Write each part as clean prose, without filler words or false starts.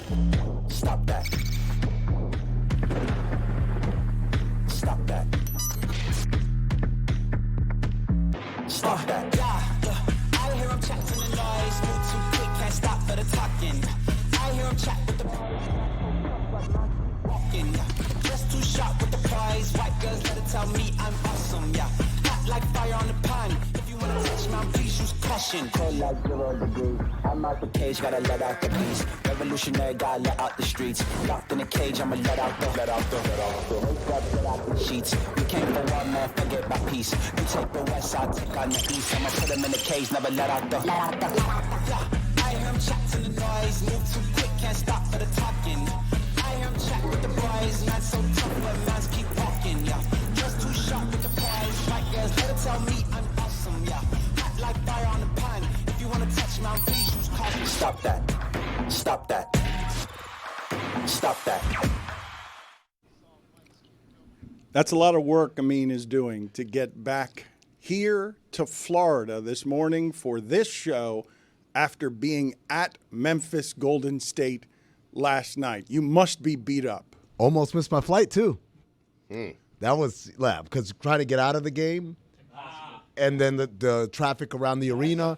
Stop that. Stop that. Stop that. Yeah. I hear him chat to the noise. Move too quick, can't stop for the talking. I hear him chat with the walking. Just too sharp with the prize. White girls let it tell me I'm awesome. Yeah. Hot like fire on the pan. If you wanna touch my please use caution. Cold like 0 degrees. I'm out the cage, gotta let out the beast. Revolutionary, gotta let out the streets. Locked in a cage, I'ma let out the sheets. We came for one man, forget my peace. You take the west, I'll take on the east. I'ma put him in the cage, never let out the. Yeah, I hear him chat to the noise. Move too quick, can't stop for the talking. I hear him chat with the boys. Man so tough, but mans keep walking. Yeah, just too sharp with the prize. White girls, let it tell me I'm awesome. Yeah, hot like fire on the pan. If you wanna touch me, please use caution. Stop that. Stop that. Stop that. That's a lot of work Amin is doing to get back here to Florida this morning for this show after being at Memphis Golden State last night. You must be beat up. Almost missed my flight, too. That was, because trying to get out of the game and then the traffic around the arena.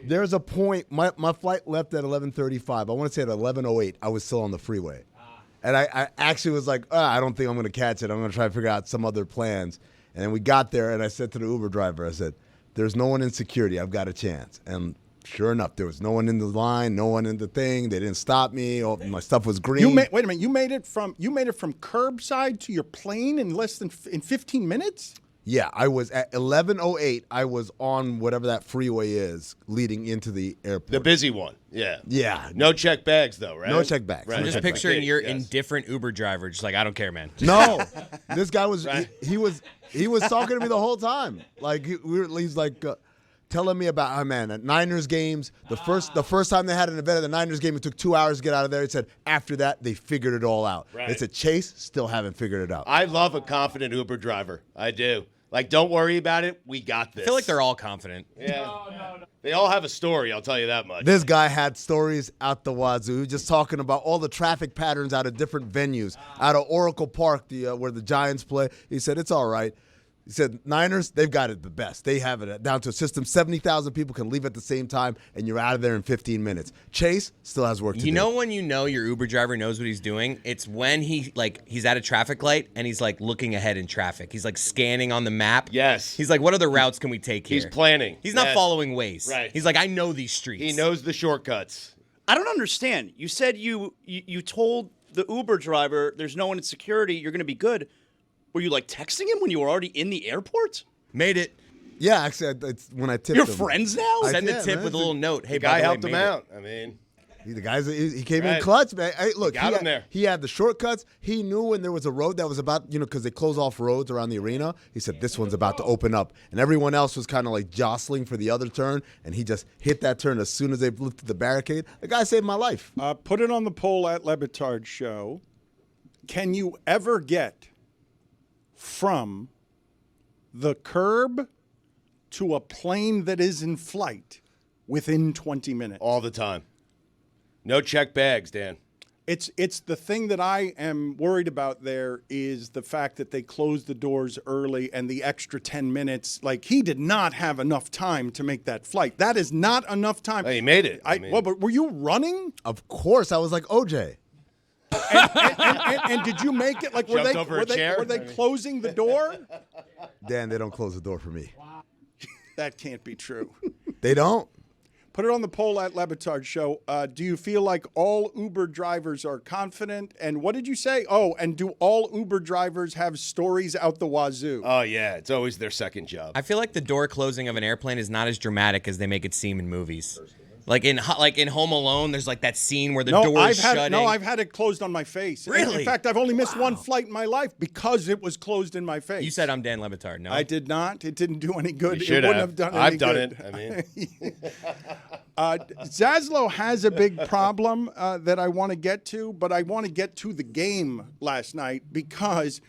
There's a point, my flight left at 11:35. I want to say at 11:08, I was still on the freeway. And I actually was like, I don't think I'm going to catch it. I'm going to try to figure out some other plans. And then we got there, and I said to the Uber driver, I said, there's no one in security. I've got a chance. And sure enough, there was no one in the line, no one in the thing. They didn't stop me. All, my stuff was green. Wait a minute. You made it from curbside to your plane in in 15 minutes? Yeah, I was at 11:08. I was on whatever that freeway is leading into the airport. The busy one. Yeah. Yeah. No check bags, though, right? No check bags. Right. I'm No just check picturing bags. your indifferent Uber driver, just like, I don't care, man. No, this guy was Right. he was talking to me the whole time. Like he's like telling me about at Niners games. The first time they had an event at the Niners game, it took 2 hours to get out of there. He said after that they figured it all out. Right. They said Chase still haven't figured it out. I love a confident Uber driver. I do. Like, don't worry about it. We got this. I feel like they're all confident. Yeah. No. They all have a story, I'll tell you that much. This guy had stories out the wazoo. He was just talking about all the traffic patterns out of different venues. Out of Oracle Park, where the Giants play. He said, it's all right. He said, Niners, they've got it the best. They have it down to a system. 70,000 people can leave at the same time, and you're out of there in 15 minutes. Chase still has work to do. You know when you know your Uber driver knows what he's doing? It's when he's at a traffic light, and he's, looking ahead in traffic. He's, scanning on the map. Yes. He's like, what other routes can we take here? He's planning. He's not Yes. following Waze. Right. He's like, I know these streets. He knows the shortcuts. I don't understand. You said you told the Uber driver there's no one in security, you're going to be good. Were you, texting him when you were already in the airport? Made it. Yeah, actually, it's when I tipped You're him. friends now? Send the did, tip man. with a little note. Hey, The guy by the way, helped him made it. out. I mean, The guys, he came in Right. clutch, man. Hey, look, Got him there. He had the shortcuts. He knew when there was a road that was about, because they close off roads around the arena. He said, this one's about to open up. And everyone else was kind of jostling for the other turn, and he just hit that turn as soon as they lifted the barricade. The guy saved my life. Put it on the poll at Le Batard Show. Can you ever get from the curb to a plane that is in flight within 20 minutes? all the time. No check bags, Dan. It's the thing that I am worried about there is the fact that they closed the doors early and the extra 10 minutes. He did not have enough time to make that flight. That is not enough time. Oh, he made it. I mean- but were you running? Of course, I was like OJ. And did you make it? Jumped over a chair? Were they closing the door? Dan, they don't close the door for me. That can't be true. They don't. Put it on the poll at Le Batard Show. Do you feel like all Uber drivers are confident? And what did you say? Oh, and do all Uber drivers have stories out the wazoo? Oh, yeah. It's always their second job. I feel like the door closing of an airplane is not as dramatic as they make it seem in movies. Like in Home Alone, there's that scene where the door is shutting. I've had it closed on my face. Really? In fact, I've only missed one flight in my life because it was closed in my face. You said I'm Dan Le Batard, no? I did not. It didn't do any good. You It should wouldn't have. have done I've any done good. it. I mean, Zaslow has a big problem that I want to get to, but I want to get to the game last night because,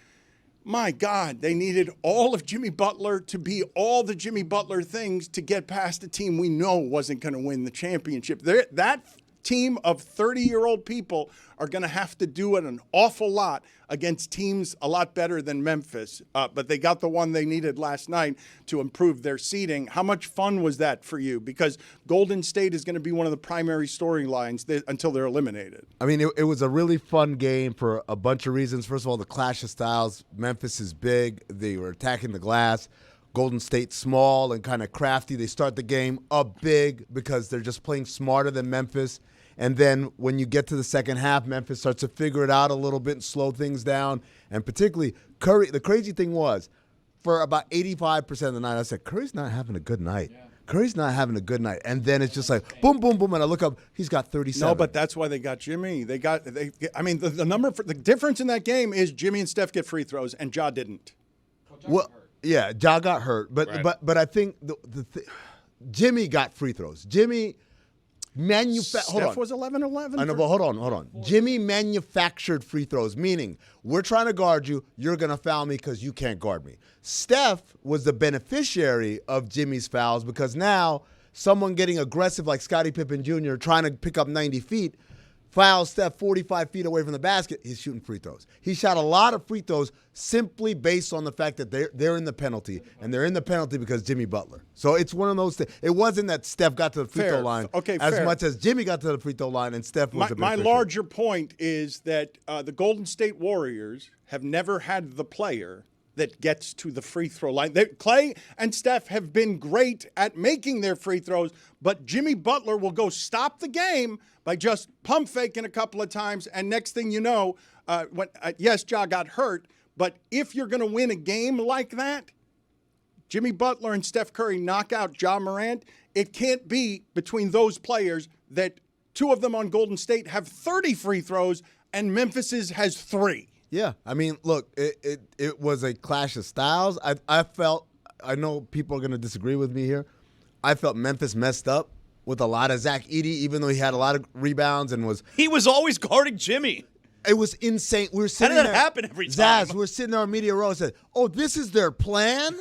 my God, they needed all of Jimmy Butler to be all the Jimmy Butler things to get past a team we know wasn't going to win the championship. That team of 30-year-old people are going to have to do it an awful lot against teams a lot better than Memphis. But they got the one they needed last night to improve their seeding. How much fun was that for you? Because Golden State is going to be one of the primary storylines until they're eliminated. I mean, it was a really fun game for a bunch of reasons. First of all, the clash of styles. Memphis is big. They were attacking the glass. Golden State small and kind of crafty. They start the game up big because they're just playing smarter than Memphis. And then when you get to the second half, Memphis starts to figure it out a little bit and slow things down. And particularly Curry, the crazy thing was, for about 85% of the night, I said, Curry's not having a good night. Yeah. Curry's not having a good night. And then it's just like, boom, boom, boom. And I look up, he's got 37. No, but that's why they got Jimmy. The difference in that game is Jimmy and Steph get free throws, and Ja didn't. Well, yeah, Ja got hurt. But I think Jimmy got free throws. Jimmy Steph was 11-11. I know, but hold on. Jimmy manufactured free throws, meaning we're trying to guard you, you're going to foul me because you can't guard me. Steph was the beneficiary of Jimmy's fouls because now someone getting aggressive like Scottie Pippen Jr. trying to pick up 90 feet, fouls Steph 45 feet away from the basket, he's shooting free throws. He shot a lot of free throws simply based on the fact that they're in the penalty, and they're in the penalty because Jimmy Butler. So it's one of those things. It wasn't that Steph got to the free throw line as much as Jimmy got to the free throw line and Steph was the beneficiary. My larger point is that the Golden State Warriors have never had the player that gets to the free throw line. Clay and Steph have been great at making their free throws, but Jimmy Butler will go stop the game by just pump faking a couple of times, and next thing you know, yes, Ja got hurt, but if you're going to win a game like that, Jimmy Butler and Steph Curry knock out Ja Morant, it can't be between those players that two of them on Golden State have 30 free throws and Memphis's has 3. Yeah, I mean, look, it was a clash of styles. I know people are going to disagree with me here. I felt Memphis messed up with a lot of Zach Edey, even though he had a lot of rebounds and was. He was always guarding Jimmy. It was insane. We were sitting How did there. that happen every time? Zaz, we were sitting there on media row and said, "Oh, this is their plan,"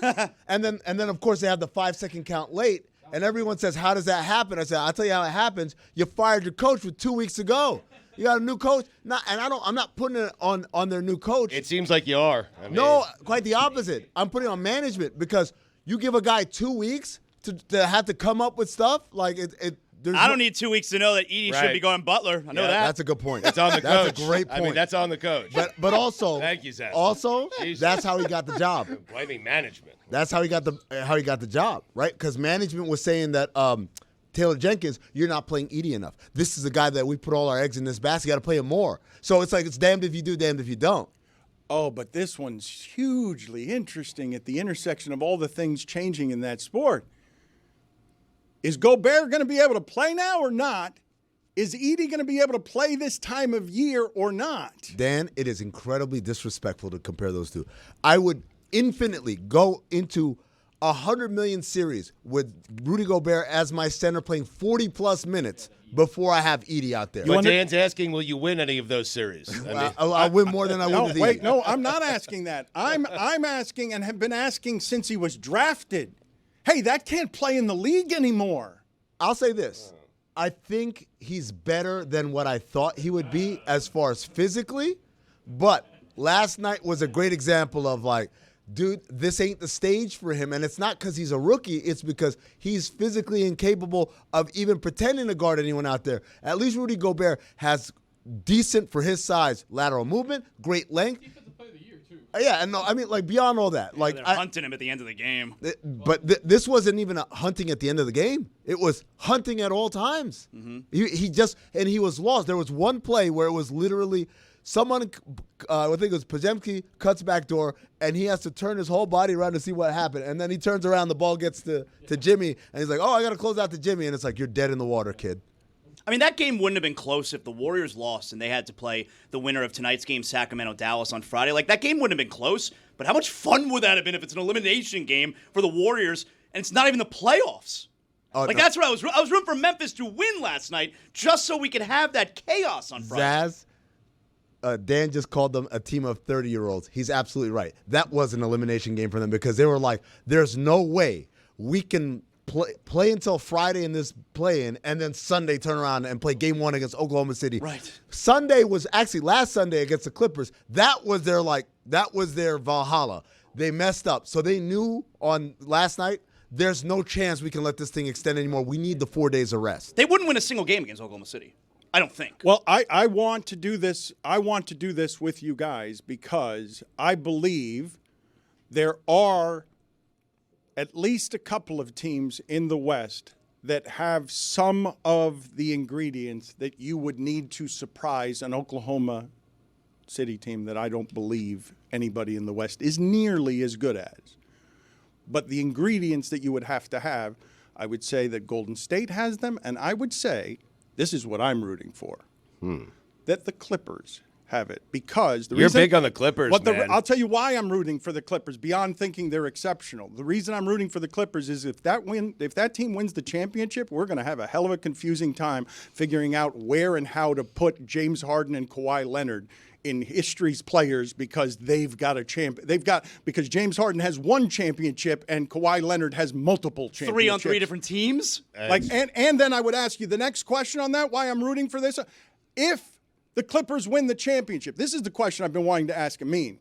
and then of course they have the 5-second count late, and everyone says, "How does that happen?" I said, "I'll tell you how it happens. You fired your coach with 2 weeks to go. You got a new coach, I'm not putting it on their new coach. It seems like you are. No, quite the opposite. I'm putting it on management because you give a guy 2 weeks to have to come up with stuff like it. I don't need 2 weeks to know that Edey should be going Butler. I know that. That's a good point. That's on the coach. That's a great point. I mean, that's on the coach. But also, thank you, Zach. Also, Jesus. That's how he got the job. Blaming management. That's how he got the job, right? Because management was saying that Taylor Jenkins, you're not playing Edey enough. This is the guy that we put all our eggs in this basket. You got to play him more. So it's like it's damned if you do, damned if you don't. Oh, but this one's hugely interesting at the intersection of all the things changing in that sport. Is Gobert going to be able to play now or not? Is Edey going to be able to play this time of year or not? Dan, it is incredibly disrespectful to compare those two. I would infinitely go into 100 million series with Rudy Gobert as my center playing 40-plus minutes before I have Edey out there. But Dan's asking, will you win any of those series? I'll win more than I win with Edey. Wait, no, I'm not asking that. I'm asking and have been asking since he was drafted. Hey, that can't play in the league anymore. I'll say this. I think he's better than what I thought he would be as far as physically, but last night was a great example of like, dude, this ain't the stage for him. And it's not because he's a rookie. It's because he's physically incapable of even pretending to guard anyone out there. At least Rudy Gobert has decent, for his size, lateral movement, great length. Defensive player of the year, too. Yeah, and no, I mean, like, beyond all that. Like, they're hunting him at the end of the game. But this wasn't even a hunting at the end of the game. It was hunting at all times. Mm-hmm. He was lost. There was one play where it was literally someone, I think it was Podziemski, cuts back door, and he has to turn his whole body around to see what happened. And then he turns around, the ball gets to Jimmy, and he's like, oh, I got to close out to Jimmy. And it's like, you're dead in the water, kid. I mean, that game wouldn't have been close if the Warriors lost and they had to play the winner of tonight's game, Sacramento-Dallas, on Friday. Like, that game wouldn't have been close, but how much fun would that have been if it's an elimination game for the Warriors and it's not even the playoffs? Oh, like, no. that's what I was rooting for Memphis to win last night just so we could have that chaos on Friday. Zaz, Dan just called them a team of 30-year-olds. He's absolutely right. That was an elimination game for them because they were like, there's no way we can play until Friday in this play-in, and then Sunday turn around and play game 1 against Oklahoma City. Right. Sunday was actually last Sunday against the Clippers. That was their Valhalla. They messed up. So they knew on last night, there's no chance we can let this thing extend anymore. We need the 4 days of rest. They wouldn't win a single game against Oklahoma City. I don't think. Well, I want to do this. I want to do this with you guys because I believe there are at least a couple of teams in the West that have some of the ingredients that you would need to surprise an Oklahoma City team that I don't believe anybody in the West is nearly as good as. But the ingredients that you would have to have, I would say that Golden State has them, and I would say, this is what I'm rooting for, that the Clippers have it. Because the You're reason, big on the Clippers, man. I'll tell you why I'm rooting for the Clippers beyond thinking they're exceptional. The reason I'm rooting for the Clippers is if that team wins the championship, we're going to have a hell of a confusing time figuring out where and how to put James Harden and Kawhi Leonard in history's players because they've got a because James Harden has one championship and Kawhi Leonard has multiple championships. 3 on 3 different teams. And then I would ask you the next question on that, why I'm rooting for this. If the Clippers win the championship, this is the question I've been wanting to ask Amin.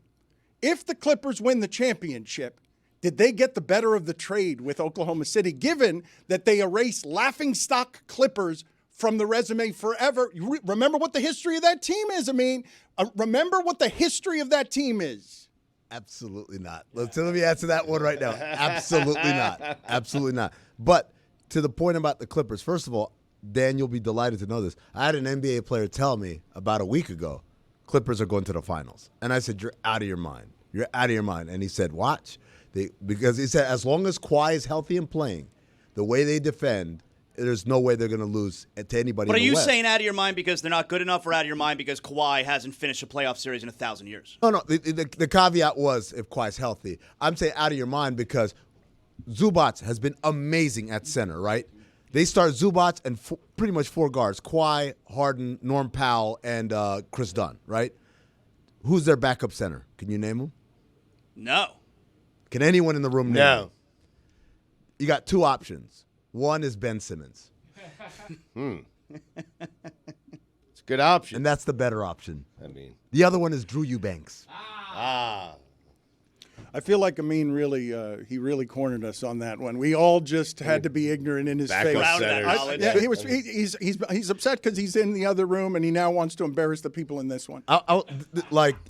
If the Clippers win the championship, did they get the better of the trade with Oklahoma City, given that they erased laughingstock Clippers from the resume forever? You remember what the history of that team is, Amin? Remember what the history of that team is. Absolutely not. Let me answer that one right now. Absolutely not. Absolutely not. But to the point about the Clippers, first of all, Dan, you'll be delighted to know this. I had an NBA player tell me about a week ago, Clippers are going to the finals. And I said, you're out of your mind. You're out of your mind. And he said, watch. Because he said, as long as Kawhi is healthy and playing, the way they defend, there's no way they're going to lose to anybody. But in are the you West. saying out of your mind because they're not good enough, or out of your mind because Kawhi hasn't finished a playoff series in 1,000 years? No. The caveat was if Kawhi's healthy. I'm saying out of your mind because Zubats has been amazing at center, right? They start Zubats and pretty much 4 guards: Kawhi, Harden, Norm Powell, and Chris Dunn, right? Who's their backup center? Can you name them? No. Can anyone in the room name No. them? You got 2 options. One is Ben Simmons. It's a good option. And that's the better option. I mean, The other one is Drew Eubanks. I feel like Amin really cornered us on that one. We all just had to be ignorant in his face. Backup centers. Knowledge. He's upset because he's in the other room and he now wants to embarrass the people in this one.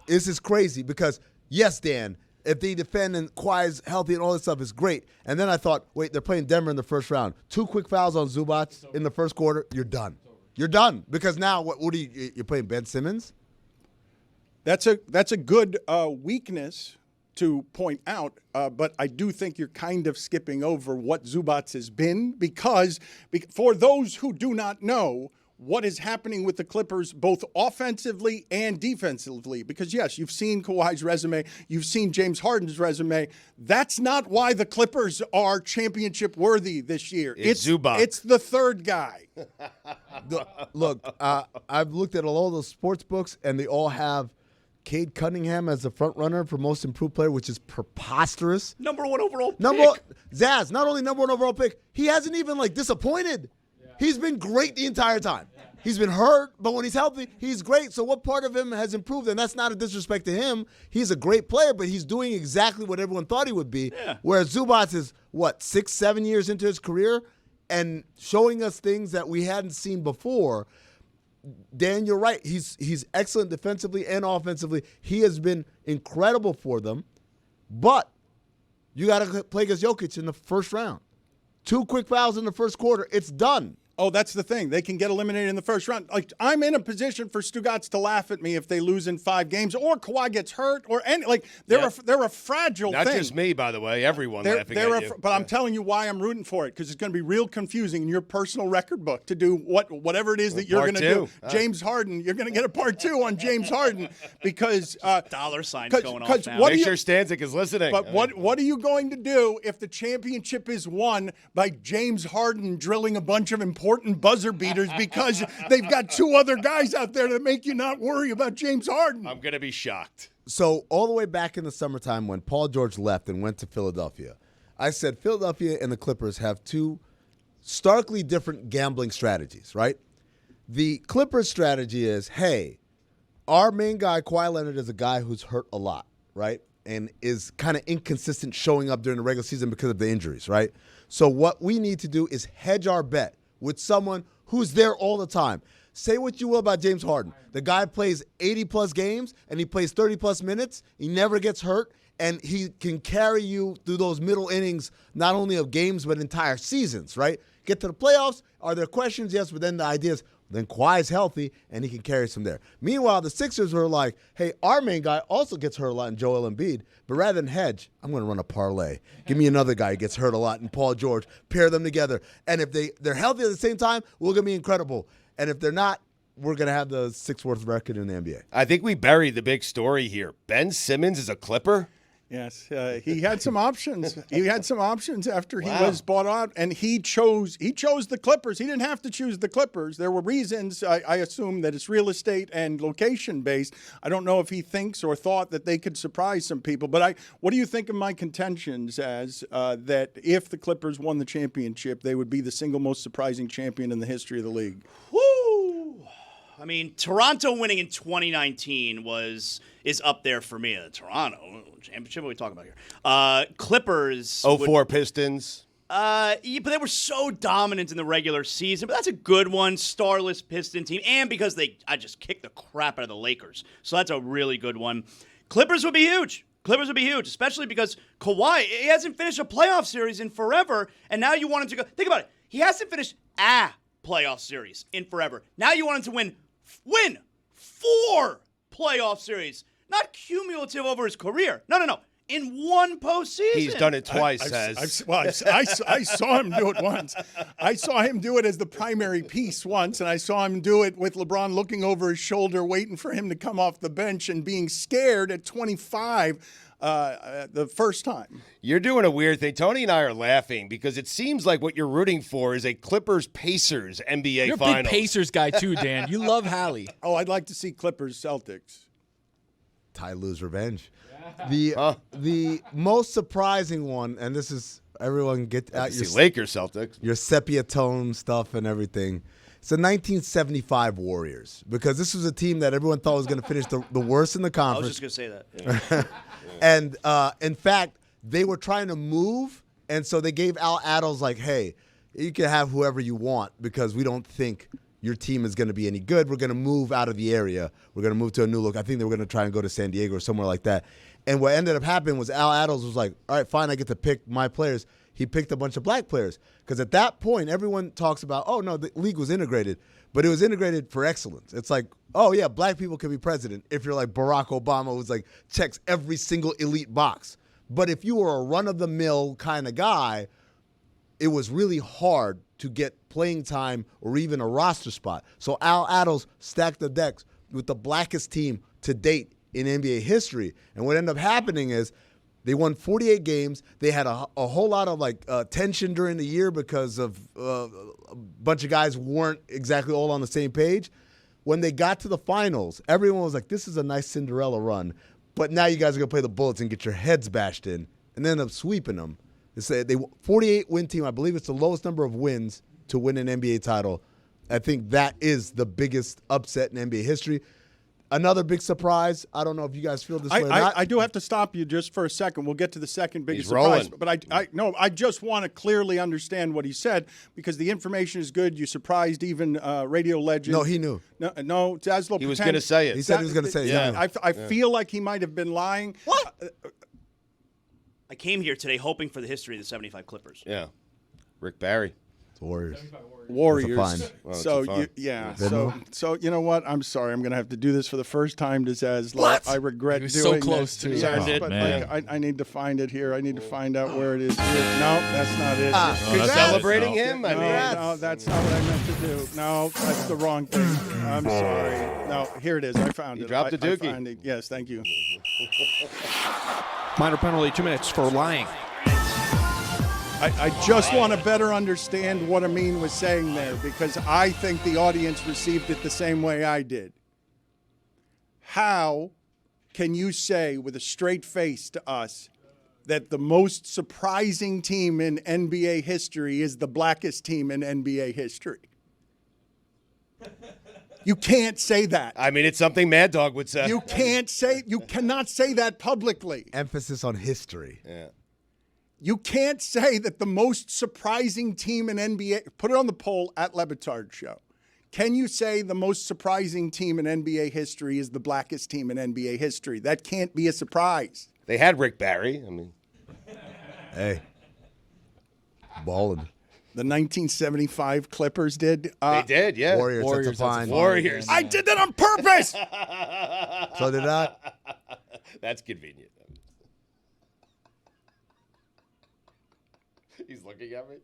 This is crazy because, yes, Dan, if they defend and Kawhi's healthy and all this stuff is great. And then I thought, wait, they're playing Denver in the first round. 2 quick fouls on Zubats in the first quarter, you're done. You're done because now what are you're playing Ben Simmons? That's a good weakness to point out, but I do think you're kind of skipping over what Zubats has been because for those who do not know what is happening with the Clippers both offensively and defensively, because yes, you've seen Kawhi's resume, you've seen James Harden's resume. That's not why the Clippers are championship worthy this year. It's Zubac. It's the third guy. Look, I've looked at all those sports books, and they all have Cade Cunningham as the front runner for most improved player, which is preposterous. Number 1 overall pick. Zaz, not only number 1 overall pick, he hasn't even disappointed. Yeah. He's been great the entire time. Yeah. He's been hurt, but when he's healthy, he's great. So what part of him has improved? And that's not a disrespect to him. He's a great player, but he's doing exactly what everyone thought he would be. Yeah. Whereas Zubats is, 6-7 years into his career and showing us things that we hadn't seen before. Dan, you're right. He's excellent defensively and offensively. He has been incredible for them. But you got to play against Jokic in the first round. 2 quick fouls in the first quarter. It's done. Oh, that's the thing. They can get eliminated in the first round. I'm in a position for Stugotz to laugh at me if they lose in 5 games, or Kawhi gets hurt, or any they're a fragile Not thing. Not just me, by the way. Everyone laughing at you. But I'm telling you why I'm rooting for it, because it's going to be real confusing in your personal record book to do whatever it is that you're going to do. James Harden, you're going to get a part 2 on James Harden because dollar signs going off now. Make sure Stanzik is listening. But what are you going to do if the championship is won by James Harden drilling a bunch of important buzzer beaters because they've got 2 other guys out there that make you not worry about James Harden? I'm going to be shocked. So all the way back in the summertime when Paul George left and went to Philadelphia, I said Philadelphia and the Clippers have two starkly different gambling strategies, right? The Clippers strategy is, hey, our main guy, Kawhi Leonard, is a guy who's hurt a lot, right? And is kind of inconsistent showing up during the regular season because of the injuries, right? So what we need to do is hedge our bet with someone who's there all the time. Say what you will about James Harden. The guy plays 80-plus games, and he plays 30-plus minutes. He never gets hurt, and he can carry you through those middle innings, not only of games, but entire seasons, right? Get to the playoffs. Are there questions? Yes, but then the idea is, then Kawhi's healthy, and he can carry us from there. Meanwhile, the Sixers were like, hey, our main guy also gets hurt a lot in Joel Embiid, but rather than hedge, I'm going to run a parlay. Give me another guy who gets hurt a lot in Paul George. Pair them together. And if they're healthy at the same time, we're going to be incredible. And if they're not, we're going to have the sixth-worst record in the NBA. I think we buried the big story here. Ben Simmons is a Clipper? Yes, he had some options. He had some options after he was bought out, and he chose the Clippers. He didn't have to choose the Clippers. There were reasons. I assume that it's real estate and location based. I don't know if he thinks or thought that they could surprise some people. But what do you think of my contentions as that if the Clippers won the championship, they would be the single most surprising champion in the history of the league? Woo! I mean, Toronto winning in 2019 is up there for me. Toronto championship. What are we talking about here? Clippers. 04 Pistons. Yeah, but they were so dominant in the regular season. But that's a good one. Starless Piston team, and because I just kicked the crap out of the Lakers, so that's a really good one. Clippers would be huge. Clippers would be huge, especially because Kawhi, he hasn't finished a playoff series in forever, and now you want him to go. Think about it. He hasn't finished a playoff series in forever. Now you want him to win 4 playoff series. Not cumulative over his career. No. In one postseason. He's done it twice, I saw him do it once. I saw him do it as the primary piece once, and I saw him do it with LeBron looking over his shoulder, waiting for him to come off the bench and being scared at 25 the first time. You're doing a weird thing. Tony and I are laughing because it seems like what you're rooting for is a Clippers-Pacers NBA You're Finals. a big Pacers guy, too, Dan. You love Hallie. Oh, I'd like to see Clippers-Celtics. Ty Lue's revenge. The most surprising one, and this is everyone get out your Lakers Celtics, your sepia tone stuff and everything. It's the 1975 Warriors, because this was a team that everyone thought was going to finish the worst in the conference. I was just going to say that. And in fact, they were trying to move, and so they gave Al Attles like, hey, you can have whoever you want because we don't think your team is going to be any good. We're going to move out of the area. We're going to move to a new look. I think they were going to try and go to San Diego or somewhere like that. And what ended up happening was Al Attles was like, all right, fine, I get to pick my players. He picked a bunch of black players. Because at that point, everyone talks about, oh, no, the league was integrated. But it was integrated for excellence. It's like, oh, yeah, black people can be president if you're like Barack Obama, who's like checks every single elite box. But if you were a run-of-the-mill kind of guy, it was really hard to get playing time or even a roster spot. So Al Attles stacked the decks with the blackest team to date in NBA history. And what ended up happening is they won 48 games. They had a whole lot of tension during the year because of a bunch of guys weren't exactly all on the same page. When they got to the finals, everyone was like, this is a nice Cinderella run. But now you guys are going to play the Bullets and get your heads bashed in. And then end up sweeping them. It's a 48-win team. I believe it's the lowest number of wins to win an NBA title. I think that is the biggest upset in NBA history. Another big surprise. I don't know if you guys feel this way or not. I do have to stop you just for a second. We'll get to the second biggest He's rolling. surprise. But I just want to clearly understand what he said because the information is good. You surprised even radio legend. No, he knew. No, Zaslow. He was going to say it. He said he was going to say it. Yeah. I feel like he might have been lying. What? I came here today hoping for the history of the 75 Clippers. Yeah. Rick Barry. It's Warriors. Warriors. That's a fine. Well, So it's a fine. so you know what? I'm sorry. I'm going to have to do this for the first time to Zaslow. What? I regret He was doing so close this. to it. Yes, Oh, but man. I need to find it here. I need to find out where it is. No, that's not it. You're celebrating him? I mean, No, that's not what I meant to do. No, that's the wrong thing. I'm sorry. No, here it is. I found it. dropped a dookie. I found it. Yes, thank you. Minor penalty, 2 minutes for lying. I just want to better understand what Amin was saying there because I think the audience received it the same way I did. How can you say with a straight face to us that the most surprising team in NBA history is the blackest team in NBA history. You can't say that. I mean, it's something Mad Dog would say. You cannot say that publicly. Emphasis on history. Yeah. You can't say that the most surprising team in NBA, put it on the poll at Le Batard Show. Can you say the most surprising team in NBA history is the blackest team in NBA history? That can't be a surprise. They had Rick Barry. I mean, Hey, ballin'. The 1975 Clippers did. they did, yeah. Warriors, Warriors, that's a fine. Warriors. I did that on purpose. So did I. That's convenient. He's looking at me.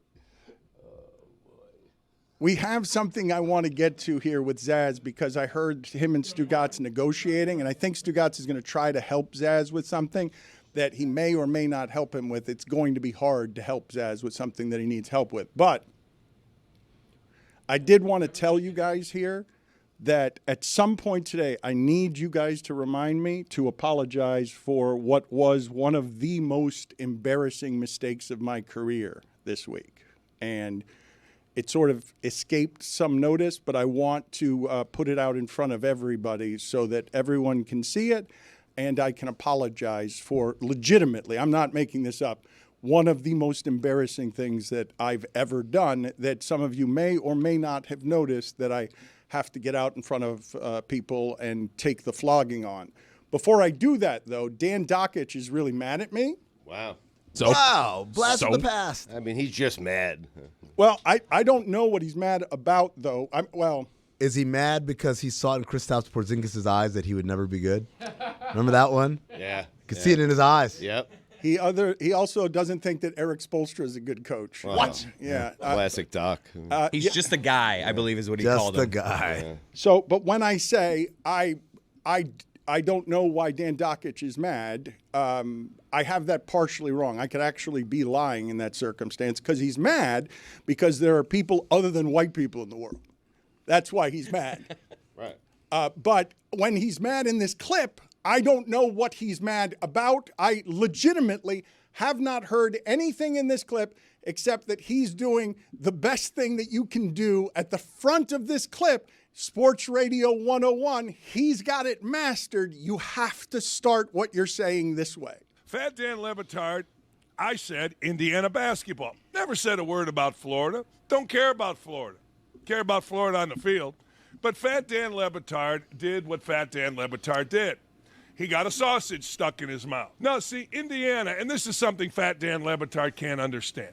We have something I want to get to here with Zaz because I heard him and Stugotz negotiating, and I think Stugotz is going to try to help Zaz with something that he may or may not help him with. It's going to be hard to help Zaz with something that he needs help with. But I did want to tell you guys here that at some point today, I need you guys to remind me to apologize for what was one of the most embarrassing mistakes of my career this week. And it sort of escaped some notice, but I want to put it out in front of everybody so that everyone can see it. And I can apologize for legitimately, I'm not making this up, one of the most embarrassing things that I've ever done that some of you may or may not have noticed that I have to get out in front of people and take the flogging on. Before I do that, though, Dan Dockich is really mad at me. Wow. Wow, blast from the past. I mean, he's just mad. Well, I don't know what he's mad about, though. Is he mad because he saw in Kristaps Porzingis' eyes that he would never be good? Remember that one? Yeah. You could see it in his eyes. Yep. He also doesn't think that Eric Spoelstra is a good coach. Wow. What? Yeah. Classic Doc. He's just a guy, I believe is what he called Just him. the guy. So, but when I say I don't know why Dan Dockich is mad, I have that partially wrong. I could actually be lying in that circumstance because he's mad because there are people other than white people in the world. That's why he's mad. Right. But when he's mad in this clip, I don't know what he's mad about. I legitimately have not heard anything in this clip except that he's doing the best thing that you can do at the front of this clip. Sports Radio 101, he's got it mastered. You have to start what you're saying this way. Fat Dan Le Batard, I said Indiana basketball. Never said a word about Florida. Don't care about Florida. Care about Florida on the field. But Fat Dan Le Batard did what Fat Dan Le Batard did. He got a sausage stuck in his mouth. Now, see, Indiana, and this is something Fat Dan Le Batard can't understand.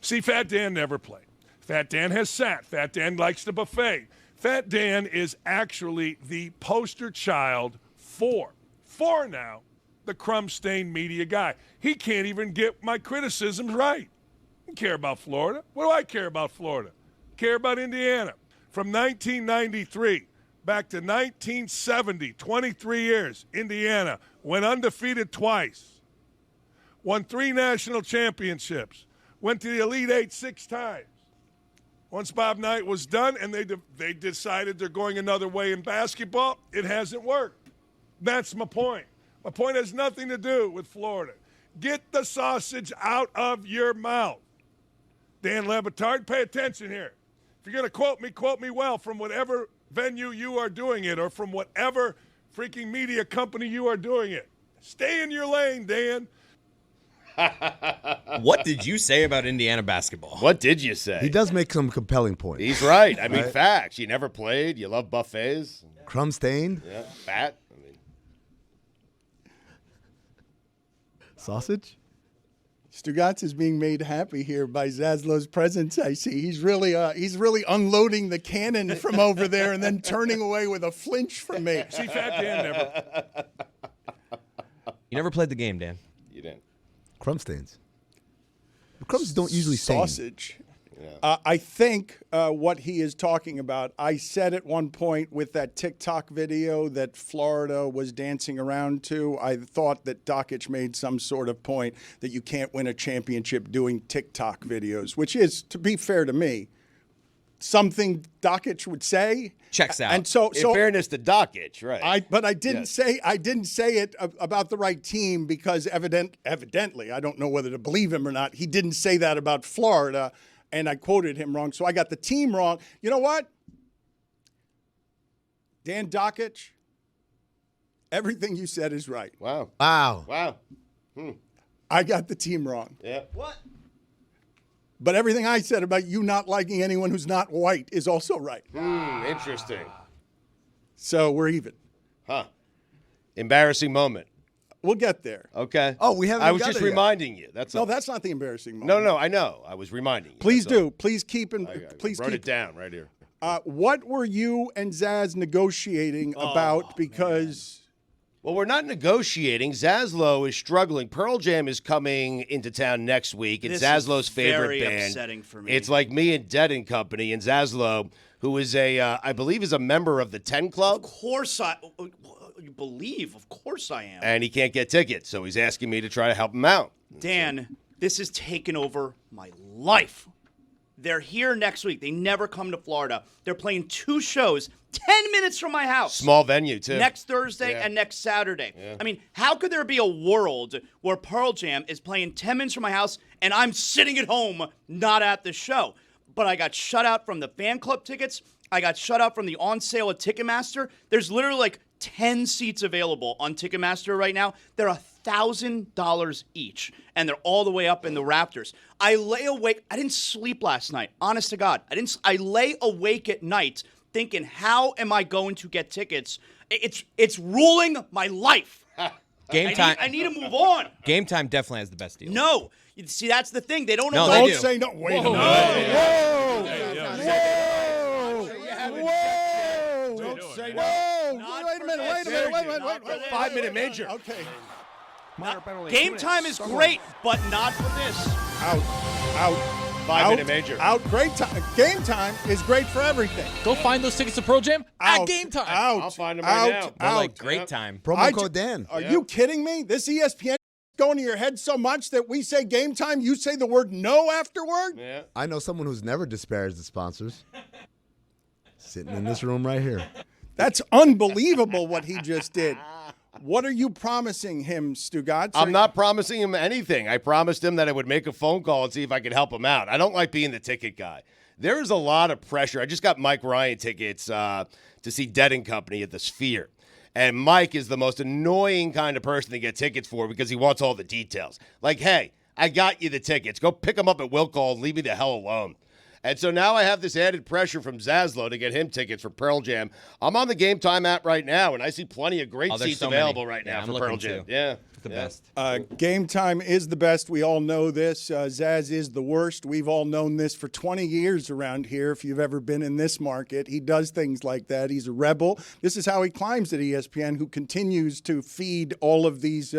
See, Fat Dan never played. Fat Dan has sat. Fat Dan likes the buffet. Fat Dan is actually the poster child for now, the crumb-stained media guy. He can't even get my criticisms right. I don't care about Florida. What do I care about Florida? Care about Indiana. From 1993 back to 1970, 23 years, Indiana went undefeated twice, won 3 national championships, went to the Elite Eight 6 times. Once Bob Knight was done and they decided they're going another way in basketball, it hasn't worked. That's my point. My point has nothing to do with Florida. Get the sausage out of your mouth. Dan Le Batard, pay attention here. If you're going to quote me well from whatever venue you are doing it or from whatever freaking media company you are doing it. Stay in your lane, Dan. What did you say about Indiana basketball? What did you say? He does make some compelling points. He's right. I mean, facts. You never played. You love buffets. Crumb stained. Yeah. Fat. I mean, Sausage. Stugotz is being made happy here by Zaslo's presence. I see he's really unloading the cannon from over there and then turning away with a flinch from me. See, Fat Dan never. You never played the game, Dan. you didn't. Crumb stains. Crumbs don't usually stain. Sausage. I think what he is talking about, I said at one point with that TikTok video that Florida was dancing around to, I thought that Dockich made some sort of point that you can't win a championship doing TikTok videos, which is, to be fair to me, something Dockich would say. Checks out. And so, In fairness to Dockich, right? I didn't say it about the right team because evidently, I don't know whether to believe him or not. He didn't say that about Florida, and I quoted him wrong. So I got the team wrong. You know what? Dan Dockich, everything you said is right. Wow. I got the team wrong. Yeah. What? But everything I said about you not liking anyone who's not white is also right. Interesting. So we're even. Huh. Embarrassing moment. We'll get there. Okay. Oh, we haven't I was got just there yet. reminding you. That's No, all. that's not the embarrassing moment. No, I know. I was reminding you. Please That's all. do. Please keep and I please wrote keep it down right here. What were you and Zaz negotiating about? Because Well, we're not negotiating. Zaslow is struggling. Pearl Jam is coming into town next week. It's This is Zaslow's favorite very band. upsetting for me. It's like me and Dead and Company, and Zaslow, who is I believe is a member of the 10 Club. Of course you believe. Of course I am. And he can't get tickets, so he's asking me to try to help him out. Dan, this has taken over my life. They're here next week. They never come to Florida. They're playing 2 shows 10 minutes from my house. Small venue, too. Next Thursday and next Saturday. Yeah. I mean, how could there be a world where Pearl Jam is playing 10 minutes from my house and I'm sitting at home not at the show? But I got shut out from the fan club tickets. I got shut out from the on sale at Ticketmaster. There's literally like 10 seats available on Ticketmaster right now. They're $1,000 each, and they're all the way up in the rafters. I lay awake. I didn't sleep last night. Honest to God, I lay awake at night thinking, how am I going to get tickets? It's ruling my life. Game time. I need to move on. Game time definitely has the best deal. No, see, that's the thing. They don't know. No, they don't do. say no. Wait a minute. Wait a minute. 5-minute major. Okay. Game time is great, but not for this. Out. 5-minute major. Out. Great time. Game time is great for everything. Go find those tickets to Pro Jam at game time. Out. I'll find them right now. But like great time. Promo code Dan. Are you kidding me? This ESPN going to your head so much that we say game time, you say the word no afterward? Yeah. I know someone who's never disparaged the sponsors. Sitting in this room right here. That's unbelievable what he just did. What are you promising him, Stugotz? I'm not promising him anything. I promised him that I would make a phone call and see if I could help him out. I don't like being the ticket guy. There is a lot of pressure. I just got Mike Ryan tickets to see Dead and Company at the Sphere. And Mike is the most annoying kind of person to get tickets for because he wants all the details. Like, hey, I got you the tickets. Go pick them up at Will Call and leave me the hell alone. And so now I have this added pressure from Zaslow to get him tickets for Pearl Jam. I'm on the Game Time app right now, and I see plenty of great seats available right now for Pearl Jam. Yeah. The best. Game time is the best. We all know this. Zaz is the worst. We've all known this for 20 years around here. If you've ever been in this market, he does things like that. He's a rebel. This is how he climbs at ESPN, who continues to feed all of these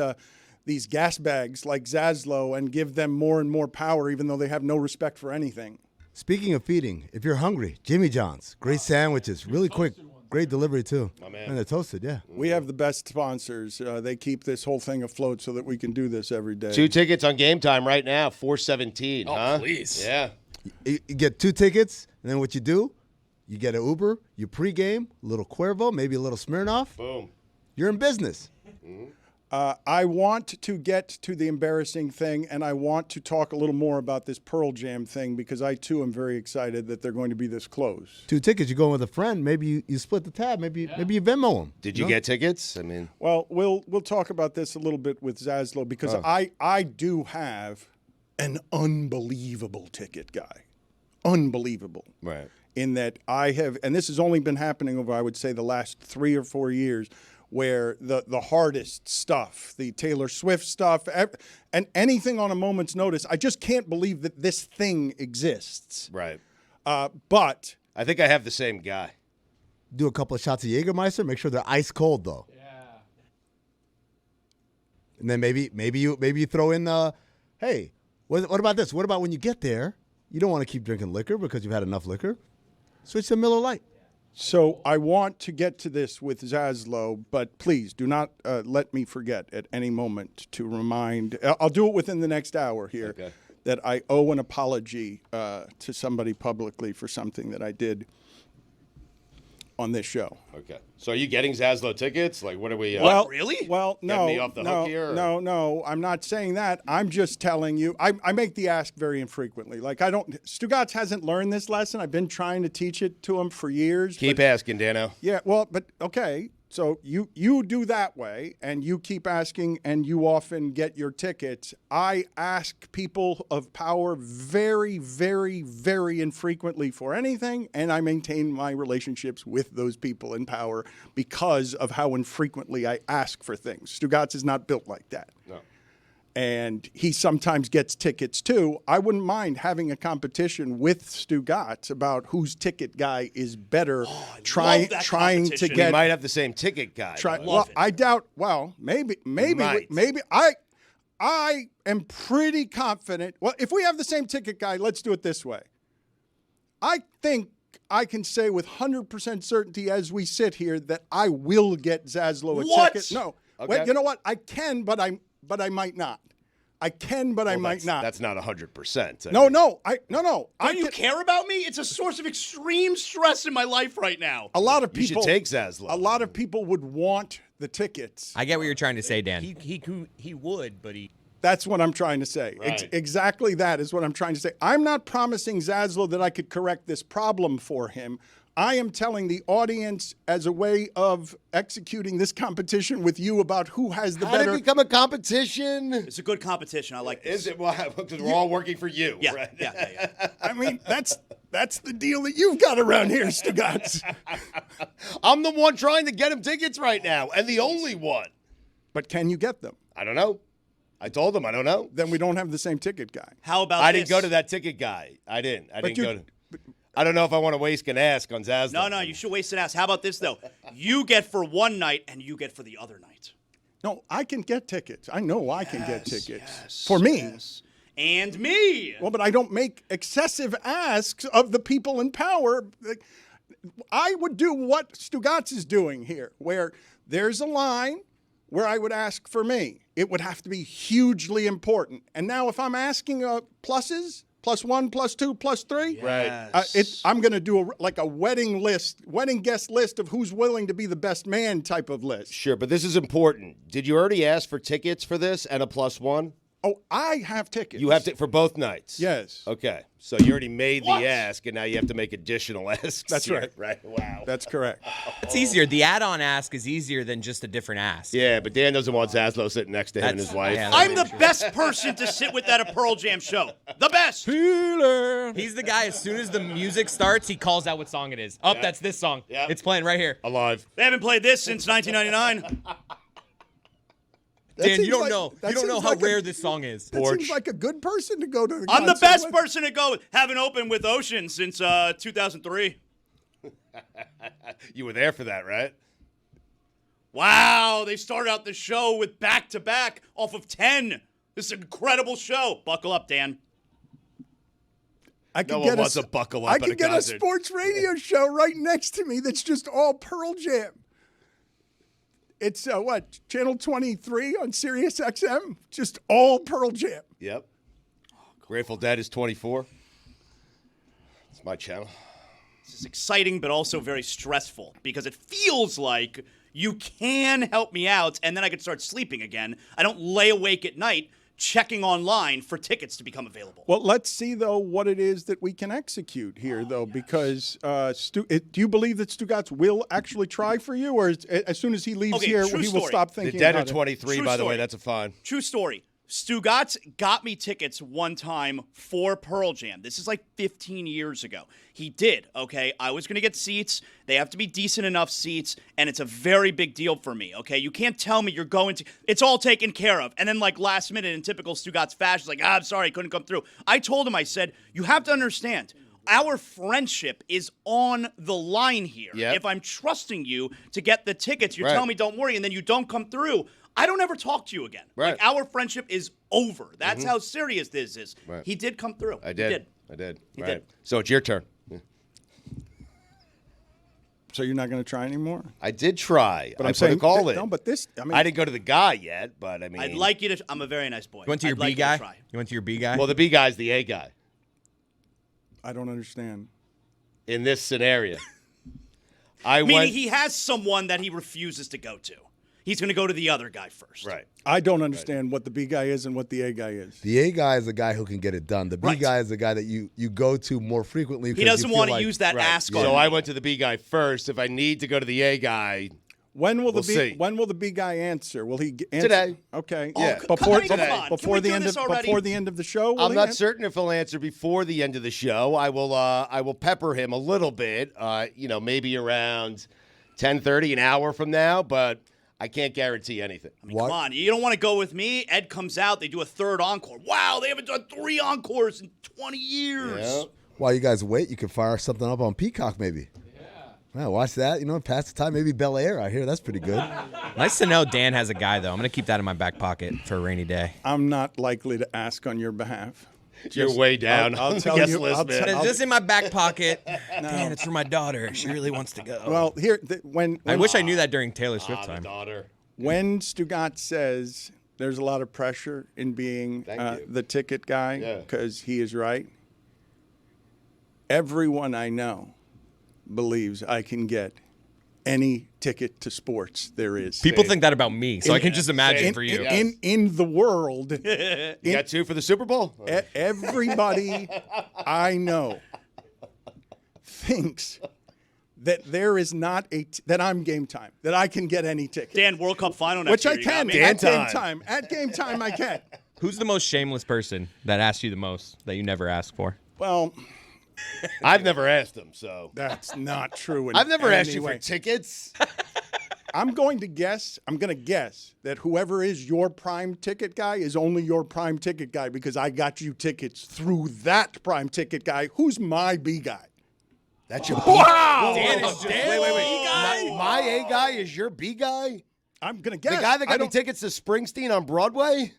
gas bags like Zaslow and give them more and more power, even though they have no respect for anything. Speaking of feeding, if you're hungry, Jimmy John's. Great sandwiches. Really quick. Great delivery, too. Oh, man. And they're toasted, yeah. We have the best sponsors. They keep this whole thing afloat so that we can do this every day. 2 tickets on Game Time right now, $417. Oh, please. Yeah. You get 2 tickets, and then what you do, you get an Uber, you pregame, a little Cuervo, maybe a little Smirnoff. Boom. You're in business. I want to get to the embarrassing thing, and I want to talk a little more about this Pearl Jam thing because I, too, am very excited that they're going to be this close. 2 tickets, you go with a friend, maybe you split the tab, maybe you Venmo them. Did you get tickets? I mean, Well, we'll talk about this a little bit with Zaslow because I do have an unbelievable ticket guy. Unbelievable. right. In that I have, and this has only been happening over, I would say, the last 3 or 4 years, where the hardest stuff, the Taylor Swift stuff, and anything on a moment's notice, I just can't believe that this thing exists. Right. But I think I have the same guy. Do a couple of shots of Jägermeister, make sure they're ice cold, though. Yeah. And then maybe you throw in hey, what about this? What about when you get there, you don't want to keep drinking liquor because you've had enough liquor? Switch to Miller Lite. So I want to get to this with Zaslow, but please do not let me forget at any moment to remind. I'll do it within the next hour here. Okay. that I owe an apology to somebody publicly for something that I did on this show. Okay. So are you getting Zaslow tickets? Like, what are we? Really? Well, Getting me off the hook here, or- no. I'm not saying that. I'm just telling you. I make the ask very infrequently. Like Stugotz hasn't learned this lesson. I've been trying to teach it to him for years. Keep asking, Dano. Yeah, well, but okay. So you do that way, and you keep asking, and you often get your tickets. I ask people of power very, very, very infrequently for anything, and I maintain my relationships with those people in power because of how infrequently I ask for things. Stugotz is not built like that. No. And he sometimes gets tickets too. I wouldn't mind having a competition with Stugotz about whose ticket guy is better. Trying to competition. get. We might have the same ticket guy. I doubt. Well, maybe. I am pretty confident. Well, if we have the same ticket guy, let's do it this way. I think I can say with 100% certainty as we sit here that I will get Zaslow a ticket. No. Okay. Wait, you know what? I can, but I might not. I can, but I might not. That's not 100%. No. Don't you care about me? It's a source of extreme stress in my life right now. A lot of You people should take Zaslow. A lot of people would want the tickets. I get what you're trying to say, Dan. He would, but he. That's what I'm trying to say. Right. Exactly that is what I'm trying to say. I'm not promising Zaslow that I could correct this problem for him. I am telling the audience as a way of executing this competition with you about who has the How better. did it become a competition? It's a good competition. I like this. Is it? Well, because we're all working for you, Yeah, right? yeah. I mean, that's the deal that you've got around here, Stugotz. I'm the one trying to get him tickets right now, and the only one. But can you get them? I don't know. I told him I don't know. Then we don't have the same ticket guy. How about I this? didn't go to that ticket guy. I didn't But go to. I don't know if I want to waste an ask on Zaslow. No, you should waste an ass. How about this, though? You get for one night, and you get for the other night. No, I can get tickets. I know I can get tickets. For me. Yes. And me. Well, but I don't make excessive asks of the people in power. I would do what Stugotz is doing here, where there's a line where I would ask for me. It would have to be hugely important. And now if I'm asking pluses, +1, +2, +3, Right. I'm going to do a wedding guest list of who's willing to be the best man type of list. Sure, but this is important. Did you already ask for tickets for this and a +1? Oh, I have tickets. You have to for both nights? Yes. Okay. So you already made the ask, and now you have to make additional asks. That's here, right. Right. Wow. That's correct. It's easier. The add-on ask is easier than just a different ask. Yeah, but Dan doesn't want Zaslow sitting next to him and his wife. yeah, I'm the best person to sit with at a Pearl Jam show. The best. He's the guy, as soon as the music starts, he calls out what song it is. Oh, that's this song. Yeah. It's playing right here. Alive. They haven't played this since 1999. Dan, you seems don't like- know. that You don't know seems how like a- rare this song is. That seems like a good person to go to the I'm the concert best with. person to go. Haven't opened with Ocean since 2003. You were there for that, right? Wow, they started out the show with back-to-back off of 10. This is an incredible show. Buckle up, Dan. I could No get one wants to buckle up I at could a get concert. a sports radio show right next to me that's just all Pearl Jam. It's Channel 23 on Sirius XM? Just all Pearl Jam. Yep. Grateful Dead is 24. It's my channel. This is exciting, but also very stressful because it feels like you can help me out, and then I could start sleeping again. I don't lay awake at night checking online for tickets to become available. Well, let's see, though, what it is that we can execute here, though, because do you believe that Stugotz will actually try for you, or as soon as he leaves Okay, here, true he will story. stop The thinking Dead are about it? 23, True by the way. story. That's a fine. True story. Stugotz got me tickets one time for Pearl Jam. This is like 15 years ago. He did, okay? I was going to get seats. They have to be decent enough seats, and it's a very big deal for me, okay? You can't tell me you're going to... It's all taken care of. And then, like, last minute in typical Stugotz fashion, like, I'm sorry, I couldn't come through. I told him, I said, you have to understand, our friendship is on the line here. Yep. If I'm trusting you to get the tickets, you're Right. telling me don't worry, and then you don't come through, I don't ever talk to you again. Right. Like, our friendship is over. That's how serious this is. Right. He did come through. I did. He did. I did. He Right. did. So it's your turn. So you're not going to try anymore? I did try. But I I'm put saying, a call in. No, but this, I mean, I didn't go to the guy yet, but I mean. I'd like you to. I'm a very nice boy. You went to your I'd like B you to guy? try. You went to your B guy? Well, the B guy's the A guy I don't understand. in this scenario. I Meaning went. he has someone that he refuses to go to. He's going to go to the other guy first. Right. I don't understand what the B guy is and what the A guy is. The A guy is the guy who can get it done. The B Right. guy is the guy that you go to more frequently. He doesn't want to use that ask on So me. I went to the B guy first. If I need to go to the A guy, When will We'll see. When will the B guy answer? Will he answer Today. Okay. Yeah. Before come on. Can before we the do end this of already? before the end of the show. Will I'm he not answer? certain if he'll answer before the end of the show. I will pepper him a little bit. Maybe around 10:30, an hour from now, but I can't guarantee anything. I mean, come on. You don't want to go with me? Ed comes out. They do a third encore. Wow, they haven't done 3 encores in 20 years. Yeah. While you guys wait, you can fire something up on Peacock maybe. Yeah, watch that. Pass the time. Maybe Bel Air out here. That's pretty good. Nice to know Dan has a guy, though. I'm going to keep that in my back pocket for a rainy day. I'm not likely to ask on your behalf. You're way down. I'll on the tell guest you- list, I'll man. tell- It's just in my back pocket. Dan, it's for my daughter. She really wants to go. Well, here when I wish I knew that during Taylor Swift The time. daughter. when Stugotz says there's a lot of pressure in being Thank you. the ticket guy Yeah. because he is right. Everyone I know believes I can get any ticket to sports there is. People think that about me, so I can just imagine in, for you. in the world, You got 2 for the Super Bowl? everybody I know thinks that there is not that I'm game time, that I can get any ticket. Dan, World Cup final next Which year. I You got can. me? At game time. At game time, I can. Who's the most shameless person that asked you the most that you never asked for? Well, I've never asked him, so. that's not true. I've never asked you Anyway, for tickets. I'm going to guess that whoever is your prime ticket guy is only your prime ticket guy because I got you tickets through that prime ticket guy who's my B guy. That's your Wow! Dan is just wait. My A guy is your B guy? I'm going to guess. The guy that I got me don't- tickets to Springsteen on Broadway?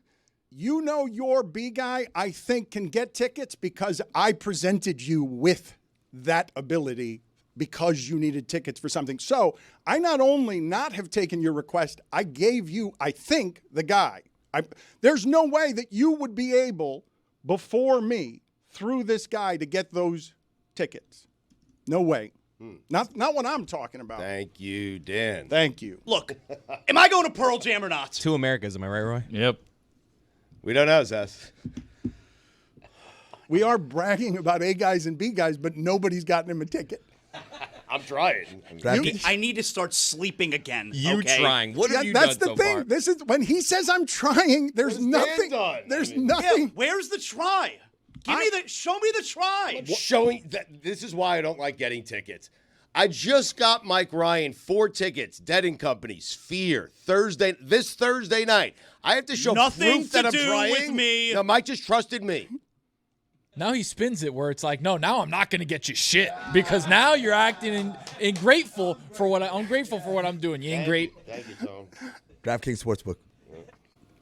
You know your B guy, I think, can get tickets because I presented you with that ability because you needed tickets for something. So I not only not have taken your request, I gave you, I think, the guy. There's no way that you would be able, before me, through this guy, to get those tickets. No way. Not what I'm talking about. Thank you, Dan. Thank you. Look, am I going to Pearl Jam or not? 2 Americas, am I right, Roy? Yep. We don't know, Seth. We are bragging about A guys and B guys, but nobody's gotten him a ticket. I'm trying. I need to start sleeping again. You okay? trying. What have you that's done the so thing. far? This is when he says I'm trying. There's What has Dan nothing. done? There's I mean- nothing. Yeah, where's the try? Show me the try. Showing that this is why I don't like getting tickets. I just got Mike Ryan 4 tickets, Dead and Company, Sphere, this Thursday night. I have to show Nothing proof that to I'm do trying. with me. No, Mike just trusted me. Now he spins it where it's like, no, now I'm not going to get you shit because now you're acting ungrateful for what I'm doing. You ain't great. Thank you, Tone. DraftKings Sportsbook.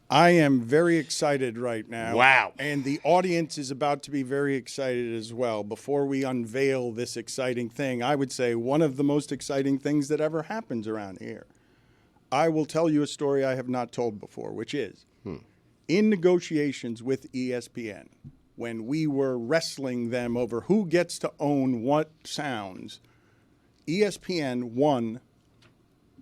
I am very excited right now. Wow. And the audience is about to be very excited as well. Before we unveil this exciting thing, I would say one of the most exciting things that ever happens around here. I will tell you a story I have not told before, which is in negotiations with ESPN, when we were wrestling them over who gets to own what sounds, ESPN won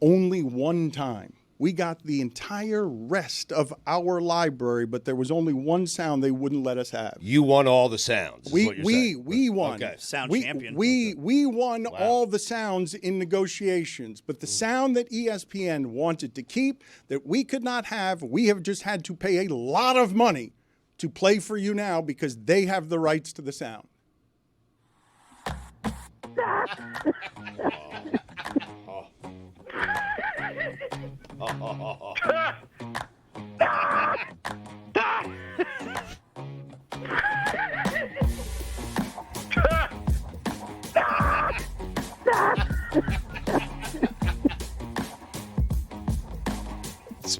only one time. We got the entire rest of our library, but there was only one sound they wouldn't let us have. You won all the sounds. Is what you're saying. We won. Okay. Sound we, champion. We won all the sounds in negotiations, but the sound that ESPN wanted to keep that we could not have, we have just had to pay a lot of money to play for you now because they have the rights to the sound.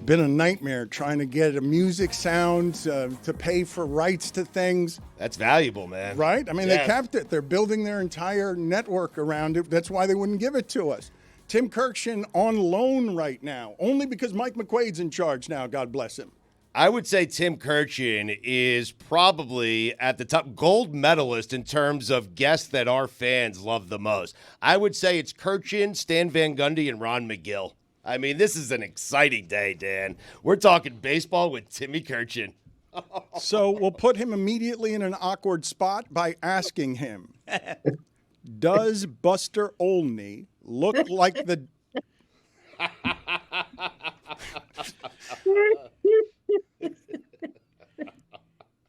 been a nightmare trying to get a music sound to pay for rights to things. That's valuable, man. Right? I mean, they kept it. They're building their entire network around it. That's why they wouldn't give it to us. Tim Kurkjian on loan right now, only because Mike McQuaid's in charge now, God bless him. I would say Tim Kurkjian is probably at the top gold medalist in terms of guests that our fans love the most. I would say it's Kurkjian, Stan Van Gundy, and Ron McGill. I mean, this is an exciting day, Dan. We're talking baseball with Timmy Kurkjian. So we'll put him immediately in an awkward spot by asking him, does Buster Olney look like the...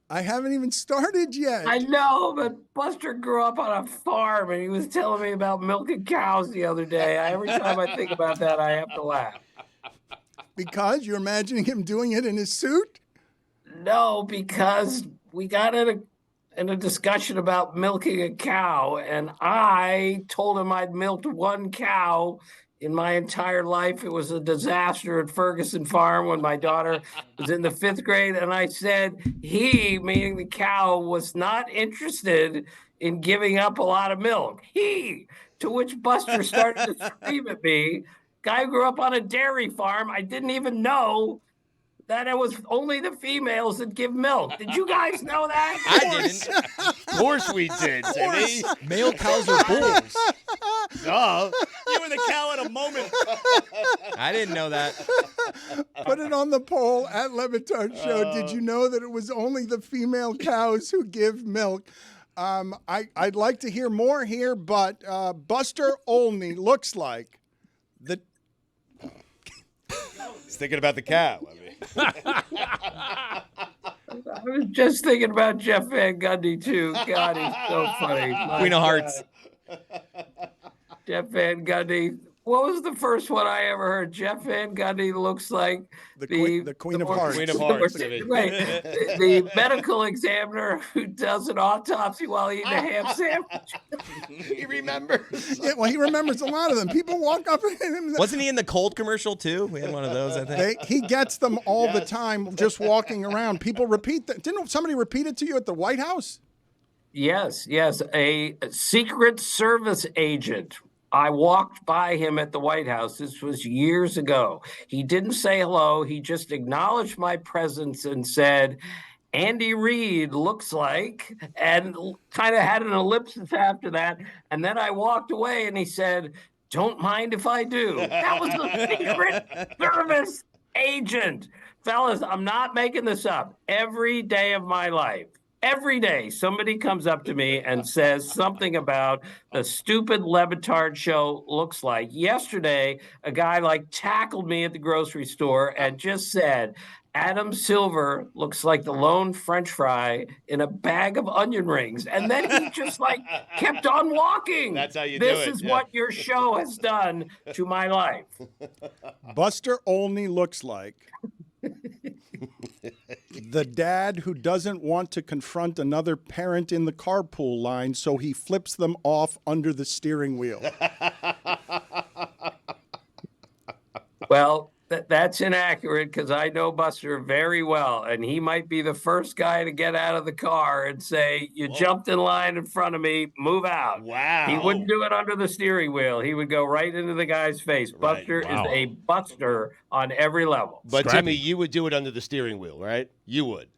I haven't even started yet. I know, but Buster grew up on a farm, and he was telling me about milking cows the other day. Every time I think about that, I have to laugh. Because you're imagining him doing it in his suit? No, because we got in a discussion about milking a cow, and I told him I'd milked one cow in my entire life. It was a disaster at Ferguson Farm when my daughter was in the 5th grade. And I said he, meaning the cow, was not interested in giving up a lot of milk. To which Buster started to scream at me. Guy who grew up on a dairy farm. I didn't even know that it was only the females that give milk. Did you guys know that? I didn't. Of course we did, Timmy. Male cows are bulls. Duh. You were the cow at a moment. I didn't know that. Put it on the poll at Le Batard Show. Did you know that it was only the female cows who give milk? I'd like to hear more here, but Buster Olney looks like the... He's thinking about the cow. I mean. I was just thinking about Jeff Van Gundy, too. God, he's so funny. Queen of Hearts. Jeff Van Gundy. What was the first one I ever heard? Jeff Van Gundy looks like the Queen of Hearts. Queen of Hearts. Wait, the medical examiner who does an autopsy while eating a ham sandwich. He remembers. Yeah, well, he remembers a lot of them. People walk up to him. Wasn't he in the Colt commercial, too? We had one of those, I think. He gets them all the time just walking around. People repeat that. Didn't somebody repeat it to you at the White House? Yes. A Secret Service agent. I walked by him at the White House. This was years ago. He didn't say hello. He just acknowledged my presence and said, Andy Reid looks like, and kind of had an ellipsis after that. And then I walked away and he said, don't mind if I do. That was the Secret Service agent. Fellas, I'm not making this up. Every day of my life. Every day, somebody comes up to me and says something about the stupid Le Batard Show looks like. Yesterday, a guy tackled me at the grocery store and just said, Adam Silver looks like the lone French fry in a bag of onion rings. And then he just kept on walking. That's how you do it. This is what your show has done to my life. Buster Olney looks like the dad who doesn't want to confront another parent in the carpool line, so he flips them off under the steering wheel. Well, that's inaccurate because I know Buster very well, and he might be the first guy to get out of the car and say, you jumped in line in front of me, move out. Wow. He wouldn't do it under the steering wheel. He would go right into the guy's face. Buster is a buster on every level. But Timmy, you would do it under the steering wheel, right? You would.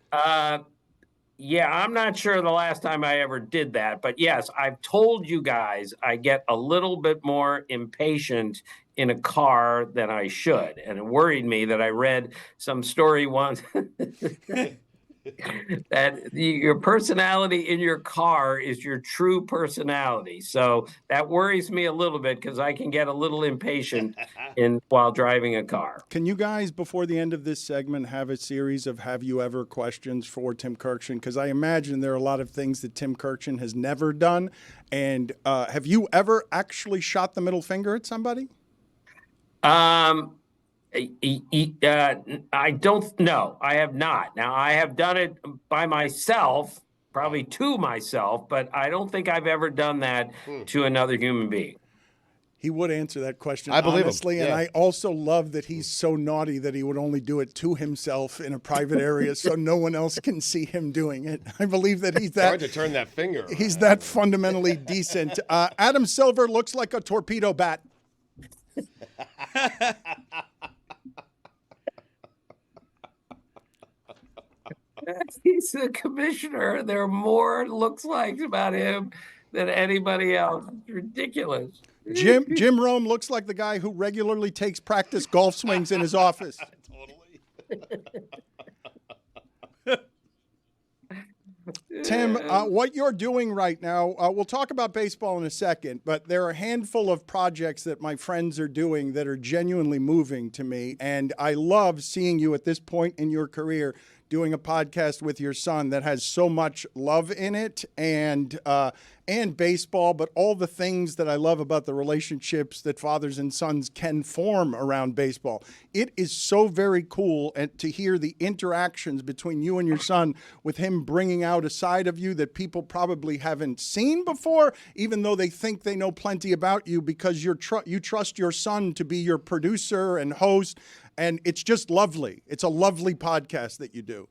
Yeah, I'm not sure the last time I ever did that. But yes, I've told you guys I get a little bit more impatient in a car than I should. And it worried me that I read some story once that your personality in your car is your true personality. So that worries me a little bit because I can get a little impatient while driving a car. Can you guys, before the end of this segment, have a series of have you ever questions for Tim Kurkjian? Because I imagine there are a lot of things that Tim Kurkjian has never done. And have you ever actually shot the middle finger at somebody? I don't know. I have not. Now, I have done it by myself, probably to myself, but I don't think I've ever done that to another human being. He would answer that question I believe him. honestly, and Yeah. I also love that he's so naughty that he would only do it to himself in a private area so no one else can see him doing it. I believe that he's Hard that to turn that finger. he's that fundamentally decent. Adam Silver looks like a torpedo bat. He's the commissioner. There are more looks likes about him than anybody else. It's ridiculous. Jim Rome looks like the guy who regularly takes practice golf swings in his office. Tim, what you're doing right now, we'll talk about baseball in a second, but there are a handful of projects that my friends are doing that are genuinely moving to me, and I love seeing you at this point in your career doing a podcast with your son that has so much love in it and baseball, but all the things that I love about the relationships that fathers and sons can form around baseball. It is so very cool to hear the interactions between you and your son, with him bringing out a side of you that people probably haven't seen before, even though they think they know plenty about you, because you trust your son to be your producer and host. And it's just lovely. It's a lovely podcast that you do.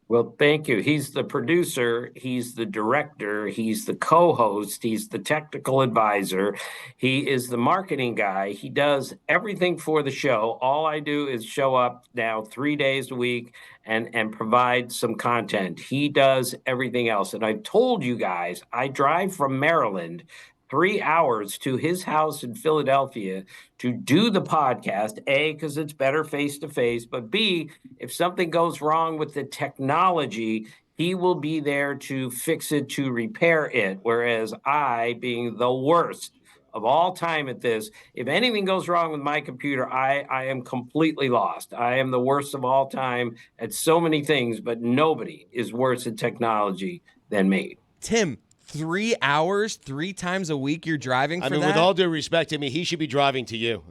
Well, thank you. He's the producer. He's the director. He's the co-host. He's the technical advisor. He is the marketing guy. He does everything for the show. All I do is show up now 3 days a week and provide some content. He does everything else. And I've told you guys, I drive from Maryland 3 hours to his house in Philadelphia to do the podcast, A, because it's better face-to-face, but B, if something goes wrong with the technology, he will be there to fix it, to repair it, whereas I, being the worst of all time at this, if anything goes wrong with my computer, I am completely lost. I am the worst of all time at so many things, but nobody is worse at technology than me. Tim, 3 hours, 3 times a week you're driving for that? with all due respect to me, he should be driving to you.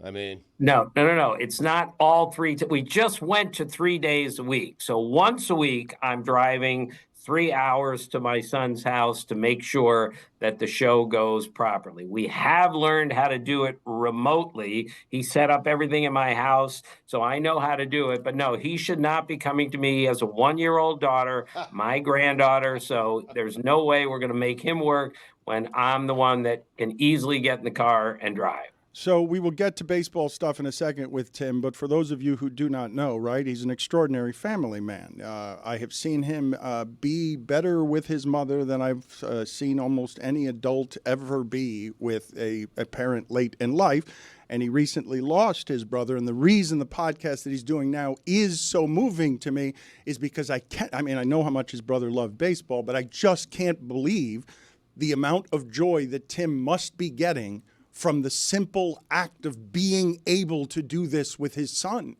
No. It's not all three. We just went to 3 days a week. So once a week, I'm driving 3 hours to my son's house to make sure that the show goes properly. We have learned how to do it remotely. He set up everything in my house, so I know how to do it. But no, he should not be coming to me. He has a 1-year-old daughter, my granddaughter, so there's no way we're going to make him work when I'm the one that can easily get in the car and drive. So we will get to baseball stuff in a second with Tim, but for those of you who do not know, right, he's an extraordinary family man. I have seen him be better with his mother than I've seen almost any adult ever be with a parent late in life. And he recently lost his brother. And the reason the podcast that he's doing now is so moving to me is because I know how much his brother loved baseball, but I just can't believe the amount of joy that Tim must be getting from the simple act of being able to do this with his son.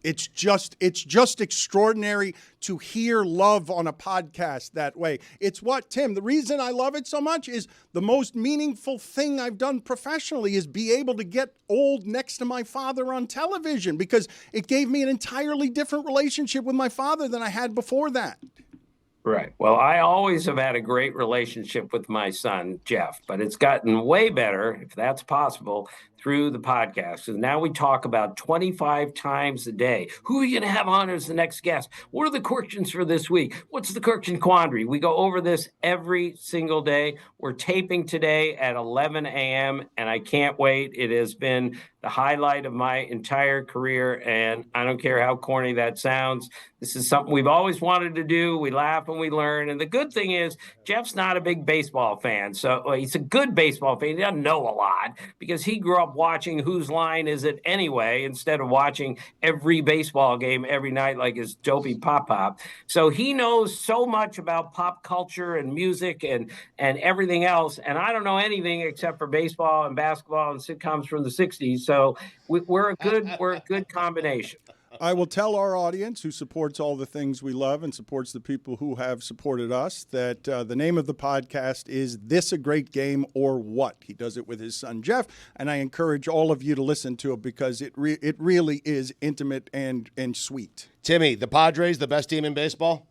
It's just extraordinary to hear love on a podcast that way. It's what, Tim, the reason I love it so much is the most meaningful thing I've done professionally is be able to get old next to my father on television, because it gave me an entirely different relationship with my father than I had before that. Right. Well, I always have had a great relationship with my son, Jeff, but it's gotten way better, if that's possible, through the podcast. And now we talk about 25 times a day. Who are you going to have on as the next guest? What are the Kurkjians for this week? What's the Kurkjian quandary? We go over this every single day. We're taping today at 11 a.m., and I can't wait. It has been the highlight of my entire career, and I don't care how corny that sounds. This is something we've always wanted to do. We laugh and we learn. And the good thing is, Jeff's not a big baseball fan. So he's a good baseball fan. He doesn't know a lot because he grew up watching Whose Line Is It Anyway instead of watching every baseball game every night like his dopey pop-pop. So he knows so much about pop culture and music and everything else. And I don't know anything except for baseball and basketball and sitcoms from the 60s. So we're a good combination. I will tell our audience, who supports all the things we love and supports the people who have supported us, that the name of the podcast is This a Great Game or What? He does it with his son, Jeff, and I encourage all of you to listen to it because it really is intimate and sweet. Timmy, the Padres, the best team in baseball?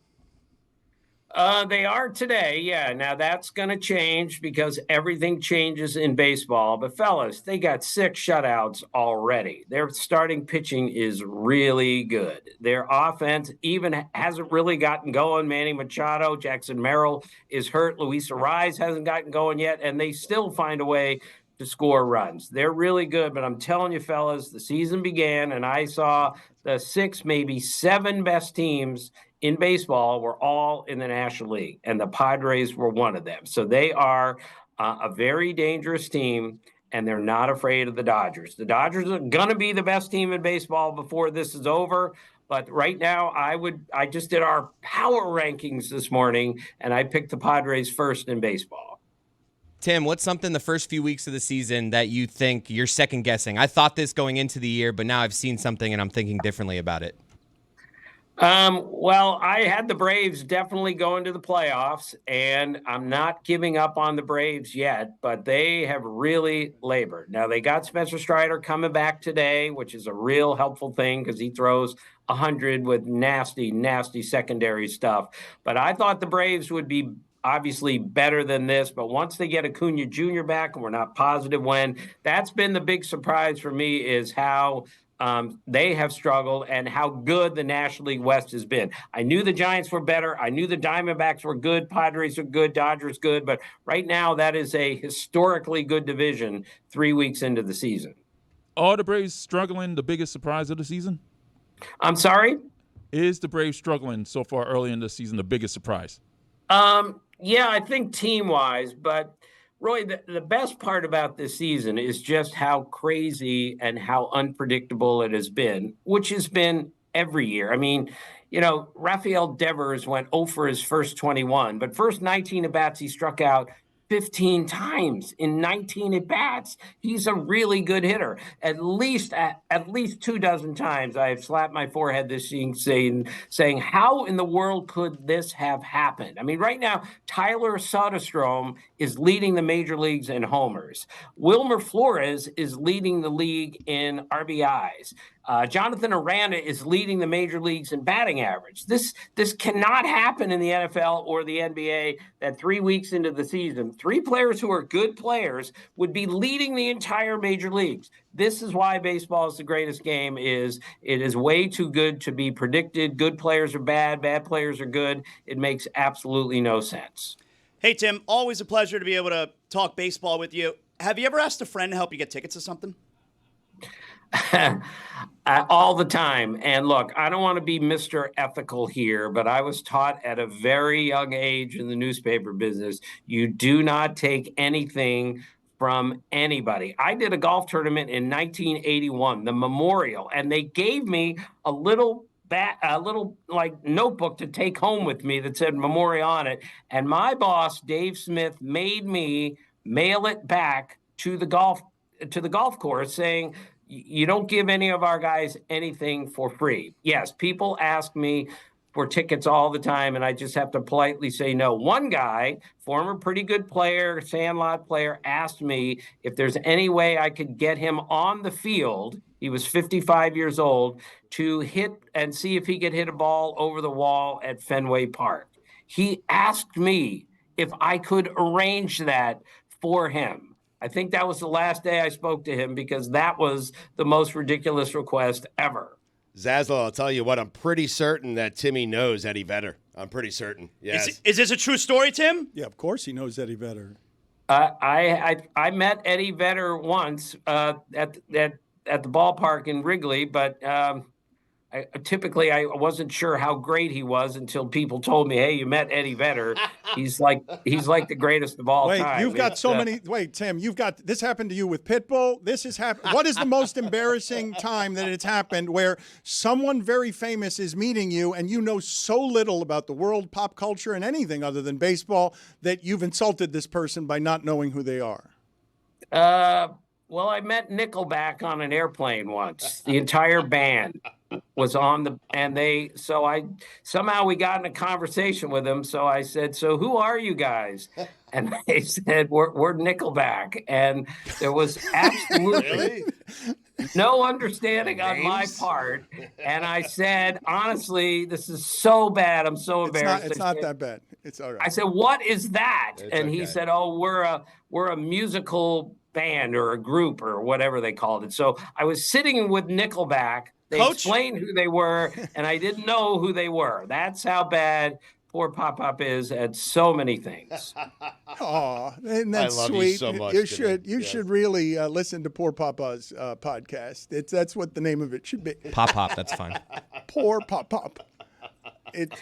They are today, yeah. Now that's going to change because everything changes in baseball. But fellas, they got 6 shutouts already. Their starting pitching is really good. Their offense even hasn't really gotten going. Manny Machado, Jackson Merrill is hurt. Luis Ariz hasn't gotten going yet, and they still find a way to score runs. They're really good, but I'm telling you, fellas, the season began, and I saw the 6, maybe 7 best teams in baseball were all in the National League, and the Padres were one of them. So they are a very dangerous team, and they're not afraid of the Dodgers. The Dodgers are going to be the best team in baseball before this is over. But right now, I just did our power rankings this morning, and I picked the Padres first in baseball. Tim, what's something the first few weeks of the season that you think you're second guessing? I thought this going into the year, but now I've seen something and I'm thinking differently about it. Well, I had the Braves definitely going to the playoffs, and I'm not giving up on the Braves yet, but they have really labored. Now, they got Spencer Strider coming back today, which is a real helpful thing because he throws 100 with nasty, nasty secondary stuff. But I thought the Braves would be obviously better than this, but once they get Acuna Jr. back, and we're not positive when, that's been the big surprise for me is how they have struggled and how good the National League West has been. I knew the Giants were better. I knew the Diamondbacks were good. Padres are good. Dodgers good. But right now, that is a historically good division 3 weeks into the season. Are the Braves struggling the biggest surprise of the season? I'm sorry? Is the Braves struggling so far early in the season the biggest surprise? Yeah, I think team-wise, but Roy, the best part about this season is just how crazy and how unpredictable it has been, which has been every year. I mean, Rafael Devers went 0 for his first 21, but first 19 at-bats, he struck out 15 times in 19 at-bats. He's a really good hitter. At least 24 times I have slapped my forehead this season saying, how in the world could this have happened? I mean, right now, Tyler Soderstrom is leading the major leagues in homers. Wilmer Flores is leading the league in RBIs. Jonathan Aranda is leading the major leagues in batting average. This cannot happen in the NFL or the NBA that 3 weeks into the season, 3 players who are good players would be leading the entire major leagues. This is why baseball is the greatest game. It is way too good to be predicted. Good players are bad players are good. It makes absolutely no sense. Hey, Tim, always a pleasure to be able to talk baseball with you. Have you ever asked a friend to help you get tickets to something? All the time. And look, I don't want to be Mr. Ethical here, but I was taught at a very young age in the newspaper business, you do not take anything from anybody. I did a golf tournament in 1981, the Memorial, and they gave me a little notebook to take home with me that said Memorial on it. And my boss, Dave Smith, made me mail it back to the golf course saying, you don't give any of our guys anything for free. Yes, people ask me for tickets all the time, and I just have to politely say no. One guy, former pretty good player, Sandlot player, asked me if there's any way I could get him on the field. He was 55 years old, to hit and see if he could hit a ball over the wall at Fenway Park. He asked me if I could arrange that for him. I think that was the last day I spoke to him because that was the most ridiculous request ever. Zaslow, I'll tell you what, I'm pretty certain that Timmy knows Eddie Vedder. I'm pretty certain. Yes. Is this a true story, Tim? Yeah, of course he knows Eddie Vedder. I met Eddie Vedder once at the ballpark in Wrigley, but I wasn't sure how great he was until people told me, "Hey, you met Eddie Vedder? He's like the greatest of all time." You've got so many. Wait, Tim, you've got this happened to you with Pitbull. This has happened. What is the most embarrassing time that it's happened where someone very famous is meeting you and you know so little about the world, pop culture, and anything other than baseball that you've insulted this person by not knowing who they are? Well, I met Nickelback on an airplane once. The entire band was on somehow we got in a conversation with them. So I said, "So who are you guys?" And they said, we're Nickelback. And there was absolutely no understanding on my part. And I said, honestly, this is so bad. I'm so embarrassed. It's not that bad. It's all right. I said, "What is that?" It's and he okay. said, "Oh, we're a musical band or a group or whatever they called it." So I was sitting with Nickelback. They Coach? explained who they were, and I didn't know who they were. That's how bad poor Pop is at so many things. Aw, and that's I love you sweet. so much, You Timmy. you Yes. should really listen to Poor Papa's podcast. That's what the name of it should be. Pop, that's fine. Poor Pop.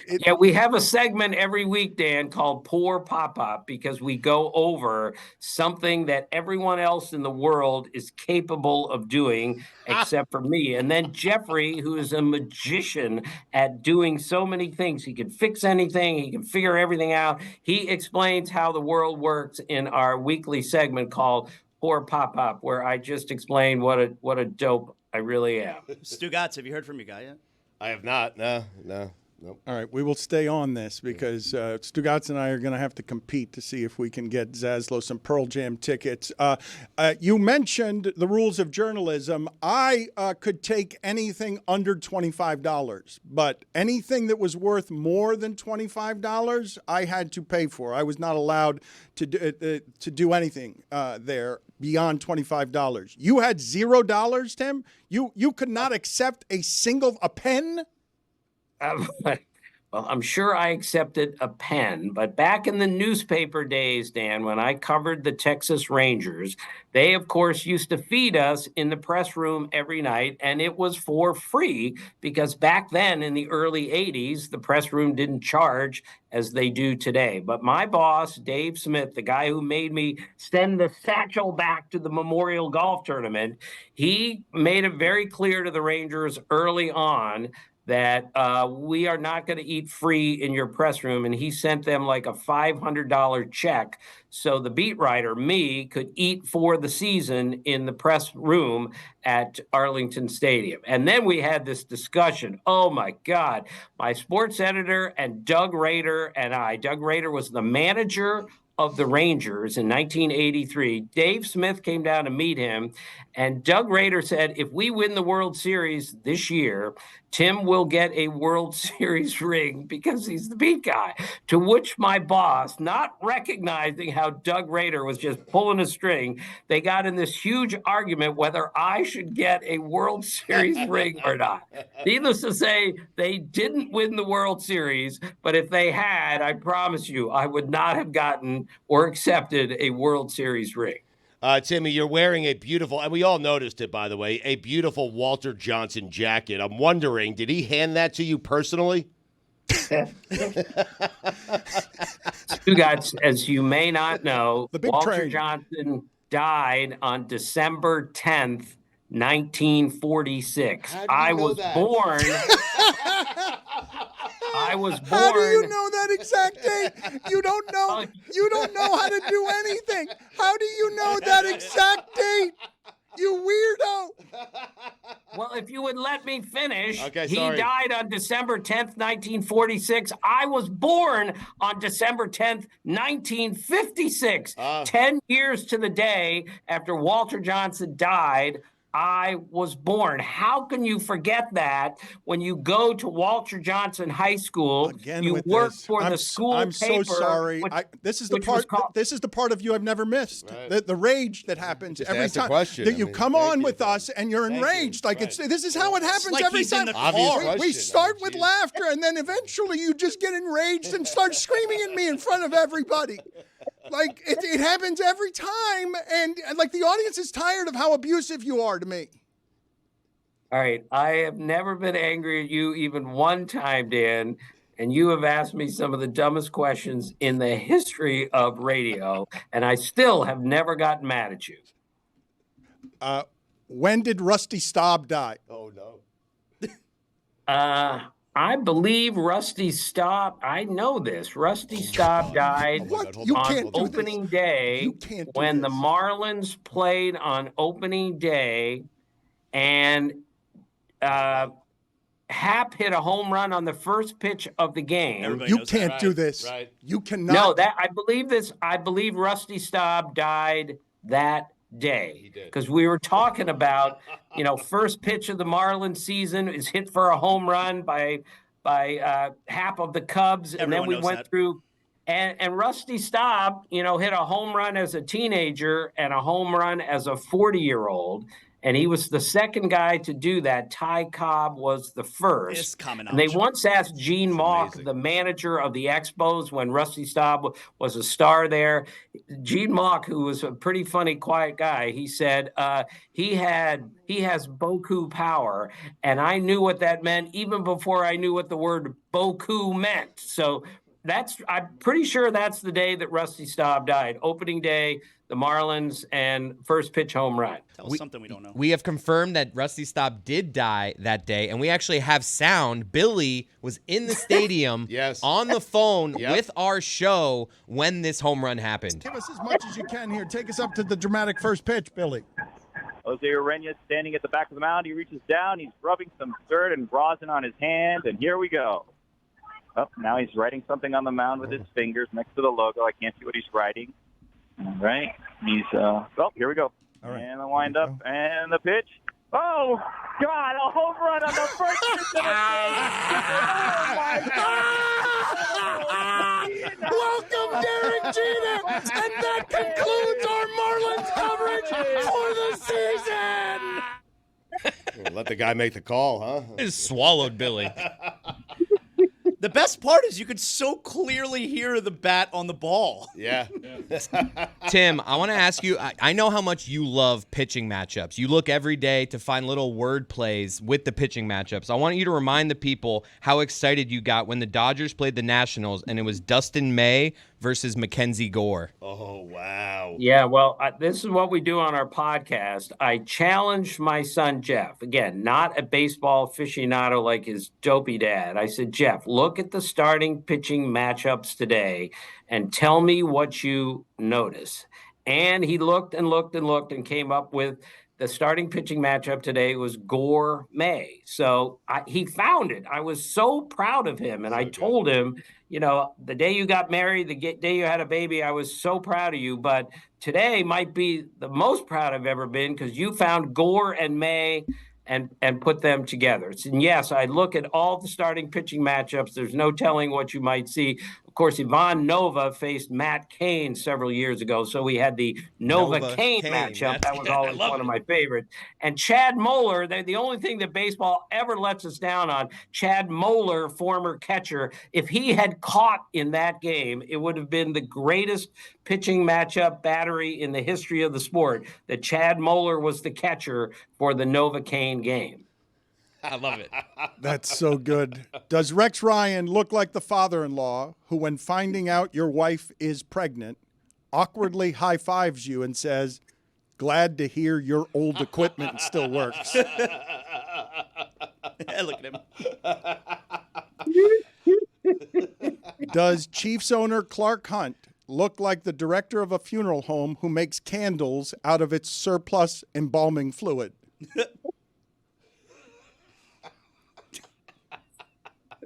Yeah, we have a segment every week, Dan, called Poor Pop because we go over something that everyone else in the world is capable of doing except for me. And then Jeffrey, who is a magician at doing so many things, he can fix anything, he can figure everything out. He explains how the world works in our weekly segment called Poor Pop, where I just explain what a dope I really am. Stugotz, have you heard from your guy yet? I have not. No. Nope. All right, we will stay on this because Stugotz and I are going to have to compete to see if we can get Zaslow some Pearl Jam tickets. You mentioned the rules of journalism. I could take anything under $25, but anything that was worth more than $25, I had to pay for. I was not allowed to do anything there beyond $25. You had $0, Tim? You could not accept a pen? Well, I'm sure I accepted a pen, but back in the newspaper days, Dan, when I covered the Texas Rangers, they, of course, used to feed us in the press room every night, and it was for free because back then in the early 80s, the press room didn't charge as they do today. But my boss, Dave Smith, the guy who made me send the satchel back to the Memorial Golf Tournament, he made it very clear to the Rangers early on that we are not going to eat free in your press room. And he sent them like a $500 check so the beat writer, me, could eat for the season in the press room at Arlington Stadium. And then we had this discussion. Oh, my God. My sports editor and Doug Rader and I. Doug Rader was the manager of the Rangers in 1983. Dave Smith came down to meet him, and Doug Rader said, if we win the World Series this year, Tim will get a World Series ring because he's the beat guy. To which my boss, not recognizing how Doug Rader was just pulling a string, they got in this huge argument whether I should get a World Series ring or not. Needless to say, they didn't win the World Series, but if they had, I promise you, I would not have gotten or accepted a World Series ring. Timmy, you're wearing a beautiful, and we all noticed it, by the way, a beautiful Walter Johnson jacket. I'm wondering, did he hand that to you personally? Stugotz, as you may not know, Walter Johnson died on December 10th, 1946. I was born. I was born. How do you know that exact date? You don't know. You don't know how to do anything. How do you know that exact date? You weirdo. Well, if you would let me finish. Okay, he sorry. died on December 10th, 1946. I was born on December 10th, 1956. 10 years to the day after Walter Johnson died, I was born. How can you forget that when you go to Walter Johnson High School? Again you with work this. for the school I'm paper. so sorry. which- This is the which was part. called- This is the part of you I've never missed. Right. The rage that happens Just every ask the time question. that I you mean, come thank on you. with us and you're Thank enraged. you. Like Right. this is how it happens like every he's in time. the Obvious car. We question. start I mean, with geez. laughter and then eventually you just get enraged and start screaming at me in front of everybody. Like it happens every time, and like the audience is tired of how abusive you are to me. All right. I have never been angry at you even one time, Dan. And you have asked me some of the dumbest questions in the history of radio. And I still have never gotten mad at you. When did Rusty Staub die? Oh, no. I believe Rusty Staub, I know this. Rusty Staub died What? You on can't do this. opening day You can't do when the this. Marlins played on opening day, and Hap hit a home run on the first pitch of the game. Everybody You knows that. can't do Right, this. right. You cannot. No, that I believe this. I believe Rusty Staub died that day did. because we were talking about, first pitch of the Marlins season is hit for a home run by Hap of the Cubs, and then Everyone we knows went that. through And Rusty Staub, hit a home run as a teenager and a home run as a 40-year-old. And he was the second guy to do that. Ty Cobb was the first. And they once asked Gene Mauch, the manager of the Expos, when Rusty Staub was a star there. Gene Mauch, who was a pretty funny, quiet guy, he said he has Boku power. And I knew what that meant even before I knew what the word Boku meant. So I'm pretty sure that's the day that Rusty Staub died. Opening day, the Marlins, and first pitch home run. Tell us something we don't know. We have confirmed that Rusty Staub did die that day, and we actually have sound. Billy was in the stadium on the phone with our show when this home run happened. Give us as much as you can here. Take us up to the dramatic first pitch, Billy. Jose Urena standing at the back of the mound. He reaches down. He's rubbing some dirt and rosin on his hand, and here we go. Oh, now he's writing something on the mound with his fingers next to the logo. I can't see what he's writing. All right. He's, here we go. All right. And the windup and the pitch. Oh, God, a home run on the first pitch of the game. Oh, my God. Welcome, Derek Jeter. And that concludes our Marlins coverage for the season. Let the guy make the call, huh? Just swallowed Billy. The best part is you could so clearly hear the bat on the ball. Yeah. Tim, I want to ask you, I know how much you love pitching matchups. You look every day to find little word plays with the pitching matchups. I want you to remind the people how excited you got when the Dodgers played the Nationals and it was Dustin May versus Mackenzie Gore. Oh, wow. Yeah, well, this is what we do on our podcast. I challenged my son, Jeff, again, not a baseball aficionado like his dopey dad. I said, Jeff, look at the starting pitching matchups today and tell me what you notice. And he looked and looked and looked and came up with the starting pitching matchup today was Gore May. So he found it. I was so proud of him. And I told him, the day you got married, the day you had a baby, I was so proud of you. But today might be the most proud I've ever been because you found Gore and May and put them together. And yes, I look at all the starting pitching matchups. There's no telling what you might see. Of course, Ivan Nova faced Matt Cain several years ago, so we had the Nova-Cain matchup. That was always one of my favorites. And Chad Moeller, they're the only thing that baseball ever lets us down on. Chad Moeller, former catcher, if he had caught in that game, it would have been the greatest pitching matchup battery in the history of the sport, that Chad Moeller was the catcher for the Nova-Cain game. I love it. That's so good. Does Rex Ryan look like the father-in-law who, when finding out your wife is pregnant, awkwardly high-fives you and says, glad to hear your old equipment still works? Look at him. Does Chiefs owner Clark Hunt look like the director of a funeral home who makes candles out of its surplus embalming fluid?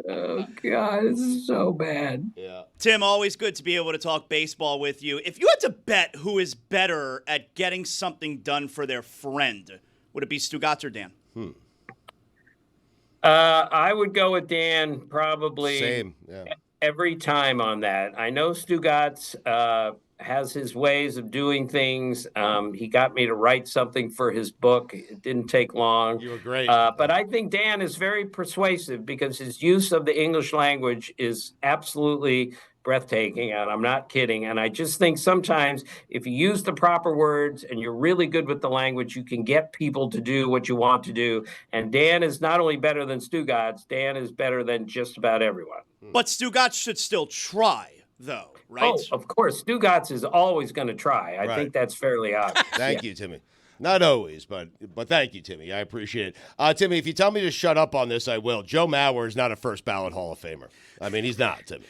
Oh, God, this is so bad. Yeah. Tim, always good to be able to talk baseball with you. If you had to bet who is better at getting something done for their friend, would it be Stugotz or Dan? I would go with Dan probably. Same, yeah. Every time on that. I know Stugotz has his ways of doing things. He got me to write something for his book. It didn't take long. You were great. But I think Dan is very persuasive because his use of the English language is absolutely breathtaking, and I'm not kidding. And I just think sometimes if you use the proper words and you're really good with the language, you can get people to do what you want to do. And Dan is not only better than Stugotz, Dan is better than just about everyone. But Stugotz should still try, though, right? Oh, of course. Stugotz is always going to try. I think that's fairly obvious. Thank you, Timmy. Not always, but thank you, Timmy. I appreciate it. Timmy, if you tell me to shut up on this, I will. Joe Mauer is not a first ballot Hall of Famer. I mean, he's not, Timmy.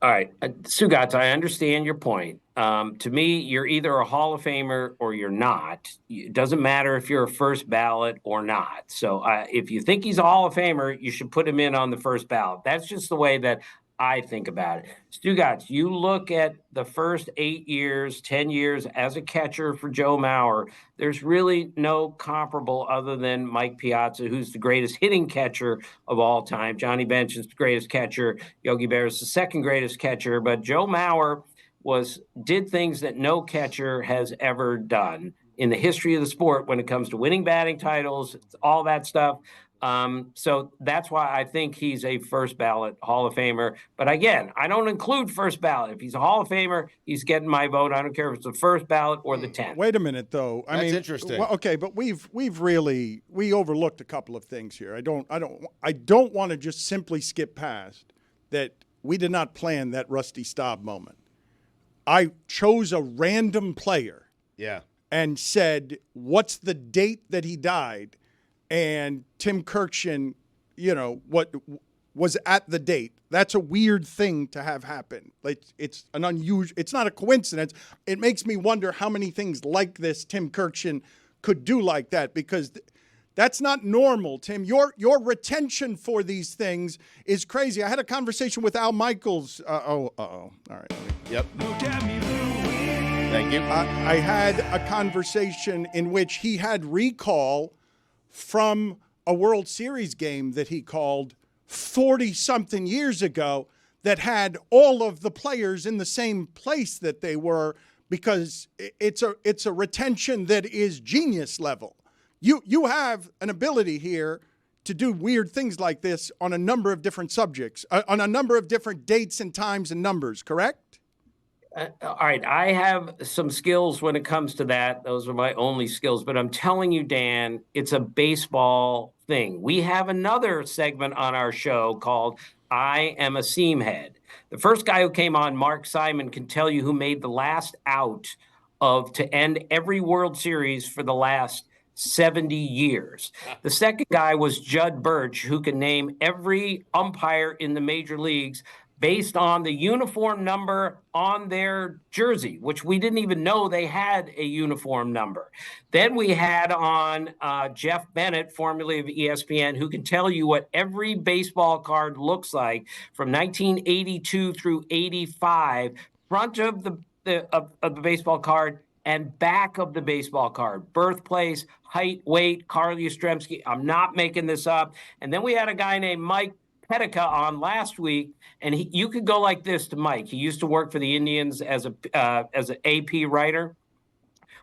All right. Stugotz, I understand your point. To me, you're either a Hall of Famer or you're not. It doesn't matter if you're a first ballot or not. So if you think he's a Hall of Famer, you should put him in on the first ballot. That's just the way that I think about it. Stugotz, you look at the first 8 years, 10 years as a catcher for Joe Mauer, there's really no comparable other than Mike Piazza, who's the greatest hitting catcher of all time. Johnny Bench is the greatest catcher. Yogi Berra is the second greatest catcher. But Joe Mauer did things that no catcher has ever done in the history of the sport when it comes to winning batting titles, all that stuff. So that's why I think he's a first ballot Hall of Famer. But again, I don't include first ballot. If he's a Hall of Famer, he's getting my vote. I don't care if it's the first ballot or the 10th. Wait a minute, though. That's interesting. Well, okay, but we overlooked a couple of things here. I don't want to just simply skip past that we did not plan that Rusty Staub moment. I chose a random player. Yeah. And said, what's the date that he died? And Tim Kurkjian, what was at the date. That's a weird thing to have happen. Like, it's an unusual, it's not a coincidence. It makes me wonder how many things like this Tim Kurkjian could do like that, because that's not normal, Tim. Your retention for these things is crazy. I had a conversation with Al Michaels. All right. Yep. Thank you. I had a conversation in which he had recall from a World Series game that he called 40-something years ago that had all of the players in the same place that they were, because it's a retention that is genius level. You have an ability here to do weird things like this on a number of different subjects, on a number of different dates and times and numbers, correct? All right, I have some skills when it comes to that. Those are my only skills. But I'm telling you, Dan, it's a baseball thing. We have another segment on our show called I Am a Seamhead. The first guy who came on, Mark Simon, can tell you who made the last out to end every World Series for the last 70 years. The second guy was Judd Birch, who can name every umpire in the major leagues based on the uniform number on their jersey, which we didn't even know they had a uniform number. Then we had on Jeff Bennett, formerly of ESPN, who can tell you what every baseball card looks like from 1982 through 85, front of the baseball card and back of the baseball card, birthplace, height, weight, Carl Yastrzemski. I'm not making this up. And then we had a guy named Mike Petica on last week, and you could go like this to Mike. He used to work for the Indians as an AP writer.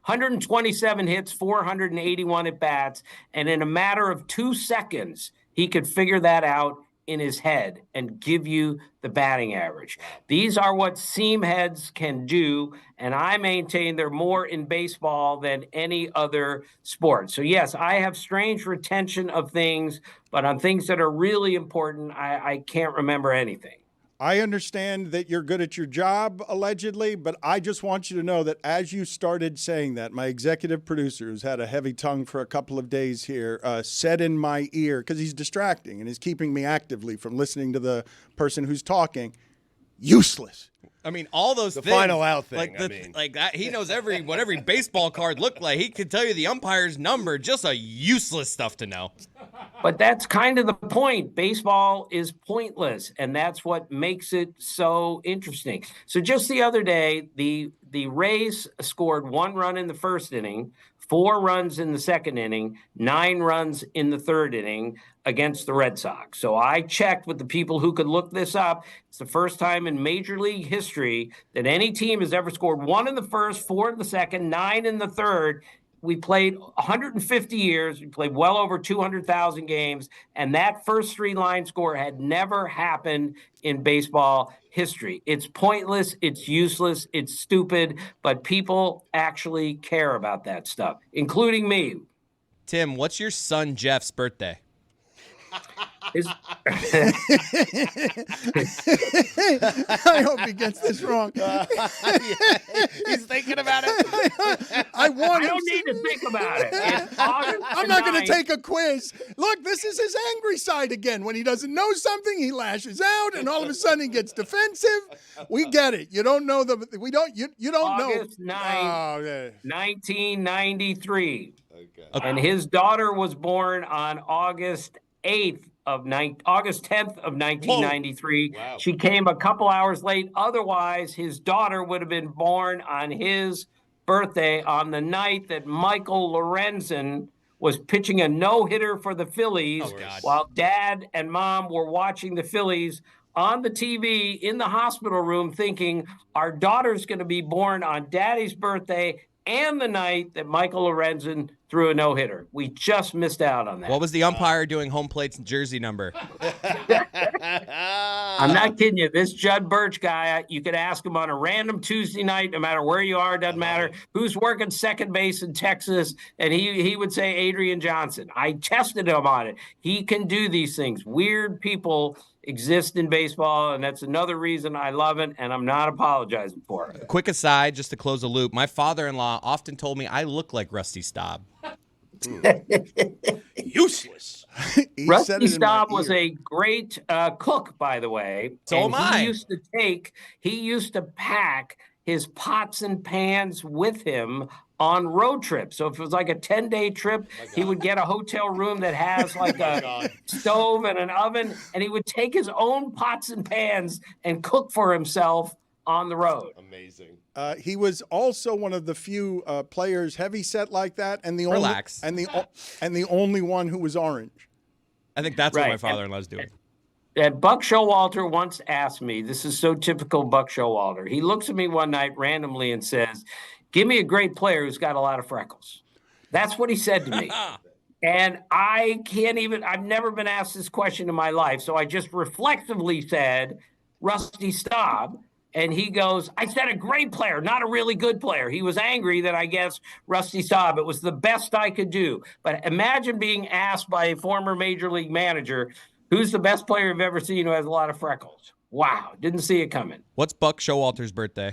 127 hits, 481 at bats, and in a matter of 2 seconds, he could figure that out in his head and give you the batting average. These are what seam heads can do, and I maintain they're more in baseball than any other sport. So yes, I have strange retention of things, but on things that are really important, I can't remember anything. I understand that you're good at your job, allegedly, but I just want you to know that as you started saying that, my executive producer, who's had a heavy tongue for a couple of days here, said in my ear, because he's distracting and he's keeping me actively from listening to the person who's talking, useless. I mean, all those the things. Final out thing. Like that, he knows what every baseball card looked like. He could tell you the umpire's number. Just a useless stuff to know. But that's kind of the point. Baseball is pointless, and that's what makes it so interesting. So just the other day, the Rays scored 1 run in the first inning, 4 runs in the second inning, 9 runs in the third inning against the Red Sox. So I checked with the people who could look this up. It's the first time in Major League history that any team has ever scored 1 in the first, 4 in the second, 9 in the third. We played 150 years. We played well over 200,000 games. And that first 3-line score had never happened in baseball history. It's pointless. It's useless. It's stupid. But people actually care about that stuff, including me. Tim, what's your son Jeff's birthday? I hope he gets this wrong. He's thinking about it. I don't need to think about it. I'm not going to take a quiz. Look, this is his angry side again. When he doesn't know something, he lashes out, and all of a sudden he gets defensive. We get it. You don't know the. We don't. You don't know. August 9, 1993. Okay. And his daughter was born on August August 10th of 1993. Wow. She came a couple hours late. Otherwise, his daughter would have been born on his birthday on the night that Michael Lorenzen was pitching a no-hitter for the Phillies while Dad and Mom were watching the Phillies on the TV in the hospital room thinking our daughter's going to be born on Daddy's birthday and the night that Michael Lorenzen threw a no-hitter. We just missed out on that. What was the umpire doing home plate's jersey number? I'm not kidding you. This Judd Birch guy, you could ask him on a random Tuesday night, no matter where you are, doesn't matter who's working second base in Texas, and he would say Adrian Johnson. I tested him on it. He can do these things. Weird people exist in baseball, and that's another reason I love it, and I'm not apologizing for it. Quick aside, just to close the loop, my father-in-law often told me I look like Rusty Staub. Useless. Rusty Staub was a great cook, by the way. So am I. He used to pack his pots and pans with him on road trips. So if it was like a 10-day trip, he would get a hotel room that has like a stove and an oven, and he would take his own pots and pans and cook for himself on the road. Amazing. He was also one of the few players heavy set like that, and the only one who was orange. I think that's what my father-in-law's doing. And Buck Showalter once asked me, this is so typical Buck Showalter. He looks at me one night randomly and says, "Give me a great player who's got a lot of freckles." That's what he said to me. And I've never been asked this question in my life. So I just reflexively said, Rusty Staub. And he goes, "I said a great player, not a really good player." He was angry that I guess Rusty Staub. It was the best I could do. But imagine being asked by a former major league manager, who's the best player you've ever seen who has a lot of freckles? Wow, didn't see it coming. What's Buck Showalter's birthday?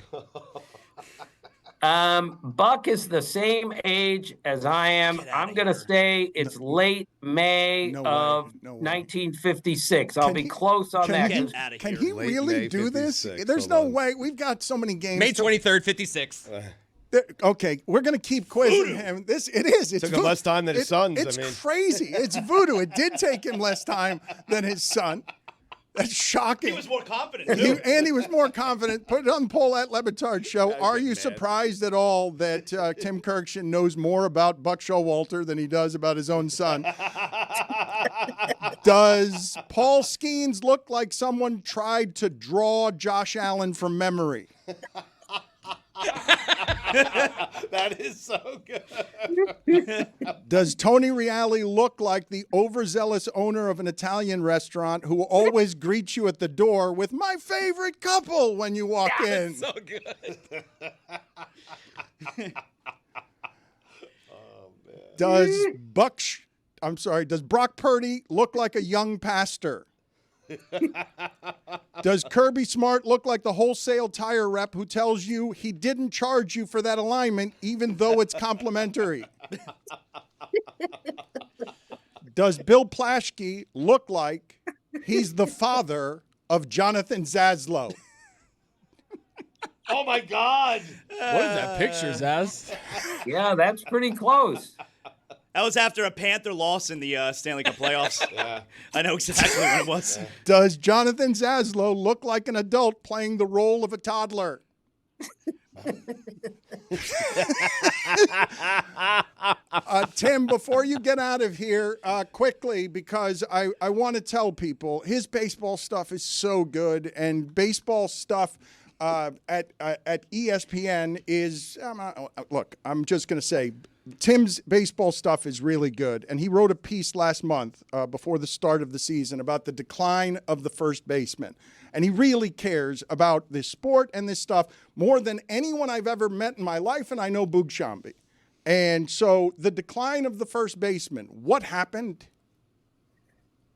Buck is the same age as I am. I'm going to say it's late May of 1956. I'll be close on that. Can he really do this? There's no way. We've got so many games. May 23rd, 56. Okay, we're going to keep quizzing him. It is. It took him less time than his sons. It's crazy. It's voodoo. It did take him less time than his son. That's shocking. He was more confident, too. He was more confident. Put it on the poll at Le Batard Show. Are you surprised at all that Tim Kurkjian knows more about Buck Showalter than he does about his own son? Does Paul Skeens look like someone tried to draw Josh Allen from memory? That is so good. Does Tony Reali look like the overzealous owner of an Italian restaurant who always greets you at the door with "my favorite couple" when you walk in? So good. Does Brock Purdy look like a young pastor? Does Kirby Smart look like the wholesale tire rep who tells you he didn't charge you for that alignment even though it's complimentary? Does Bill Plaschke look like he's the father of Jonathan Zaslow? Oh, my God. What is that picture, Zaz? Yeah, that's pretty close. That was after a Panther loss in the Stanley Cup playoffs. Yeah. I know exactly what it was. Does Jonathan Zaslow look like an adult playing the role of a toddler? Tim, before you get out of here, quickly, because I want to tell people his baseball stuff is so good, and baseball stuff at ESPN is, look, I'm just going to say, Tim's baseball stuff is really good, and he wrote a piece last month before the start of the season about the decline of the first baseman. And he really cares about this sport and this stuff more than anyone I've ever met in my life, and I know Boog Shambi. And so the decline of the first baseman, what happened?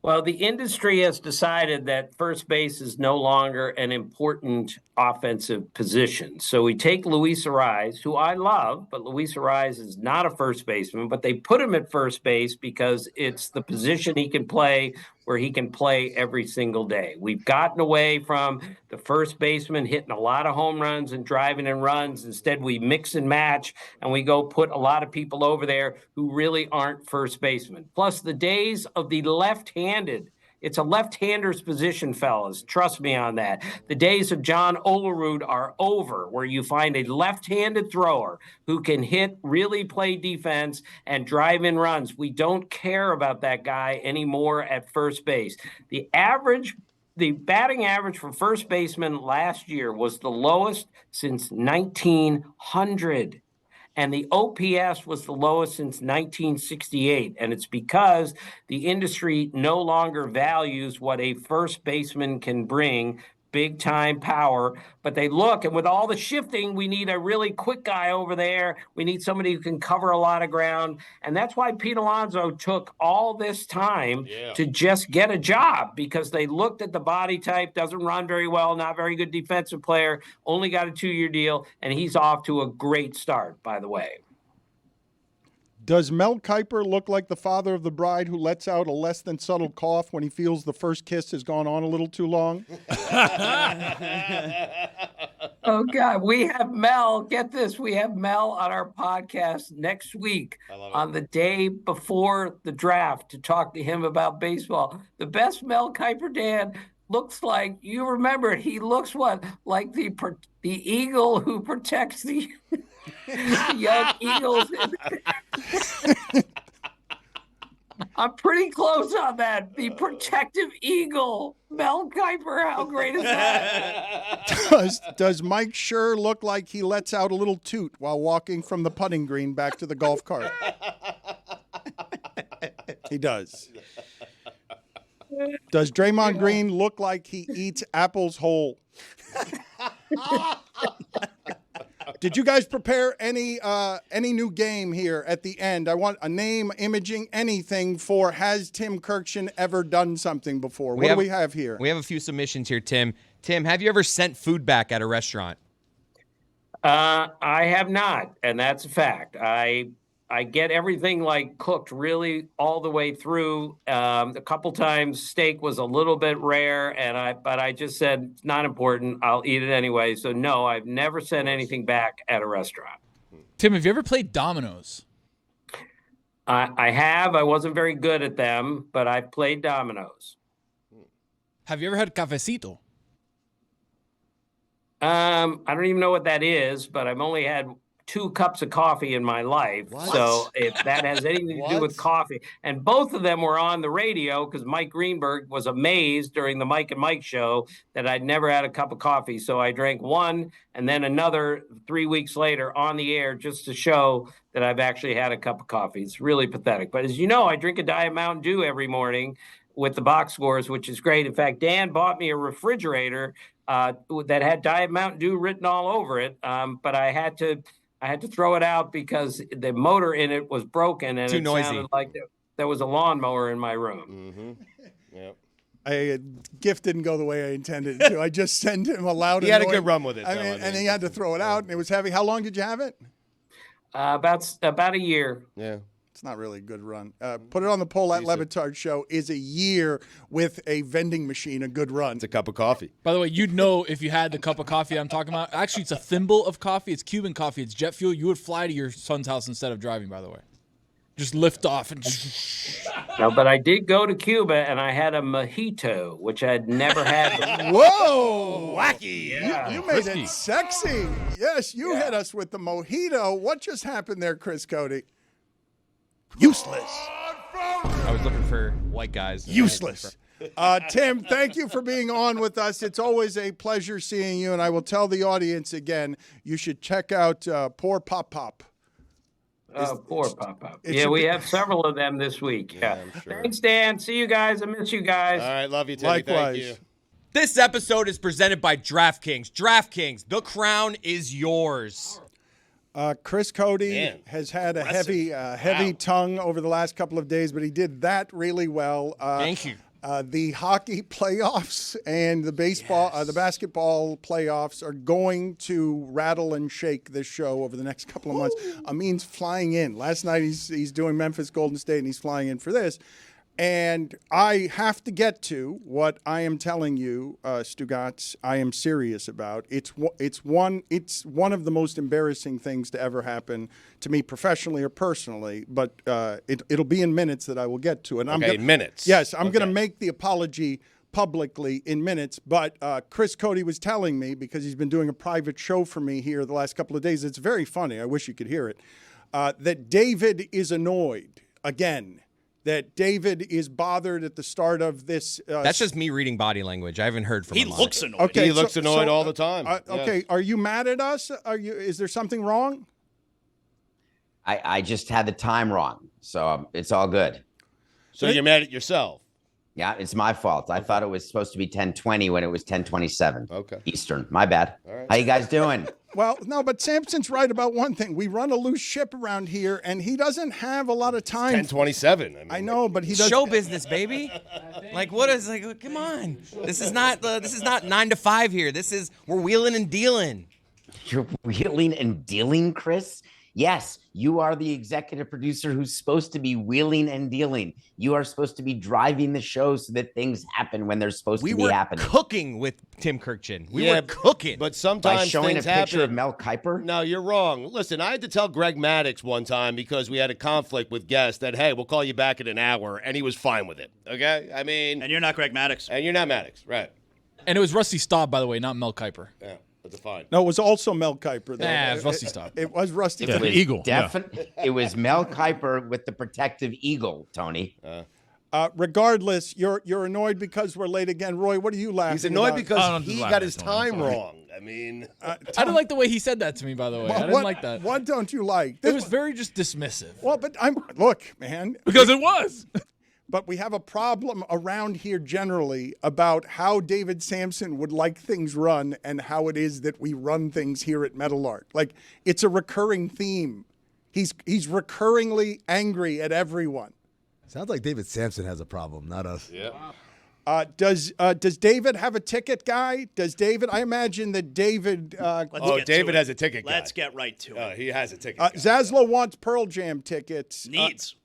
Well, the industry has decided that first base is no longer an important offensive position. So we take Luis Ariz, who I love, but Luis Ariz is not a first baseman, but they put him at first base because it's the position he can play where he can play every single day. We've gotten away from the first baseman hitting a lot of home runs and driving in runs. Instead, we mix and match, and we go put a lot of people over there who really aren't first basemen. Plus, the days of the left-handed, it's a left-hander's position, fellas. Trust me on that. The days of John Olerud are over, where you find a left-handed thrower who can hit, really play defense, and drive in runs. We don't care about that guy anymore at first base. The batting average for first baseman last year was the lowest since 1900. And the OPS was the lowest since 1968. And it's because the industry no longer values what a first baseman can bring, big time power. But they look, and with all the shifting, we need a really quick guy over there. We need somebody who can cover a lot of ground. And that's why Pete Alonso took all this time to just get a job, because they looked at the body type, doesn't run very well, not very good defensive player, only got a 2-year deal, and he's off to a great start, by the way. Does Mel Kiper look like the father of the bride who lets out a less than subtle cough when he feels the first kiss has gone on a little too long? Oh, God. We have Mel. Get this. We have Mel on our podcast next week on the day before the draft to talk to him about baseball. The best Mel Kiper, Dan, looks like, you remember, he looks like the eagle who protects the young eagles. I'm pretty close on that. The protective eagle, Mel Kiper. How great is that? Does Mike Schur look like he lets out a little toot while walking from the putting green back to the golf cart? He does. Does Draymond Green look like he eats apples whole? Did you guys prepare any new game here at the end? I want a name, imaging, anything for has Tim Kurkjian ever done something before? What do we have here? We have a few submissions here, Tim. Tim, have you ever sent food back at a restaurant? I have not, and that's a fact. I get everything like cooked really all the way through. A couple times steak was a little bit rare, but I just said it's not important. I'll eat it anyway. So no, I've never sent anything back at a restaurant. Tim, have you ever played dominoes? I have. I wasn't very good at them, but I played dominoes. Have you ever had cafecito? I don't even know what that is, but I've only had 2 cups of coffee in my life. What? So if that has anything to do with coffee, and both of them were on the radio because Mike Greenberg was amazed during the Mike and Mike show that I'd never had a cup of coffee. So I drank one and then another 3 weeks later on the air just to show that I've actually had a cup of coffee. It's really pathetic. But as you know, I drink a Diet Mountain Dew every morning with the box scores, which is great. In fact, Dan bought me a refrigerator that had Diet Mountain Dew written all over it. But I had to throw it out because the motor in it was broken and it sounded like there was a lawnmower in my room. Mm-hmm. Yep. Gift didn't go the way I intended it to. I just sent him a loud. He had a good run with it, and he had to throw it out, and it was heavy. How long did you have it? About a year. Yeah. It's not really a good run. Put it on the poll at Le Batard Show. Is a year with a vending machine a good run? It's a cup of coffee. By the way, you'd know if you had the cup of coffee I'm talking about. Actually, it's a thimble of coffee. It's Cuban coffee. It's jet fuel. You would fly to your son's house instead of driving, by the way. Just lift off and No, but I did go to Cuba and I had a mojito, which I'd never had before. Whoa! Wacky. Yeah. You made it sexy. Yes, you hit us with the mojito. What just happened there, Chris Cody? Useless. I was looking for white guys. Useless. Tim, thank you for being on with us. It's always a pleasure seeing you, and I will tell the audience again, you should check out Poor Pop Pop. Poor Pop Pop. Yeah, we have several of them this week. Yeah. Sure. Thanks, Dan. See you guys. I miss you guys. All right, love you, Timmy. Likewise. Thank you. This episode is presented by DraftKings. DraftKings, the crown is yours. Chris Cody has had a heavy tongue over the last couple of days, but he did that really well. Thank you. The hockey playoffs and the basketball playoffs are going to rattle and shake this show over the next couple of months. Amin's flying in. Last night he's doing Memphis Golden State, and he's flying in for this. And I have to get to what I am telling you, Stugotz, I am serious about. It's one of the most embarrassing things to ever happen to me professionally or personally, but it'll be in minutes that I will get to it. Minutes. Yes, I'm going to make the apology publicly in minutes, but Chris Cody was telling me, because he's been doing a private show for me here the last couple of days, it's very funny, I wish you could hear it, that David is annoyed again. That David is bothered at the start of this. That's just me reading body language. I haven't heard from him. He looks annoyed. Okay, he looks annoyed all the time. Okay, are you mad at us? Is there something wrong? I just had the time wrong, so it's all good. So you're mad at yourself? Yeah, it's my fault. I thought it was supposed to be 10:20 when it was 10:27. Okay. Eastern. My bad. All right. How you guys doing? Well, no, but Samson's right about one thing. We run a loose ship around here, and he doesn't have a lot of time. 10:27. I know, but he does. Show business, baby. Like, what is like? Come on, this is not 9 to 5 here. We're wheeling and dealing. You're wheeling and dealing, Chris? Yes, you are the executive producer who's supposed to be wheeling and dealing. You are supposed to be driving the show so that things happen when they're supposed to be happening. We were cooking with Tim Kurkjian. We were cooking. But sometimes by showing things a picture happen. of Mel Kiper? No, you're wrong. Listen, I had to tell Greg Maddox one time because we had a conflict with guests that, hey, we'll call you back in an hour, and he was fine with it. Okay? I mean. And you're not Greg Maddox. And you're not Maddox, right. And it was Rusty Staub, by the way, not Mel Kiper. Yeah. That's fine. No, it was also Mel Kiper. Though. Nah, it was Rusty Staub. It was Rusty. It was eagle. It was Mel Kiper with the protective eagle, Tony. Regardless, you're annoyed because we're late again. Roy, what are you laughing He's annoyed about? because he got his time wrong. I mean. I didn't like the way he said that to me, by the way. I didn't like that. What don't you like? It was very just dismissive. Well, but look, man. Because it was. But we have a problem around here generally about how David Samson would like things run and how it is that we run things here at Metal Art. Like, it's a recurring theme. He's recurringly angry at everyone. Sounds like David Samson has a problem, not us. Yeah. Does David have a ticket guy? Does David? I imagine that David. David has a ticket guy. Let's get right to it. He has a ticket guy. Zaslow wants Pearl Jam tickets. Needs.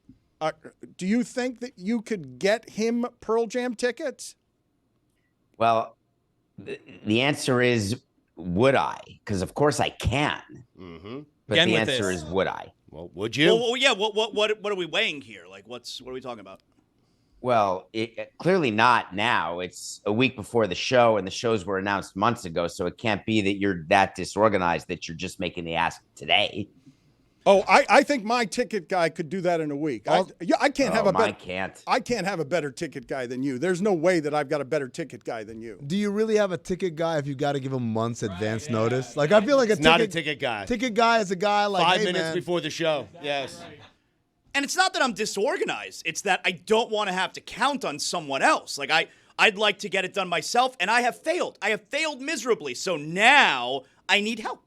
Do you think that you could get him Pearl Jam tickets? Well, the answer is, would I? Because of course I can. Mm-hmm. But Again the with answer this. is, would I? Well, would you? Well, yeah. What are we weighing here? Like, what are we talking about? Well, clearly not now. It's a week before the show, and the shows were announced months ago, so it can't be that you're that disorganized that you're just making the ask today. Oh, I think my ticket guy could do that in a week. I can't have a better. I can't have a better ticket guy than you. There's no way that I've got a better ticket guy than you. Do you really have a ticket guy if you got to give him months advance notice? Like, I feel like not a ticket guy. Ticket guy is a guy like 5 hey, minutes man. before the show. Yes. And it's not that I'm disorganized. It's that I don't want to have to count on someone else. Like, I'd like to get it done myself, and I have failed. I have failed miserably. So now I need help.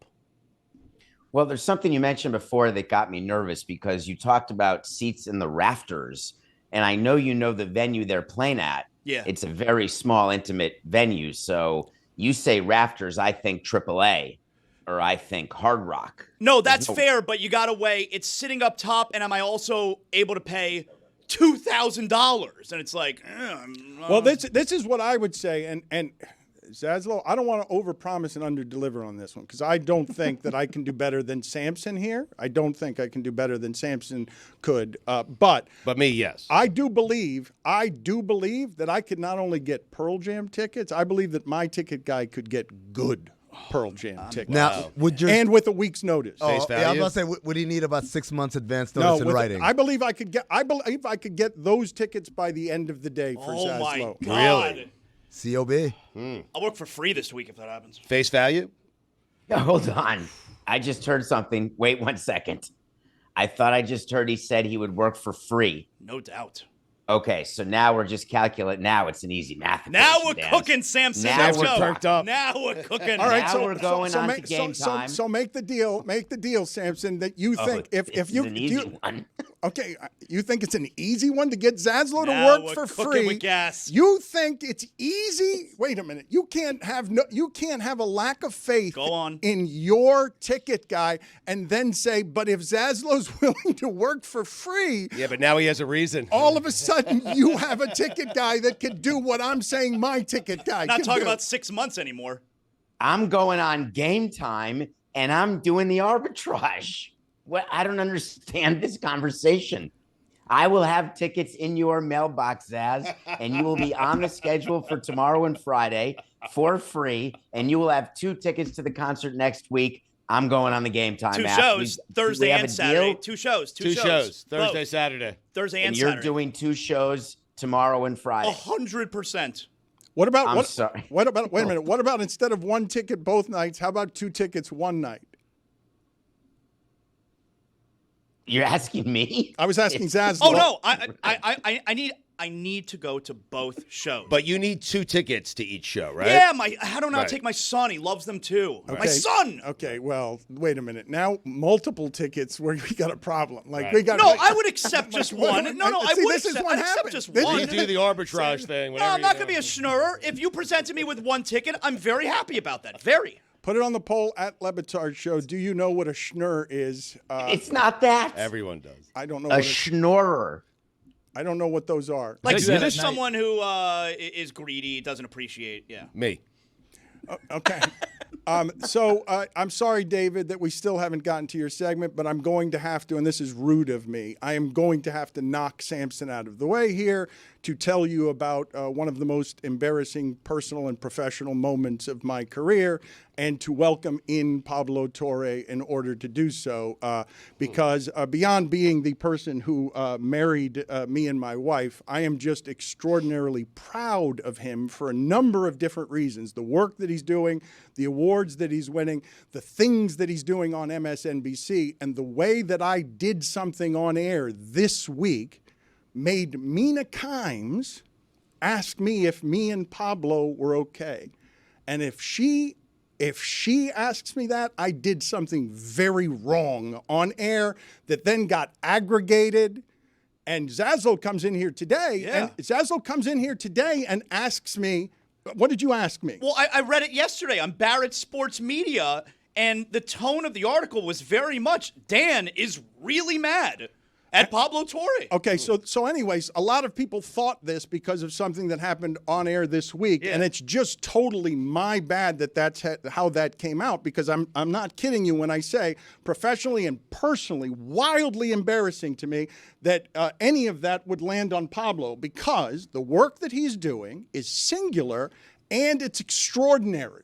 Well, there's something you mentioned before that got me nervous because you talked about seats in the rafters, and I know you know the venue they're playing at. Yeah. It's a very small, intimate venue. So you say rafters, I think AAA, or I think Hard Rock. No, that's fair, but you got to weigh it's sitting up top, and am I also able to pay $2,000? And it's like, well, this is what I would say, and Zaslow, I don't want to overpromise and underdeliver on this one because I don't think that I can do better than Samson here. I don't think I can do better than Samson could. But me, yes. I do believe that I could not only get Pearl Jam tickets. I believe that my ticket guy could get good Pearl Jam tickets. Now, and with a week's notice. Face value? Yeah, I was about to say, would he need about 6 months advance notice in writing? I believe I could get those tickets by the end of the day for Zaslow. Oh my God. Really? COB. I'll work for free this week if that happens. Face value? Yeah, hold on. I just heard something. Wait 1 second. I thought I just heard he said he would work for free. No doubt. Okay, so now we're just calculating. Now it's an easy math. Now we're cooking, Samson. Now we're perked up. Now we're cooking. All right, now we're going on to game time. So make the deal, Samson. That you think if you an easy one. Okay, you think it's an easy one to get Zaslow to Now work we're for cooking free? with gas. You think it's easy? Wait a minute. You can't have a lack of faith in your ticket guy and then say, but if Zaslow's willing to work for free, Yeah, but now he has a reason. all of a sudden you have a ticket guy that can do what I'm saying my ticket guy Not can talking do. about 6 months anymore. I'm going on Game Time and I'm doing the arbitrage. What? I don't understand this conversation. I will have tickets in your mailbox, Zaz, and you will be on the schedule for tomorrow and Friday for free, and you will have 2 tickets to the concert next week. I'm going on the Game Time 2 app. shows, Thursday and Saturday. 2 shows. 2 shows. Thursday, Both. Saturday. Thursday and And you're Saturday. doing 2 shows tomorrow and Friday. 100%. What about I'm sorry. What about wait a minute? What about instead of 1 ticket both nights? How about 2 tickets one night? You're asking me? I was asking Zaslow. Oh no, I need to go to both shows. But you need 2 tickets to each show, right? Yeah, how don't I Right. take my son? He loves them too. Okay. My son. Okay, well, wait a minute. Now multiple tickets where we got a problem. Like Right. we got. No, I would accept just one. No, I See, would this is accept, what I'd accept happened. just This one. You do the arbitrage thing. No, I'm not going to be a schnurrer. If you presented me with 1 ticket, I'm very happy about that. Very. Put it on the poll at Le Batard Show. Do you know what a schnurr is? It's not that. Everyone does. I don't know. A what schnorrer. I don't know what those are. Like do that at this night. someone who is greedy, doesn't appreciate. Yeah. Me. Okay. So I'm sorry, David, that we still haven't gotten to your segment, but I'm going to have to, and this is rude of me, I am going to have to knock Samson out of the way here to tell you about one of the most embarrassing personal and professional moments of my career and to welcome in Pablo Torre in order to do so because beyond being the person who married me and my wife, I am just extraordinarily proud of him for a number of different reasons. The work that he's doing, the awards that he's winning, the things that he's doing on MSNBC, and the way that I did something on air this week made Mina Kimes ask me if me and Pablo were okay. And if she asks me that, I did something very wrong on air that then got aggregated. And Zaslow comes in here today, and asks me, what did you ask me? Well, I read it yesterday on Barrett Sports Media, and the tone of the article was very much, Dan is really mad at Pablo Torre. Okay, so anyways, a lot of people thought this because of something that happened on air this week, and it's just totally my bad that that's how that came out, because I'm not kidding you when I say professionally and personally wildly embarrassing to me that any of that would land on Pablo, because the work that he's doing is singular and it's extraordinary.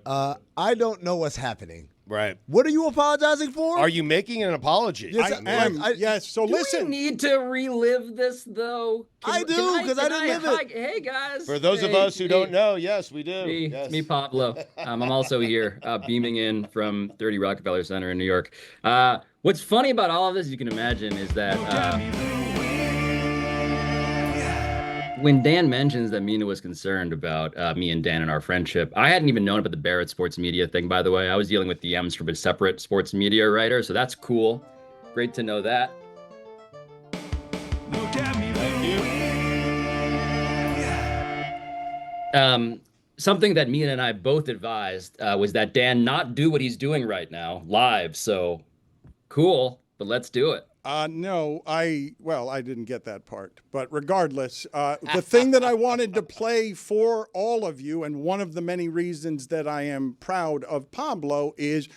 I don't know what's happening. Right. What are you apologizing for? Are you making an apology? Yes, I am. Yes. So Do listen. we need to relive this, though? I do, 'cause I didn't live it. Hey, guys. For those of us who don't know, yes, we do. Yes. Me, Pablo. I'm also here, beaming in from 30 Rockefeller Center in New York. What's funny about all of this, you can imagine, is that when Dan mentions that Mina was concerned about me and Dan and our friendship, I hadn't even known about the Barrett Sports Media thing, by the way. I was dealing with DMs from a separate sports media writer, so that's cool. Great to know that. Something that Mina and I both advised was that Dan not do what he's doing right now live. So cool, but let's do it. No, I didn't get that part. But regardless, the thing that I wanted to play for all of you, and one of the many reasons that I am proud of Pablo, is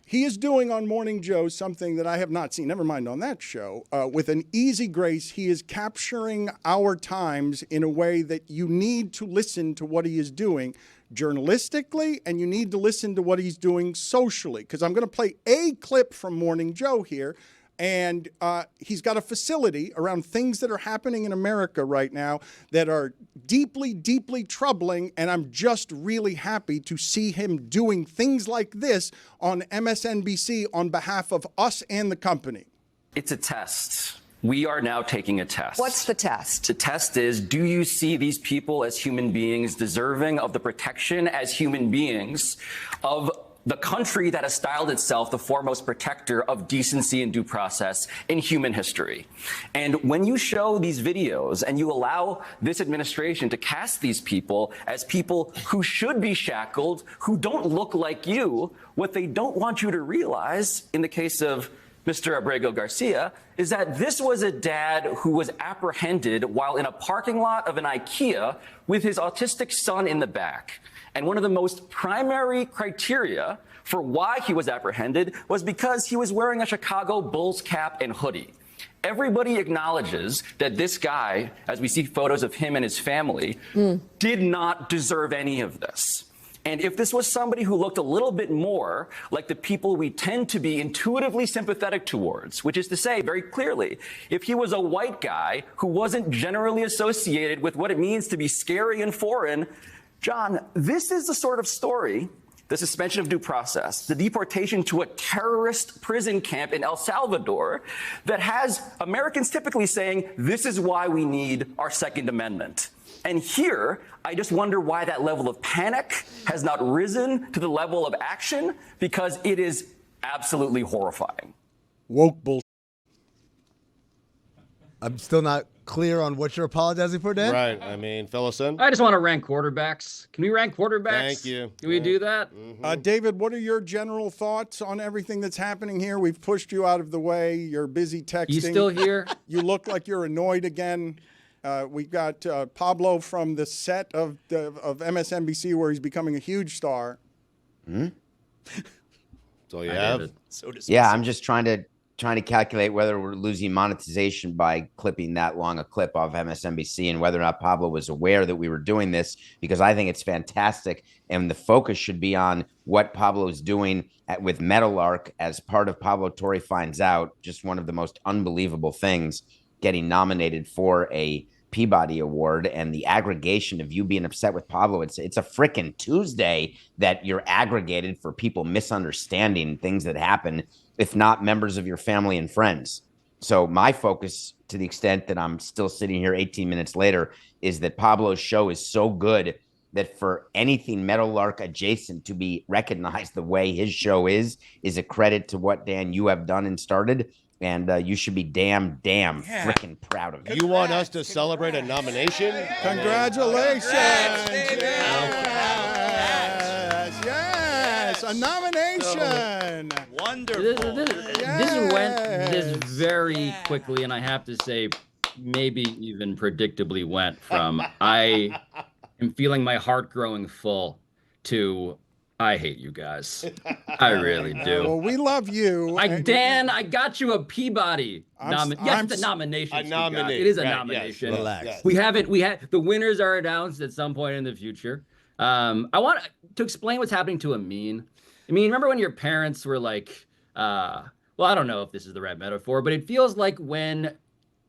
he is doing on Morning Joe something that I have not seen, never mind on that show. With an easy grace, he is capturing our times in a way that you need to listen to what he is doing journalistically, and you need to listen to what he's doing socially. Because I'm going to play a clip from Morning Joe here. And he's got a facility around things that are happening in America right now that are deeply, deeply troubling. And I'm just really happy to see him doing things like this on MSNBC on behalf of us and the company. It's a test. We are now taking a test. What's the test? The test is, do you see these people as human beings deserving of the protection as human beings of the country that has styled itself the foremost protector of decency and due process in human history. And when you show these videos and you allow this administration to cast these people as people who should be shackled, who don't look like you, what they don't want you to realize in the case of Mr. Abrego Garcia is that this was a dad who was apprehended while in a parking lot of an IKEA with his autistic son in the back. And one of the most primary criteria for why he was apprehended was because he was wearing a Chicago Bulls cap and hoodie. Everybody acknowledges that this guy, as we see photos of him and his family, did not deserve any of this. And if this was somebody who looked a little bit more like the people we tend to be intuitively sympathetic towards, which is to say very clearly, if he was a white guy who wasn't generally associated with what it means to be scary and foreign, John, this is the sort of story, the suspension of due process, the deportation to a terrorist prison camp in El Salvador that has Americans typically saying, this is why we need our Second Amendment. And here, I just wonder why that level of panic has not risen to the level of action, because it is absolutely horrifying. Woke bull. I'm still not clear on what you're apologizing for, Dan. Right. I mean, fill us in. I just want to rank quarterbacks. Can we rank quarterbacks? Thank you. Can we do that? David, what are your general thoughts on everything that's happening here? We've pushed you out of the way. You're busy texting. You still here? You look like you're annoyed again. We've got Pablo from the set of MSNBC, where he's becoming a huge star. That's all you have. So Yeah, I'm just trying to calculate whether we're losing monetization by clipping that long a clip off MSNBC, and whether or not Pablo was aware that we were doing this, because I think it's fantastic. And the focus should be on what Pablo's doing with Meadowlark as part of Pablo Torre Finds Out. Just one of the most unbelievable things, getting nominated for a Peabody Award, and the aggregation of you being upset with Pablo. It's a frickin' Tuesday that you're aggregated for people misunderstanding things that happen, if not members of your family and friends. So my focus, to the extent that I'm still sitting here 18 minutes later, is that Pablo's show is so good that for anything Meadowlark adjacent to be recognized the way his show is a credit to what, Dan, you have done and started. And you should be damn freaking proud of it. You want us to celebrate a nomination? Congratulations! Yes, a nomination. Wonderful. This went this very quickly, and I have to say, maybe even predictably went from I am feeling my heart growing full to I hate you guys. I really do. Well, we love you. Dan, I got you a Peabody. It's a nomination. It is a nomination. Yes, relax. Yes. The winners are announced at some point in the future. I want to explain what's happening to Amin. Remember when your parents were like, well, I don't know if this is the right metaphor, but it feels like when,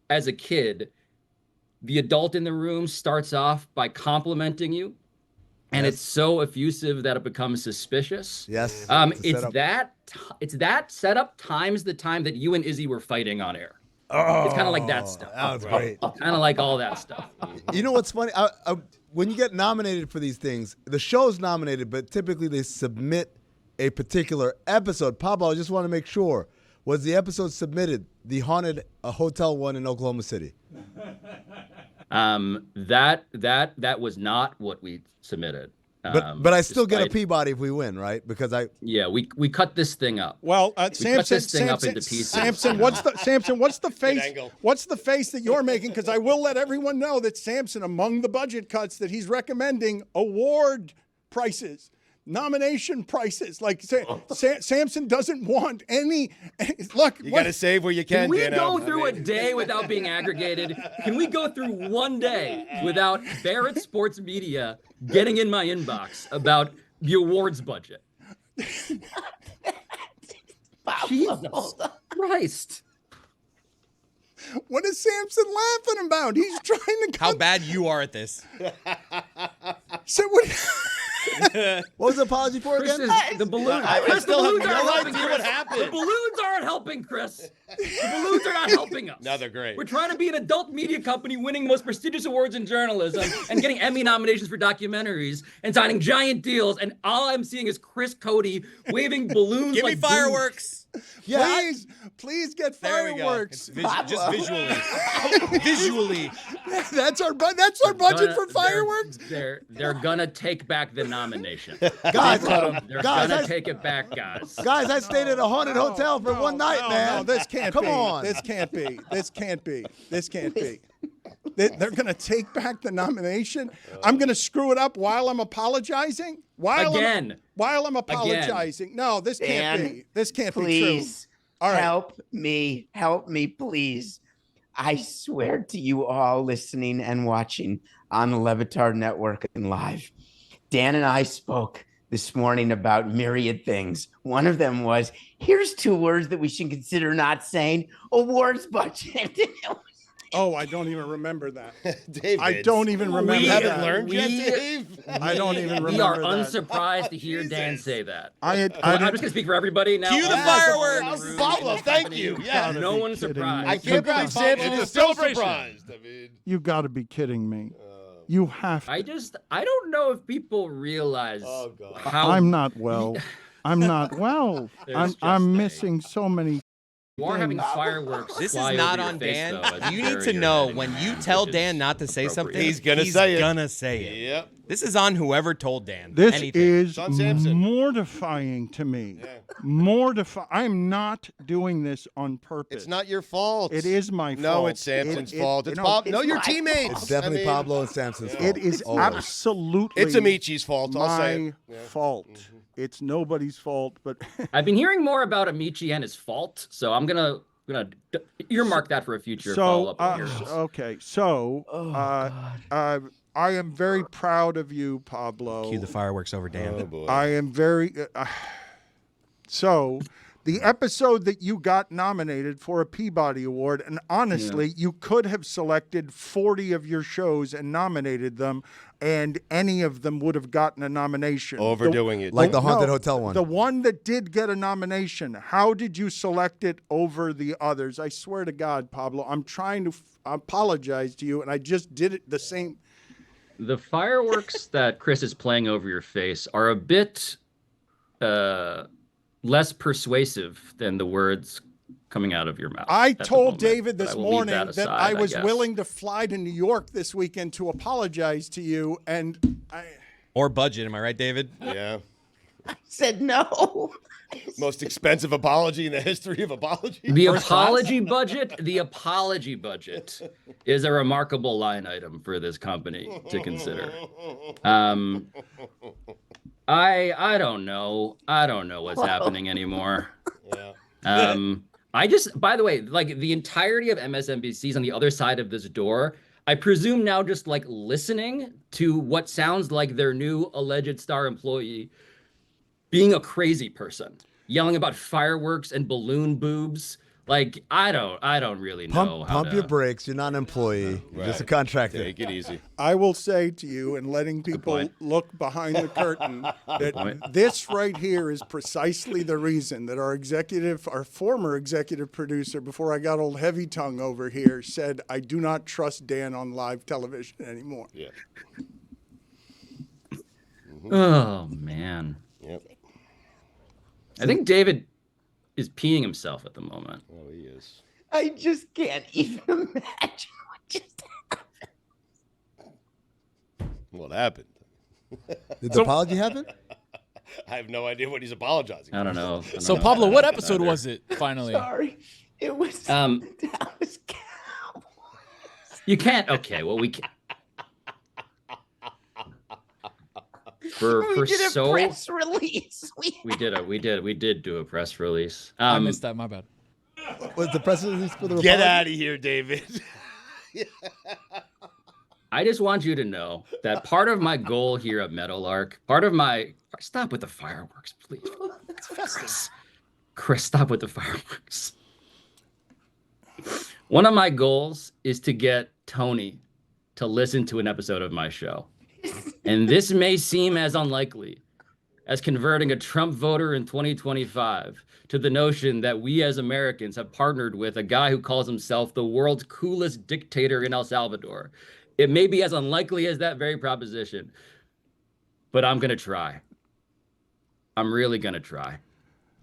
as a kid, the adult in the room starts off by complimenting you. And it's so effusive that it becomes suspicious. Yes. It's that setup times the time that you and Izzy were fighting on air. It's kind of like that stuff. That was great. Kind of like all that stuff. You know what's funny? When you get nominated for these things, the show's nominated, but typically they submit a particular episode. Pablo, I just want to make sure. Was the episode submitted the haunted hotel one in Oklahoma City? That was not what we submitted. But I still get a Peabody if we win, right? Because we cut this thing up. Well, Samson, cut this thing up into pieces. Samson, what's the face? What's the face that you're making? Because I will let everyone know that Samson, among the budget cuts that he's recommending, award prices. Nomination prices. Like Samson doesn't want any. Look, you got to save where you can. Can we go through a day without being aggregated? Can we go through one day without Barrett Sports Media getting in my inbox about the awards budget? Jesus Christ. What is Samson laughing about? He's trying to. How bad you are at this. So what? What was the apology for Chris again? is, the balloon. I Chris, still the have balloons no aren't idea helping, what Chris. happened. The balloons aren't helping, Chris. The balloons are not helping us. No, they're great. We're trying to be an adult media company winning the most prestigious awards in journalism and getting Emmy nominations for documentaries and signing giant deals. And all I'm seeing is Chris Cody waving balloons Give like me fireworks. Yeah, Please get There we go. fireworks. Just visually. Visually. That's our budget for fireworks. They're gonna take back the nomination. Guys, They're guys, gonna I- take it back, guys. Guys, I stayed at a haunted hotel for one night, man. No, this can't Come be. on. This can't be. This can't be. This can't be. They're going to take back the nomination. I'm going to screw it up while I'm apologizing. While I'm apologizing. No, this can't Dan, be. This can't be true. Please All right. help me, please. I swear to you all listening and watching on the Le Batard Network and live. Dan and I spoke this morning about myriad things. One of them was, here's 2 words that we should consider not saying: awards budget. Oh, I don't even remember that. David. I don't even remember We that. haven't learned yet, Dave? I don't even remember We are that. unsurprised to hear Dan say that. I'm I'm just gonna speak for everybody now. Cue the fireworks. Pablo, thank you. Yeah. No one's surprised. I can't believe Samson is still surprised. I mean, You got to be kidding me. You have to. I don't know if people realize how I'm not well. I'm not well. I'm missing so many. you are having fireworks. This is fly not over your on face, Dan. though, as You you need bury to your know head in when your you hands, tell which Dan is not to say something, appropriate. He's gonna say it. Gonna say it. Yep. This is on whoever told Dan. This anything. is Sean Samson. mortifying to me. Mortifying. I'm not doing this on purpose. It's not your fault. It is my fault. No, it's Samson's fault. It's your teammates. It's definitely I mean, Pablo and Samson's fault. It is Always. absolutely. It's Amici's fault. I'll say my it. Yeah. fault. It's nobody's fault, but I've been hearing more about Amici and his fault, so I'm gonna earmark that for a future follow-up appearance. okay. So, I am very proud of you, Pablo. Cue the fireworks over Dan. Oh, boy. I am very. So, the episode that you got nominated for a Peabody Award, and honestly, you could have selected 40 of your shows and nominated them, and any of them would have gotten a nomination. Overdoing it. Like the haunted hotel one. The one that did get a nomination, how did you select it over the others? I swear to God, Pablo, I'm trying to apologize to you, and I just did it the same. The fireworks that Chris is playing over your face are a bit less persuasive than the words coming out of your mouth. I at the told moment, David but this I will leave morning that aside, I was guess. willing to fly to New York this weekend to apologize to you, and Or budget, am I right, David? Yeah. Said no. Most expensive apology in the history of apology. The apology budget is a remarkable line item for this company to consider. I don't know. I don't know what's happening anymore. Yeah. I just, by the way, like the entirety of MSNBC's on the other side of this door, I presume now just like listening to what sounds like their new alleged star employee being a crazy person, yelling about fireworks and balloon boobs. Like, I don't really know. Pump your brakes. You're not an employee. You're just a contractor. Take it easy. I will say to you, and letting people look behind the curtain, that this right here is precisely the reason that our former executive producer, before I got old Heavy Tongue over here, said, I do not trust Dan on live television anymore. Yeah. Oh, man. Yep. I think David is peeing himself at the moment. Oh, he is. I just can't even imagine what just happened. What happened? Did the apology happen? I have no idea what he's apologizing for. I don't know. So Pablo, what episode was it finally? Sorry. It was that was Cowboys. You can't. Okay, well we can. We did a press release. We did do a press release. I missed that. My bad. Was the press release for the Get apology? out of here, David. I just want you to know that part of my goal here at Meadowlark, stop with the fireworks, please. Chris, stop with the fireworks. One of my goals is to get Tony to listen to an episode of my show. And this may seem as unlikely as converting a Trump voter in 2025 to the notion that we as Americans have partnered with a guy who calls himself the world's coolest dictator in El Salvador. It may be as unlikely as that very proposition, but I'm going to try. I'm really going to try.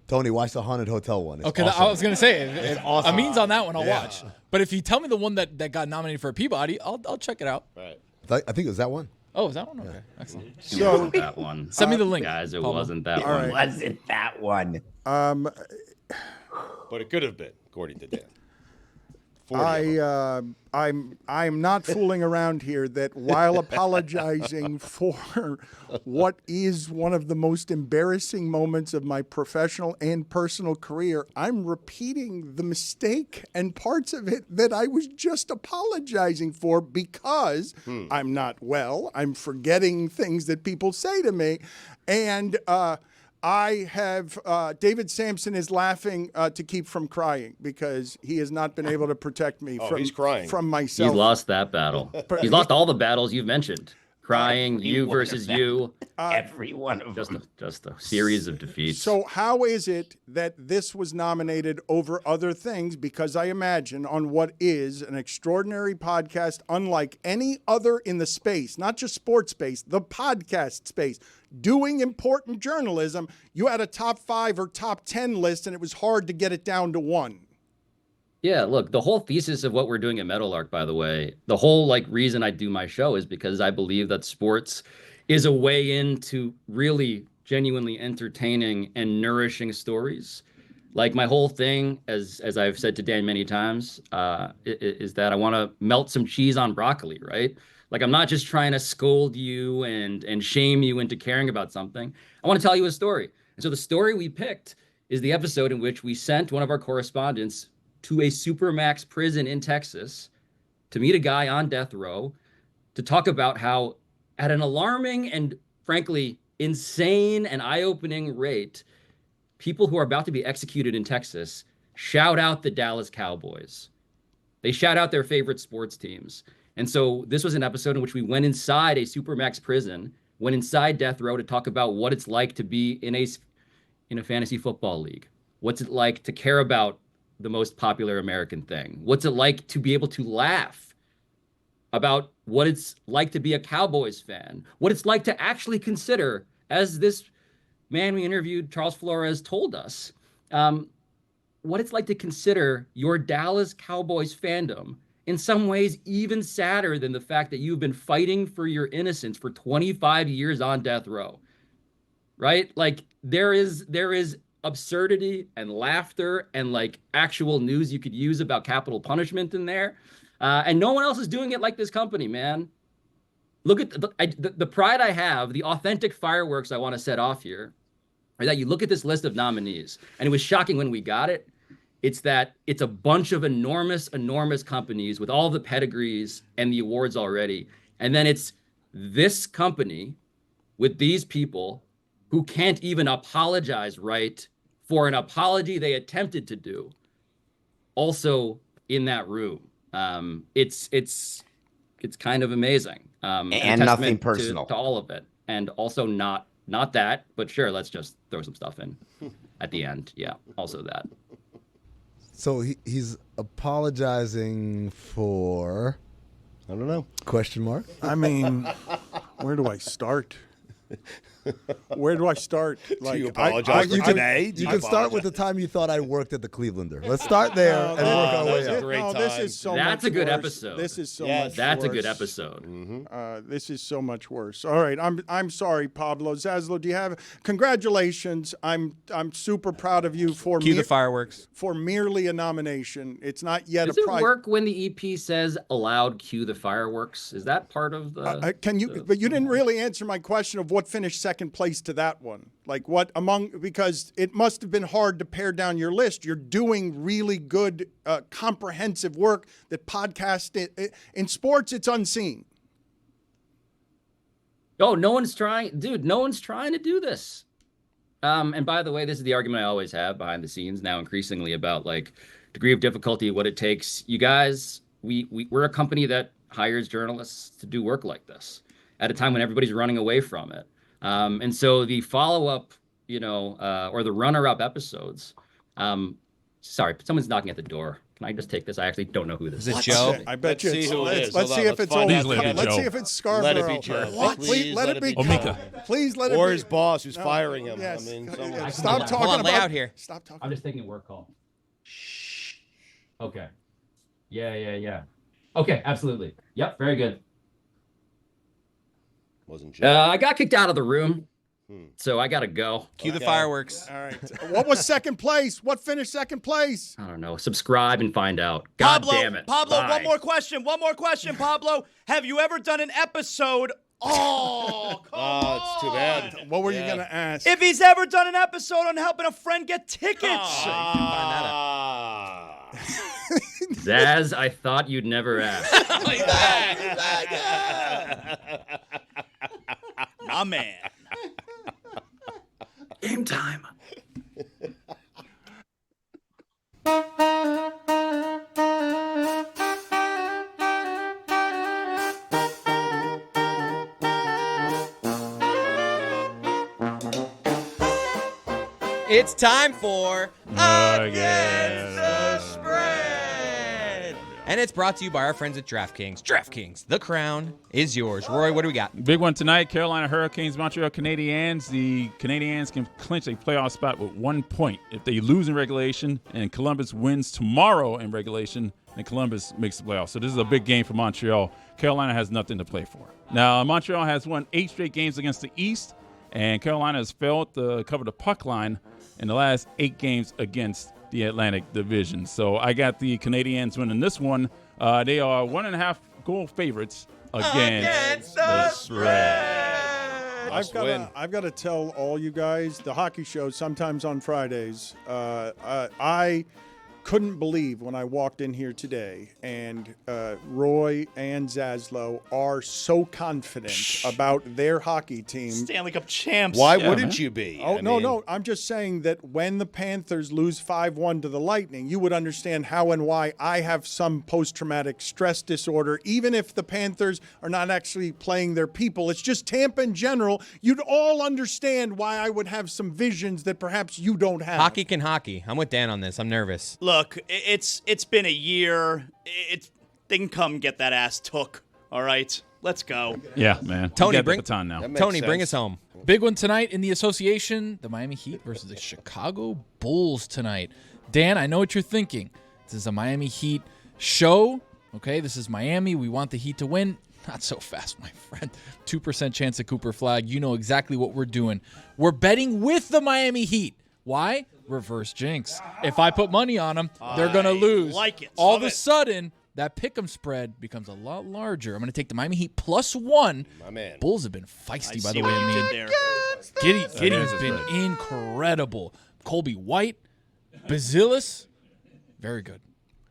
Tony, watch the Haunted Hotel one. It's Okay, awesome. I was gonna say, It's if awesome. Amin's on that one, I'll Yeah. watch. But if you tell me the one that got nominated for a Peabody, I'll check it out. Right. I think it was that one. Oh, is that one? Okay, excellent. It wasn't that one. Send me the link, Guys, it Pablo. wasn't that All one. right. Wasn't that one? But it could have been, according to Dan. 40 of them. I'm not fooling around here that while apologizing for what is one of the most embarrassing moments of my professional and personal career, I'm repeating the mistake and parts of it that I was just apologizing for because I'm not well. I'm forgetting things that people say to me. And I have David Samson is laughing to keep from crying because he has not been able to protect me he's crying. from myself. He's lost that battle. He's lost all the battles you've mentioned. Crying, you versus you. Every one of them. Just a series of defeats. So how is it that this was nominated over other things? Because I imagine on what is an extraordinary podcast, unlike any other in the space, not just sports space, the podcast space, doing important journalism, you had a top 5 or top 10 list, and it was hard to get it down to one. Yeah, look, the whole thesis of what we're doing at Meadowlark, by the way, the whole reason I do my show is because I believe that sports is a way into really genuinely entertaining and nourishing stories. Like my whole thing, as I've said to Dan many times, is that I want to melt some cheese on broccoli, right? Like I'm not just trying to scold you and shame you into caring about something. I want to tell you a story. And so the story we picked is the episode in which we sent one of our correspondents to a supermax prison in Texas to meet a guy on death row to talk about how at an alarming and frankly insane and eye-opening rate, people who are about to be executed in Texas shout out the Dallas Cowboys. They shout out their favorite sports teams. And so this was an episode in which we went inside a supermax prison, went inside death row to talk about what it's like to be in a fantasy football league. What's it like to care about the most popular American thing? What's it like to be able to laugh about what it's like to be a Cowboys fan? What it's like to actually consider, as this man we interviewed, Charles Flores, told us, what it's like to consider your Dallas Cowboys fandom in some ways even sadder than the fact that you've been fighting for your innocence for 25 years on death row, right? Like there is absurdity and laughter and actual news you could use about capital punishment in there. And no one else is doing it like this company, man. Look at the pride I have, the authentic fireworks I want to set off here, are that you look at this list of nominees, and it was shocking when we got it. It's that it's a bunch of enormous companies with all the pedigrees and the awards already. And then it's this company with these people who can't even apologize right for an apology they attempted to do, also in that room. It's kind of amazing. And nothing personal to all of it. And also not that, but sure, let's just throw some stuff in at the end. Yeah, also that. So he's apologizing for, I don't know. Question mark? I mean, where do I start? Where do I start? Do you apologize for today? You can start with the time you thought I worked at the Clevelander. Let's start there and work our way up. This is so That's much a good worse. episode. This is so Yes, much that's worse. a good episode. This is so much worse. All right, I'm sorry, Pablo. Zaslow, do you have congratulations? I'm super proud of you for Cue the fireworks. For merely a nomination. It's not yet Does a it prize. work when the EP says aloud cue the fireworks? Is that part of the... Can you? But you didn't really answer my question of what finished second place to that one. Like what among, because it must have been hard to pare down your list. You're doing really good, comprehensive work that podcast in sports, it's unseen. Oh, no one's trying, dude, no one's trying to do this. And by the way, this is the argument I always have behind the scenes now increasingly about degree of difficulty, what it takes. You guys, we're a company that hires journalists to do work like this. at a time when everybody's running away from it. And so the follow-up, or the runner-up episodes. Sorry, someone's knocking at the door. Can I just take this? I actually don't know who this is. Is it Joe? I bet you. Let's see who it is. Let's Hold see on, if it's let's all. find out. Let's see if it's Scarborough. Let it be Joe. What? Please let it be Omika. Please let it be. Or his boss who's No. firing him. Yes. I mean, Stop talking Hold on, about. lay out here. Stop talking. I'm just taking a work call. Shh. Okay. Yeah. Okay, absolutely. Yep, very good. Wasn't Joe. I got kicked out of the room, so I gotta go. Cue the fireworks. All right. What was second place? What finished second place? I don't know. Subscribe and find out. God Pablo, damn it. Pablo, Bye. one more question, Pablo. Have you ever done an episode? Oh, come on. It's too bad. What were you gonna ask? If he's ever done an episode on helping a friend get tickets. Zaz, I thought you'd never ask. My man. Game time. It's time for Against the Spread. And it's brought to you by our friends at DraftKings. DraftKings, the crown is yours. Roy, what do we got? Big one tonight, Carolina Hurricanes, Montreal Canadiens. The Canadiens can clinch a playoff spot with 1 point. If they lose in regulation and Columbus wins tomorrow in regulation, then Columbus makes the playoffs. So this is a big game for Montreal. Carolina has nothing to play for. Now, Montreal has won 8 straight games against the East, and Carolina has failed to cover the puck line in the last 8 games against the Atlantic Division. So I got the Canadiens winning this one. They are 1.5 goal favorites against the spread. I've got to tell all you guys, the hockey show sometimes on Fridays, I couldn't believe when I walked in here today and Roy and Zaslow are so confident about their hockey team. Stanley Cup champs. Why wouldn't you be? Oh, no. I'm just saying that when the Panthers lose 5-1 to the Lightning, you would understand how and why I have some post-traumatic stress disorder. Even if the Panthers are not actually playing their people, it's just Tampa in general. You'd all understand why I would have some visions that perhaps you don't have. Hockey can hockey. I'm with Dan on this. I'm nervous. Look, it's been a year. They can come get that ass took. All right, let's go. Yeah, man. Tony, bring the baton now. Bring us home. Big one tonight in the association, the Miami Heat versus the Chicago Bulls tonight. Dan, I know what you're thinking. This is a Miami Heat show. Okay, this is Miami. We want the Heat to win. Not so fast, my friend. 2% chance at Cooper Flag. You know exactly what we're doing. We're betting with the Miami Heat. Why? Reverse jinx. If I put money on them, they're going to lose. Like it. All of a sudden, that pick'em spread becomes a lot larger. I'm going to take the Miami Heat +1. My man. Bulls have been feisty, by the see way. what I you mean, did there. Giddy has been incredible. Colby White, Bazilis, very good.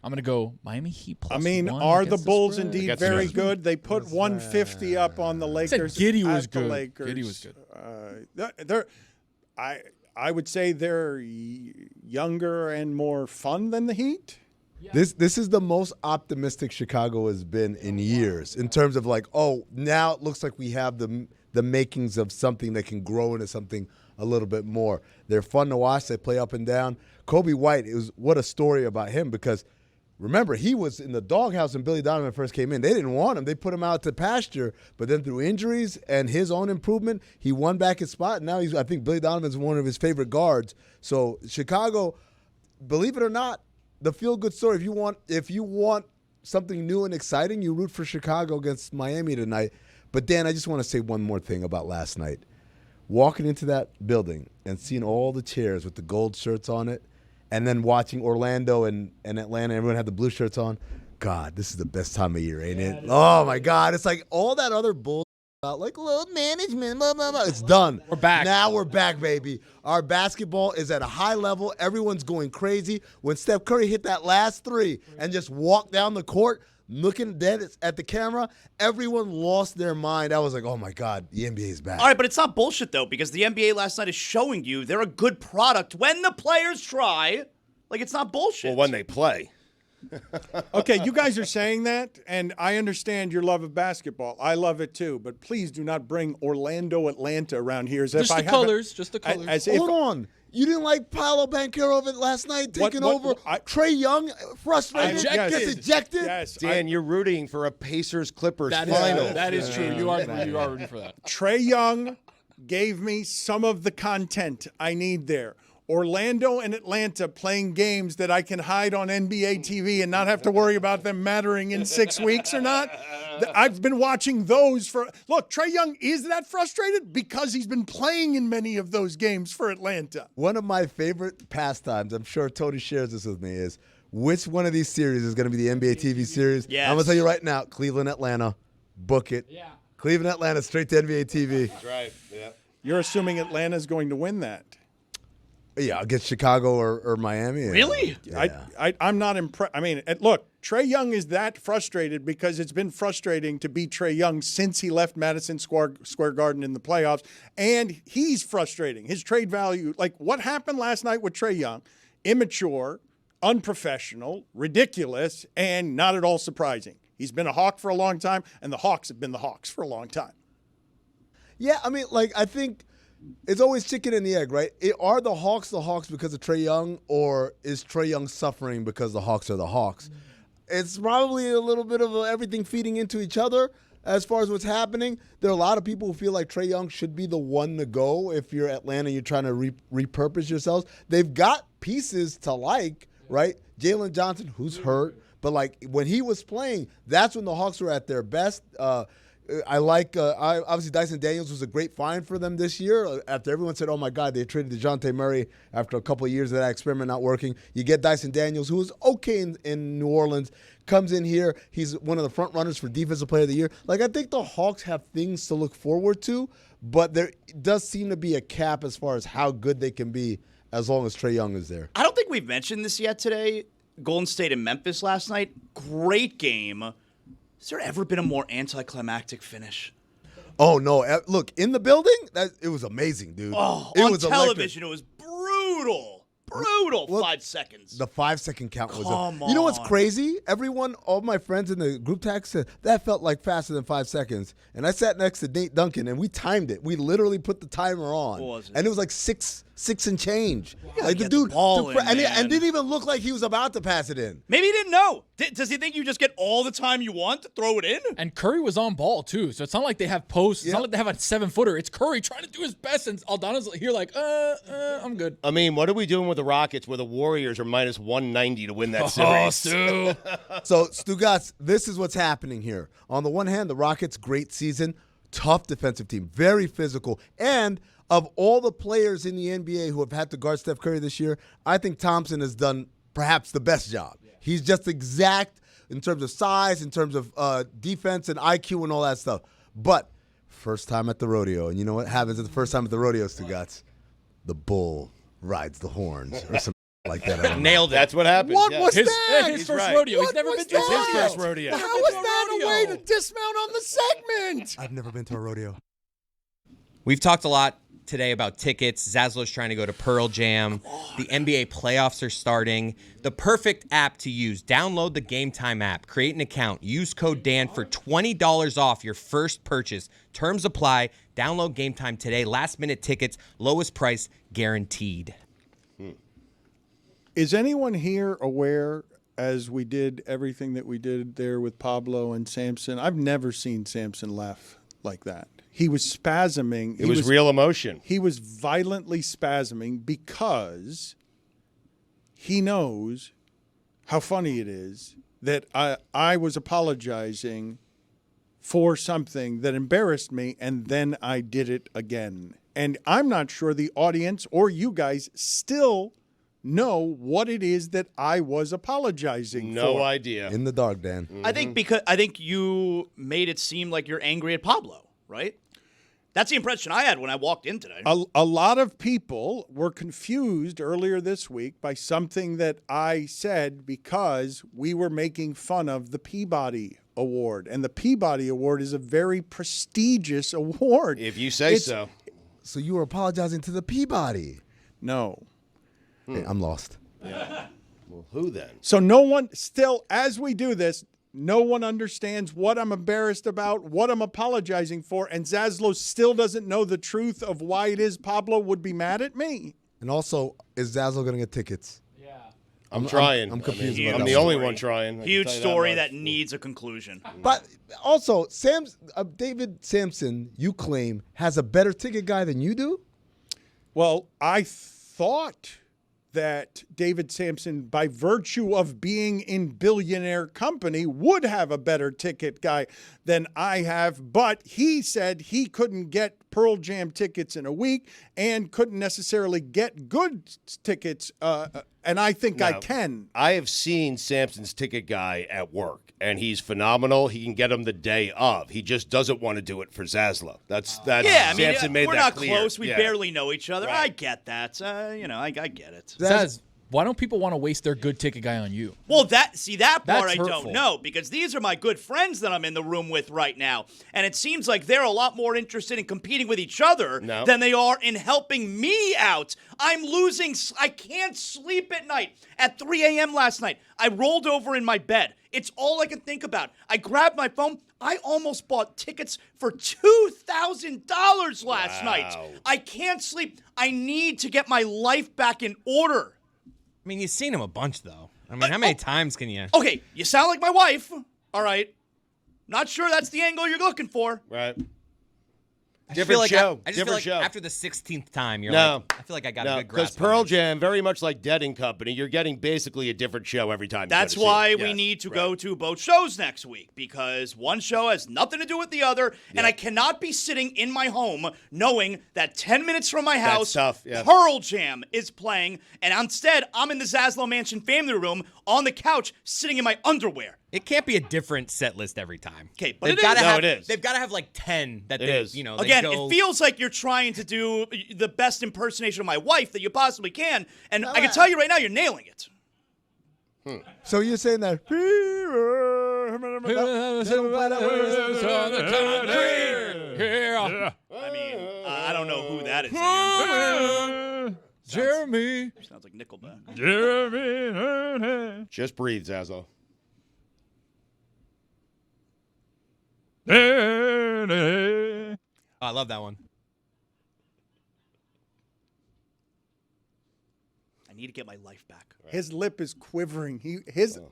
I'm going to go Miami Heat +1. I mean, are the against Bulls spread. indeed very good? They put 150 up on the Lakers. Giddy was at the good. Lakers. Giddy was good. I would say they're younger and more fun than the Heat. This is the most optimistic Chicago has been in years in terms of like, oh, now it looks like we have the makings of something that can grow into something a little bit more. They're fun to watch. They play up and down. Kobe White, what a story about him, because remember, he was in the doghouse when Billy Donovan first came in. They didn't want him. They put him out to pasture. But then through injuries and his own improvement, he won back his spot. And now I think Billy Donovan's one of his favorite guards. So Chicago, believe it or not, the feel-good story. If you want something new and exciting, you root for Chicago against Miami tonight. But Dan, I just want to say one more thing about last night. Walking into that building and seeing all the chairs with the gold shirts on it, and then watching Orlando and Atlanta, everyone had the blue shirts on. God, this is the best time of year, ain't it? Oh, my God. It's like all that other bull about, like, load management, blah, blah, blah. It's done. We're back. Now we're back, baby. Our basketball is at a high level. Everyone's going crazy. When Steph Curry hit that last three and just walked down the court, looking dead at the camera, everyone lost their mind. I was like, oh, my God, the NBA is back. All right, but it's not bullshit, though, because the NBA last night is showing you they're a good product when the players try. Like, it's not bullshit. Well, when they play. Okay, you guys are saying that, and I understand your love of basketball. I love it too, but please do not bring Orlando, Atlanta around here as if I have just the colors. Hold on. You didn't like Paolo Banchero last night taking over? Trae Young, frustrated, gets ejected? Yes. Dan, you're rooting for a Pacers-Clippers That final. that is true. You are rooting for that. Trae Young gave me some of the content I need there. Orlando and Atlanta playing games that I can hide on NBA TV and not have to worry about them mattering in 6 weeks or not. I've been watching those for – look, Trae Young is that frustrated because he's been playing in many of those games for Atlanta. One of my favorite pastimes, I'm sure Tony shares this with me, is which one of these series is going to be the NBA TV series? Yes. I'm going to tell you right now, Cleveland, Atlanta, book it. Yeah. Cleveland, Atlanta, straight to NBA TV. That's right, yeah. You're assuming Atlanta's going to win that. Yeah, against Chicago or Miami. Really? Yeah. I'm not impressed. I mean, look, Trae Young is that frustrated because it's been frustrating to beat Trae Young since he left Madison Square Garden in the playoffs, and he's frustrating. His trade value, like what happened last night with Trae Young, immature, unprofessional, ridiculous, and not at all surprising. He's been a Hawk for a long time, and the Hawks have been the Hawks for a long time. Yeah, I mean, I think it's always chicken and the egg, right? Are the Hawks because of Trae Young, or is Trae Young suffering because the Hawks are the Hawks? It's probably a little bit of everything feeding into each other as far as what's happening. There are a lot of people who feel like Trae Young should be the one to go if you're Atlanta and you're trying to repurpose yourselves. They've got pieces to like, right? Jalen Johnson, who's hurt, but when he was playing, that's when the Hawks were at their best. Obviously Dyson Daniels was a great find for them this year. After everyone said, oh my God, they traded DeJounte Murray after a couple of years of that experiment not working. You get Dyson Daniels, who was okay in New Orleans, comes in here. He's one of the front runners for Defensive Player of the Year. I think the Hawks have things to look forward to, but there does seem to be a cap as far as how good they can be as long as Trae Young is there. I don't think we've mentioned this yet today. Golden State and Memphis last night, great game. Has there ever been a more anticlimactic finish? Oh, no. Look, in the building, it was amazing, dude. Oh, it on was television, it was brutal. Brutal. Well, 5 seconds. The 5-second count was Come You know what's on. crazy? All my friends in the group text said, that felt like faster than 5 seconds. And I sat next to Nate Duncan, and we timed it. We literally put the timer on. What was it? And it was like six and change. The get dude, the ball in, and man. didn't even look like he was about to pass it in. Maybe he didn't know. Does he think you just get all the time you want to throw it in? And Curry was on ball, too. So it's not like they have posts. It's not like they have a 7-footer. It's Curry trying to do his best. And Aldana's here I'm good. I mean, what are we doing with the Rockets where the Warriors are minus 190 to win that series? Stu. So, Stugotz, this is what's happening here. On the one hand, the Rockets, great season, tough defensive team, very physical, and of all the players in the NBA who have had to guard Steph Curry this year, I think Thompson has done perhaps the best job. He's just exact in terms of size, in terms of defense and IQ and all that stuff. But first time at the rodeo, and you know what happens at the first time at the rodeo, Stugotz? The bull rides the horns or something like that. I don't know. Nailed it. That's what happened. What yeah. was that? His He's first right. rodeo. What He's never was been to that? a It's his first rodeo. How was that a way to dismount on the segment? I've never been to a rodeo. We've talked a lot today about tickets. Zaslo's trying to go to Pearl Jam. The NBA playoffs are starting. The perfect app to use. Download the Game Time app. Create an account. Use code Dan for $20 off your first purchase. Terms apply. Download Game Time today. Last minute tickets. Lowest price guaranteed. Is anyone here aware, as we did everything that we did there with Pablo and Samson? I've never seen Samson laugh like that. He was spasming. It was real emotion. He was violently spasming because he knows how funny it is that I was apologizing for something that embarrassed me, and then I did it again. And I'm not sure the audience or you guys still know what it is that I was apologizing for. No idea. In the dark, Dan. I think you made it seem like you're angry at Pablo, right? That's the impression I had when I walked in today. A lot of people were confused earlier this week by something that I said because we were making fun of the Peabody Award. And the Peabody Award is a very prestigious award. If you say so. So you were apologizing to the Peabody. No. Hey, I'm lost. Well, who then? So no one still, as we do this, no one understands what I'm embarrassed about, what I'm apologizing for, and Zaslow still doesn't know the truth of why it is Pablo would be mad at me. And also, is Zaslow going to get tickets? Yeah. I'm trying. I'm confused. I'm the only one trying. Huge story that needs a conclusion. But also, David Samson, you claim, has a better ticket guy than you do? Well, I thought that David Samson, by virtue of being in billionaire company, would have a better ticket guy than I have. But he said he couldn't get Pearl Jam tickets in a week and couldn't necessarily get good tickets. And I think I can. I have seen Samson's ticket guy at work, and he's phenomenal. He can get him the day of. He just doesn't want to do it for Zaslow. That's Yeah, I mean, Samson made we're that not clear. close. We Yeah. barely know each other. Right. I get that. I get it. Zaz, why don't people want to waste their good ticket guy on you? Well, that part That's I hurtful. don't know, because these are my good friends that I'm in the room with right now, and it seems like they're a lot more interested in competing with each other than they are in helping me out. I'm losing. I can't sleep at night. At 3 a.m. last night, I rolled over in my bed. It's all I can think about. I grabbed my phone. I almost bought tickets for $2,000 last night. I can't sleep. I need to get my life back in order. I mean, you've seen him a bunch, though. I mean, how many times can you? Okay, you sound like my wife. All right. Not sure that's the angle you're looking for. Right. I just Different feel show. like I just Different feel like show. after the 16th time, you're No. like, I feel like I got a good because grasp. Pearl Jam, very much like Dead and Company, you're getting basically a different show every time. That's why we need to go to both shows next week, because one show has nothing to do with the other, and I cannot be sitting in my home knowing that 10 minutes from my house, tough, yeah. Pearl Jam is playing, and instead I'm in the Zaslow Mansion family room on the couch sitting in my underwear. It can't be a different set list every time. Okay, but They've it got to is. have. No, it is. They've got to have like 10 that It they, is. you know. They Again, go, it feels like you're trying to do the best impersonation of my wife that you possibly can, and I can tell you right now, you're nailing it. So you're saying that? I mean, I don't know who that is. Jeremy. Sounds like Nickelback. Jeremy. Just breathe, Zaslow. Oh, I love that one. I need to get my life back. His lip is quivering.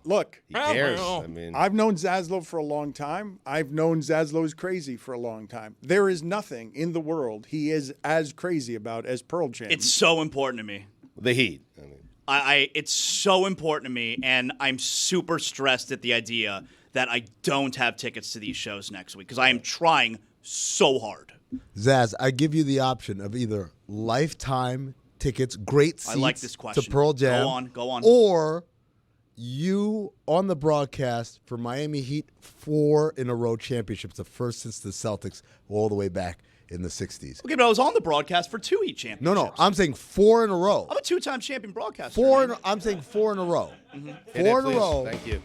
Look. He cares. I mean, I've known Zaslow for a long time. I've known Zaslow is crazy for a long time. There is nothing in the world he is as crazy about as Pearl Jam. It's so important to me. The heat. It's so important to me, and I'm super stressed at the idea that I don't have tickets to these shows next week because I am trying so hard. Zaz, I give you the option of either lifetime tickets, great seats I like this question. to Pearl Jam. Go on. Or you on the broadcast for Miami Heat 4 in a row championships, the first since the Celtics all the way back in the 60s. Okay, but I was on the broadcast for 2 Heat championships. No, I'm saying 4 in a row. I'm a 2-time champion broadcaster. I'm saying 4 in a row. Hit 4 it, in a please. row. Thank you.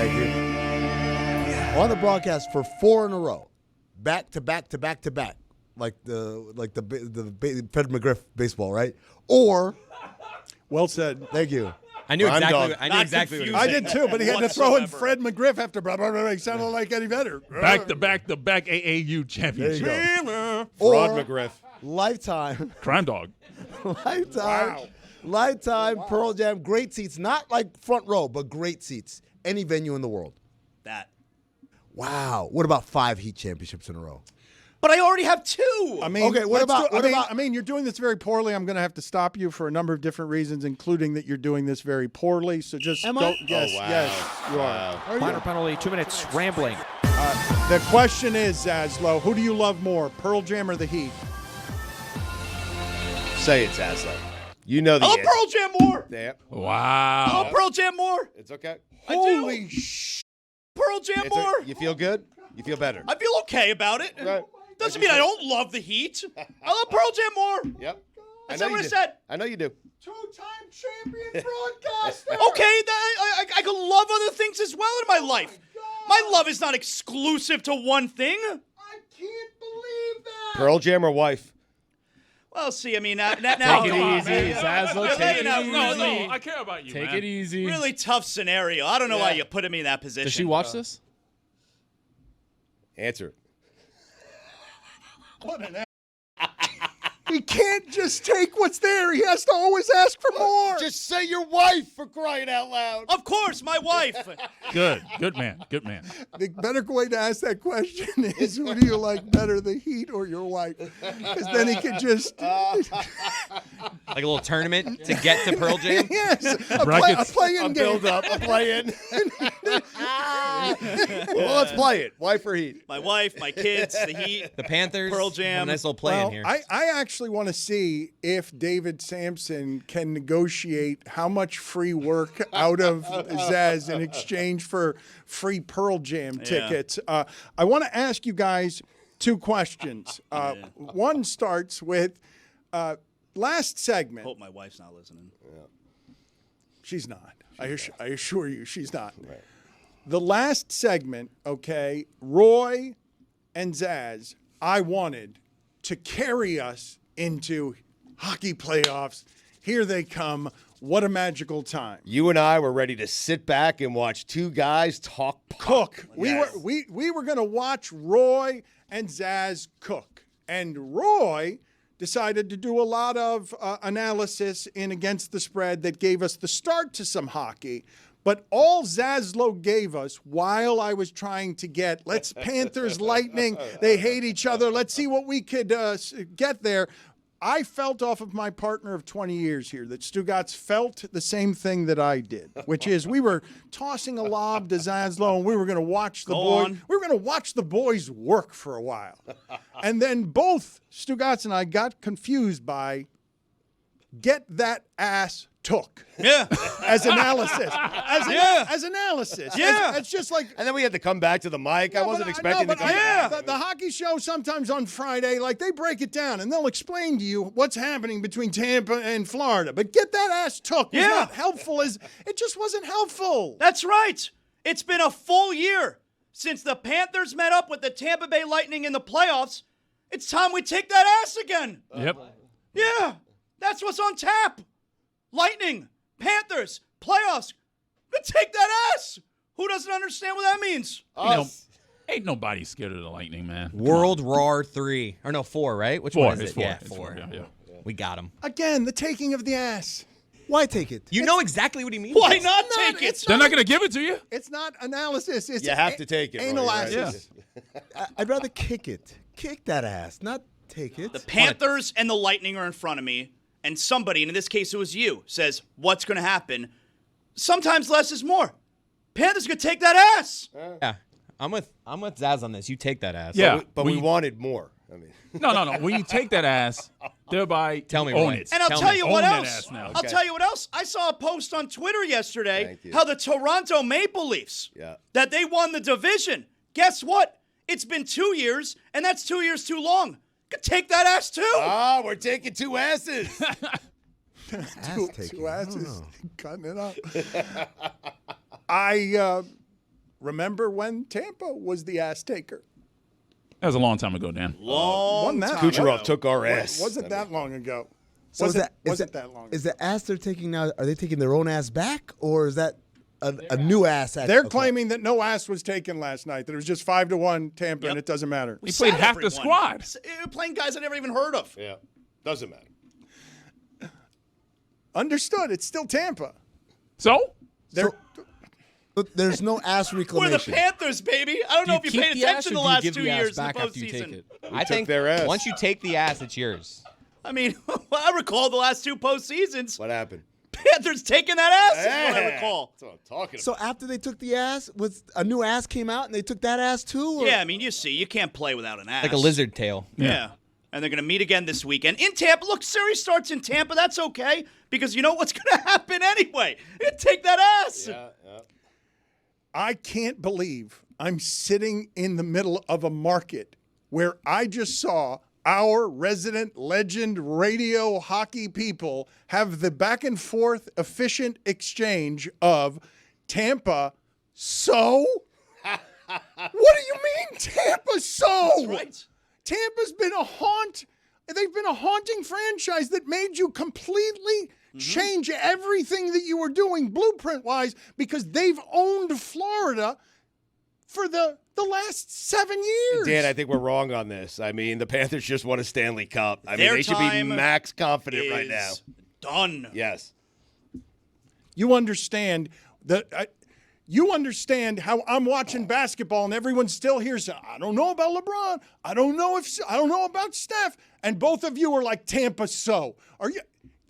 Thank you. On the broadcast for 4 in a row, back to back to back to back, like the Fred McGriff baseball, right? Or, well said. Thank you. I knew exactly what he was I saying. did too, but he had to throw in Fred McGriff after blah, blah, blah. He sounded like Eddie Vedder. Back to back to back AAU championship. There you go. Fraud Or McGriff. Lifetime. Crime dog. Lifetime Pearl Jam, great seats, not like front row, but great seats. Any venue in the world. That. Wow. What about 5 Heat championships in a row? But I already have 2. I mean, Okay, what about- I mean, you're doing this very poorly. I'm going to have to stop you for a number of different reasons, including that you're doing this very poorly. So just Am I? don't. Yes, Oh, wow. yes, you Wow. are. Minor penalty, 2 minutes, rambling. The question is, Zaslow, who do you love more, Pearl Jam or the Heat? Say it, Zaslow. You know the I love answer. Pearl Jam more. Yeah. I Wow. love Pearl Jam more. It's okay. Holy sh! Pearl Jam more. You feel good? You feel better? I feel okay about it. Right. Doesn't mean I don't love the Heat. I love Pearl Jam more. Yep. That's not what I said. I know you do. 2-time champion broadcaster. Okay, I can love other things as well in my life. My love is not exclusive to one thing. I can't believe that. Pearl Jam or wife? Well, see, I mean, now Take it easy, you're Zaslow. Take it laying easy. out No, I care about you, Take man. it easy. really tough scenario. I don't know why you put him in that position. Does she watch this? Answer. What an He can't just take what's there. He has to always ask for more. Just say your wife, for crying out loud. Of course, my wife. Good man. Good man. The better way to ask that question is, who do you like better, the Heat or your wife? Because then he can just... Like a little tournament to get to Pearl Jam? Yes, a Brackets. play-in game. Build up, a play-in. Well, let's play it. Wife or Heat? My wife, my kids, the Heat, The Panthers. Pearl Jam. A nice little play in here. I actually want to see if David Samson can negotiate how much free work out of Zaz in exchange for free Pearl Jam tickets. I want to ask you guys two questions. One starts with last segment. Hope my wife's not listening. She's not. I assure you, she's not. Right. The last segment, okay, Roy and Zaz, I wanted to carry us into hockey playoffs. Here they come. What a magical time. You and I were ready to sit back and watch two guys talk cook. Yes. We were going to watch Roy and Zaz cook. And Roy decided to do a lot of analysis in Against the Spread that gave us the start to some hockey. But all Zaslow gave us while I was trying to get, let's Panthers Lightning, they hate each other, let's see what we could get there. I felt off of my partner of 20 years here that Stugotz felt the same thing that I did, which is we were tossing a lob to Zaslow and we were going to watch the boys. We were going to watch the boys work for a while. And then both Stugotz and I got confused by get that ass took. Yeah. As analysis. As analysis. Yeah. It's just like. And then we had to come back to the mic. I wasn't expecting to come back. The hockey show sometimes on Friday, like they break it down and they'll explain to you what's happening between Tampa and Florida. But get that ass took was not helpful. It just wasn't helpful. That's right. It's been a full year since the Panthers met up with the Tampa Bay Lightning in the playoffs. It's time we take that ass again. Yep. Yeah. That's what's on tap. Lightning, Panthers, playoffs. Let's take that ass. Who doesn't understand what that means? Ain't nobody scared of the Lightning, man. World Roar 3. Or no, 4, right? Which one is it? 4. Yeah, It's 4. Yeah. We got him. Again, the taking of the ass. Why take it? You know exactly what he means. Why not take it? They're not going to give it to you. It's not analysis. It's You have to take it. anal Roy, right? asses. I'd rather kick it. Kick that ass, not take it. The Panthers and the Lightning are in front of me, and somebody, and in this case it was you, says, what's going to happen? Sometimes less is more. Panthers going to take that ass. Yeah. I'm with Zaz on this. You take that ass. Yeah. But we wanted more. I mean, No. When you take that ass, thereby Tell me own Roy. it. And I'll tell you what Own that else. ass now. I'll tell you what else. I saw a post on Twitter yesterday Thank you. how the Toronto Maple Leafs, that they won the division. Guess what? It's been 2 years, and that's 2 years too long. Could take that ass too. Ah, we're taking two asses. Two asses. Cutting it up. I remember when Tampa was the ass taker. That was a long time ago, Dan. Wasn't that Kucherov took our ass. Wasn't that long ago? So Wasn't is that long ago? Is the ass they're taking now, are they taking their own ass back, or is that a new ass? They're claiming that no ass was taken last night, that it was just 5-1 Tampa, and it doesn't matter. We played half the squad. We're playing guys I never even heard of. Yeah. Doesn't matter. Understood. It's still Tampa. So? But there's no ass We're reclamation. the Panthers, baby. I don't know if you paid attention the last 2 years in the postseason. I think their ass. once you take the ass, it's yours. I mean, I recall the last 2 postseasons. What happened? Panthers taking that ass is what I recall. That's what I'm talking about. So after they took the ass, was a new ass came out and they took that ass too? Or? Yeah, I mean, you see, you can't play without an ass. Like a lizard tail. Yeah. And they're going to meet again this weekend in Tampa. Look, series starts in Tampa. That's okay because you know what's going to happen anyway. You take that ass. Yeah. I can't believe I'm sitting in the middle of a market where I just saw our resident legend radio hockey people have the back and forth efficient exchange of Tampa. So? What do you mean Tampa so? That's right. Tampa's been a haunt They've been a haunting franchise that made you completely change everything that you were doing blueprint-wise because they've owned Florida for the last 7 years. Dan, I think we're wrong on this. I mean, the Panthers just won a Stanley Cup. I mean, Their they should be time max confident right now. Done. Yes. You understand you understand how I'm watching basketball and everyone still hears, I don't know about LeBron. I don't know about Steph. And both of you are like, Tampa so.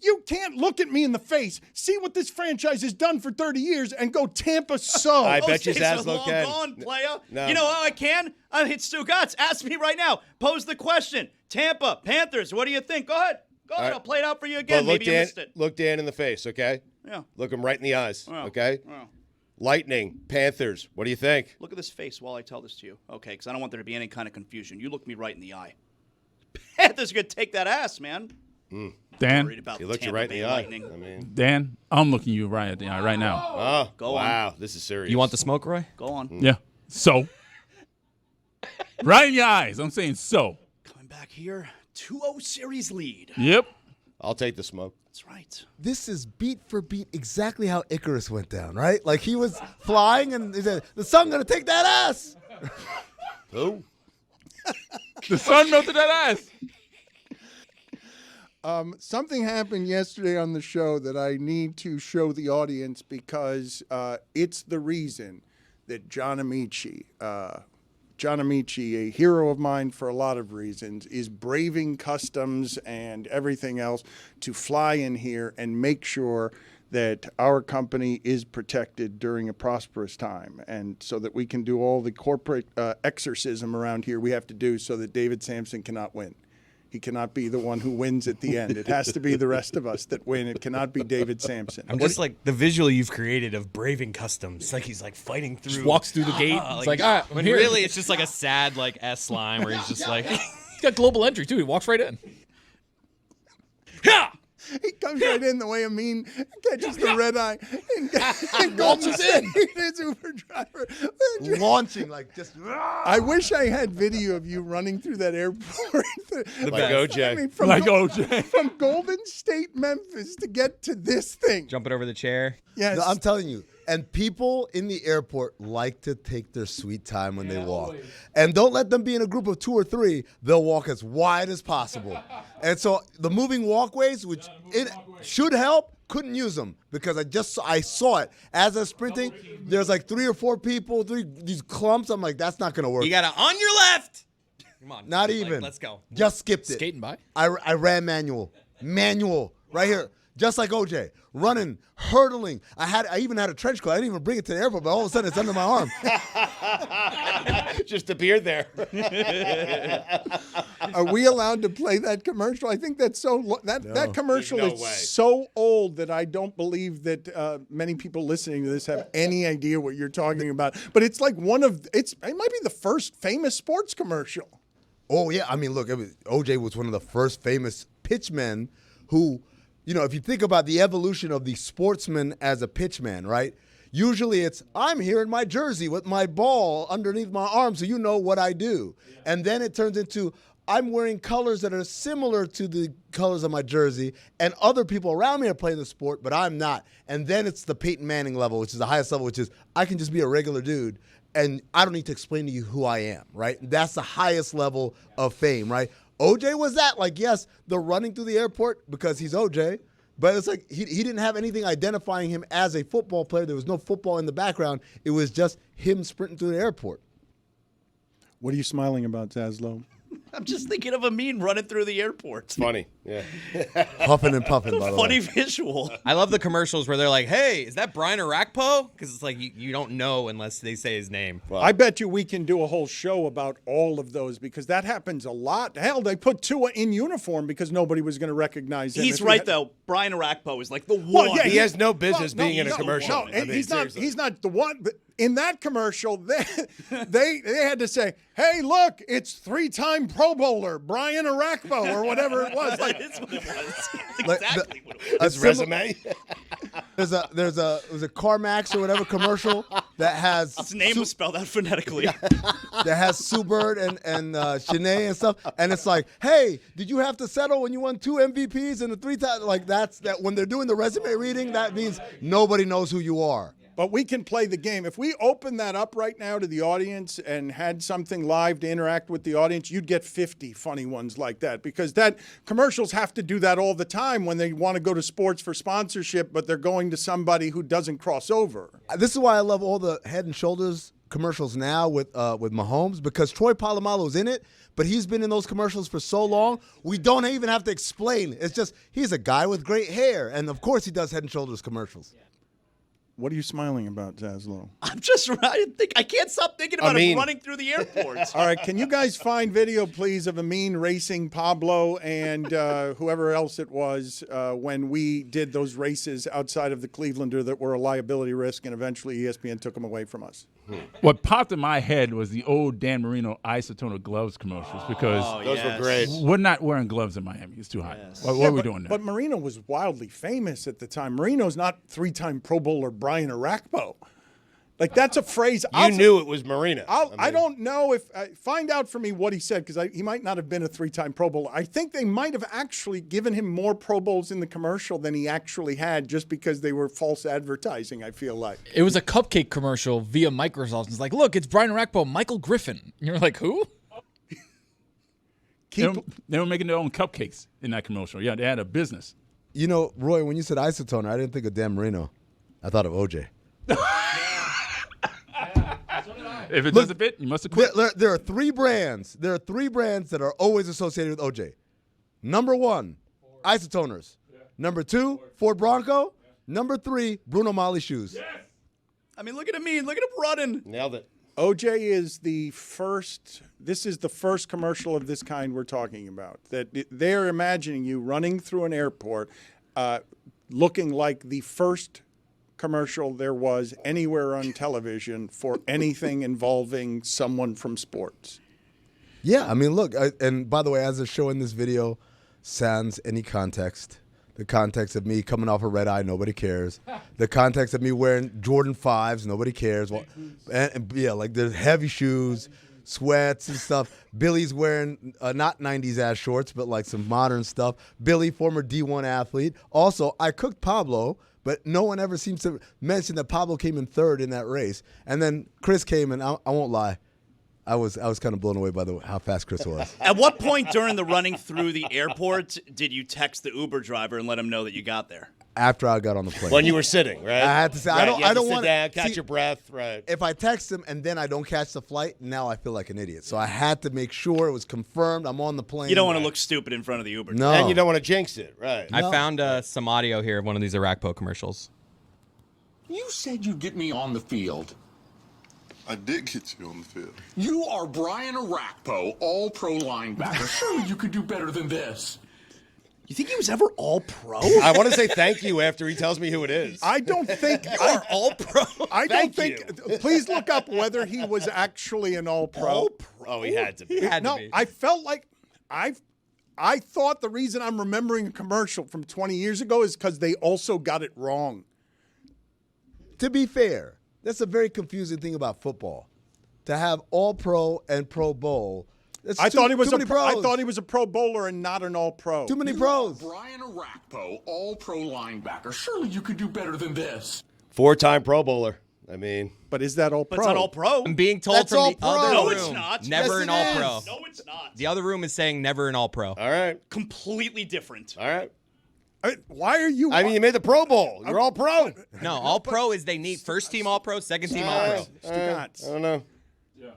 You can't look at me in the face, see what this franchise has done for 30 years, and go Tampa so. I bet you That's Zaslow can. gone, playa. No. You know how I can? I hit Stugotz. Ask me right now. Pose the question. Tampa, Panthers, what do you think? Go ahead. Go ahead. Right. I'll play it out for you again. Well, Maybe you missed it. Look Dan in the face, okay? Yeah. Look him right in the eyes, Wow. okay? Wow. Lightning, Panthers, what do you think? Look at this face while I tell this to you. Okay, because I don't want there to be any kind of confusion. You look me right in the eye. Panthers are going to take that ass, man. Dan, Worried about He looked you Tampa right in Bay the eye. Lightning. I mean, Dan, I'm looking you right at the eye right now. oh, Go wow, this is serious. You want the smoke, Roy? Go on. Yeah. So, right in your eyes. I'm saying so. Coming back here, 2-0 series lead. Yep. I'll take the smoke. That's right. This is beat for beat exactly how Icarus went down, right? Like he was flying and he said, the sun gonna take that ass. Who? The sun melted that ass. Something happened yesterday on the show that I need to show the audience because it's the reason that John Amici, a hero of mine for a lot of reasons, is braving customs and everything else to fly in here and make sure that our company is protected during a prosperous time. And so that we can do all the corporate exorcism around here we have to do so that David Samson cannot win. He cannot be the one who wins at the end. It has to be the rest of us that win. It cannot be David Samson. I'm just like the visual you've created of braving customs. Like he's like fighting through. Just walks through the gate. It's like, all right, I'm when here. really it's just like a sad like S line where he's just like. He's got global entry, too. He walks right in. He comes right in the way Amin catches the red eye and Launches in. His Uber driver. Launching like just. I wish I had video of you running through that airport. Like OJ. I mean, from Like OJ. From Golden State, Memphis to get to this thing. Jumping over the chair. Yes. No, I'm telling you. And people in the airport like to take their sweet time when they walk. Always. And don't let them be in a group of 2 or 3. They'll walk as wide as possible. And so the moving walkways, which it should help, couldn't use them because I saw it. As I was sprinting, there's like 3 or 4 people, these clumps. I'm like, that's not going to work. You got to on your left. Come on. Not like, even. let's go. Just skipped it. Skating by? I ran manual. Right here. Just like OJ. Running, hurdling. I even had a trench coat. I didn't even bring it to the airport, but all of a sudden it's under my arm. Just appeared there. Are we allowed to play that commercial? I think that's that commercial There's no is way. so old that I don't believe that many people listening to this have any idea what you're talking about. But it's like it might be the first famous sports commercial. Oh, yeah. I mean, look, OJ was one of the first famous pitchmen who, if you think about the evolution of the sportsman as a pitchman, right? Usually it's, I'm here in my jersey with my ball underneath my arm so you know what I do. Yeah. And then it turns into, I'm wearing colors that are similar to the colors of my jersey, and other people around me are playing the sport, but I'm not. And then it's the Peyton Manning level, which is the highest level, which is, I can just be a regular dude, and I don't need to explain to you who I am, right? That's the highest level of fame, right? OJ was that. Like, yes, the running through the airport because he's OJ, but it's like he didn't have anything identifying him as a football player. There was no football in the background. It was just him sprinting through the airport. What are you smiling about, Zaslow? I'm just thinking of Amin running through the airport. It's funny. Yeah. Huffing and puffing, by the way. Funny visual. I love the commercials where they're like, hey, is that Brian Orakpo? Because it's like you don't know unless they say his name. Well, I bet you we can do a whole show about all of those because that happens a lot. Hell, they put Tua in uniform because nobody was going to recognize him. He's right, though. Brian Orakpo is like the one. He has no business being in a commercial. No, he's not the one. But in that commercial, they had to say, "Hey, look, it's 3-time Pro Bowler Brian Orakpo," or whatever it was. That is what it was. That's Like, exactly what it was. His resume. There's a CarMax or whatever commercial that has His name was spelled out phonetically. that has Sue Bird and Shanae and stuff, and it's like, hey, did you have to settle when you won 2 MVPs and the 3 times? Like that when they're doing the resume reading, that means nobody knows who you are. But we can play the game. If we open that up right now to the audience and had something live to interact with the audience, you'd get 50 funny ones like that, because that commercials have to do that all the time when they want to go to sports for sponsorship, but they're going to somebody who doesn't cross over. This is why I love all the Head and Shoulders commercials now with Mahomes, because Troy Polamalu's in it, but he's been in those commercials for so long, we don't even have to explain. It's just he's a guy with great hair, and of course he does Head and Shoulders commercials. What are you smiling about, Zaslow? I can't stop thinking about him running through the airports. All right, can you guys find video, please, of Amin racing Pablo and whoever else it was when we did those races outside of the Clevelander that were a liability risk, and eventually ESPN took them away from us? What popped in my head was the old Dan Marino Isotoner gloves commercials, because those were great. We're not wearing gloves in Miami. It's too hot. What are we doing now? But Marino was wildly famous at the time. Marino's not 3-time Pro Bowler Brian Orakpo. Like, that's a phrase. You knew it was Marino. I don't know if find out for me what he said, because he might not have been a 3-time Pro Bowler. I think they might have actually given him more Pro Bowls in the commercial than he actually had, just because they were false advertising, I feel like. It was a cupcake commercial via Microsoft. It's like, look, it's Brian Orakpo, Michael Griffin. And you're like, who? They were making their own cupcakes in that commercial. Yeah, they had a business. You know, Roy, when you said Isotoner, I didn't think of Dan Marino. I thought of OJ. If it doesn't fit, you must have quit. There are 3 brands. There are 3 brands that are always associated with OJ. Number 1, Isotoners. Number 2, Ford Bronco. Number 3, Bruno Mali shoes. I mean, look at Amin. Look at him running. Nailed it. OJ is the first. This is the first commercial of this kind we're talking about. That they're imagining you running through an airport, looking like the first commercial there was anywhere on television for anything involving someone from sports. Yeah, I mean, look, and by the way, as they're showing this video, sans any context, the context of me coming off a red eye, nobody cares. The context of me wearing Jordan 5s, nobody cares. Well, and yeah, like there's heavy shoes, sweats and stuff. Billy's wearing not 90s ass shorts, but like some modern stuff. Billy, former D1 athlete. Also, I cooked Pablo, but no one ever seems to mention that Pablo came in 3rd in that race. And then Chris came, and I won't lie, I was kind of blown away by how fast Chris was. At what point during the running through the airport did you text the Uber driver and let him know that you got there? After I got on the plane. When you were sitting, right? I had to say, right, I don't want to catch your breath, right? If I text him and then I don't catch the flight, now I feel like an idiot. So I had to make sure it was confirmed. I'm on the plane. You don't want to look stupid in front of the Uber. No. And you don't want to jinx it, right? I found some audio here of one of these Orakpo commercials. You said you'd get me on the field. I did get you on the field. You are Brian Orakpo, all-pro linebacker. Surely you could do better than this. You think he was ever all-pro? I want to say thank you after he tells me who it is. I don't think you are all-pro. I don't think. Please look up whether he was actually an all-pro. All-pro? Oh, he had to be. I felt like I thought the reason I'm remembering a commercial from 20 years ago is because they also got it wrong. To be fair, that's a very confusing thing about football. To have all-pro and Pro Bowl. I thought he was a Pro Bowler and not an All-Pro. Too many pros. Brian Orakpo, all-pro linebacker. Surely you could do better than this. 4-time Pro Bowler. I mean, but is that All-Pro? But it's not All-Pro. I'm being told That's from the all-pro. other No, room, it's not. never Yes, an it All-Pro. is. No, it's not. The other room is saying never an All-Pro. all right. Completely different. All right. Why are you? I mean, you made the Pro Bowl. You're all pro. No, All-Pro is they need first team All-Pro, second team All-Pro. Stugotz. I don't know.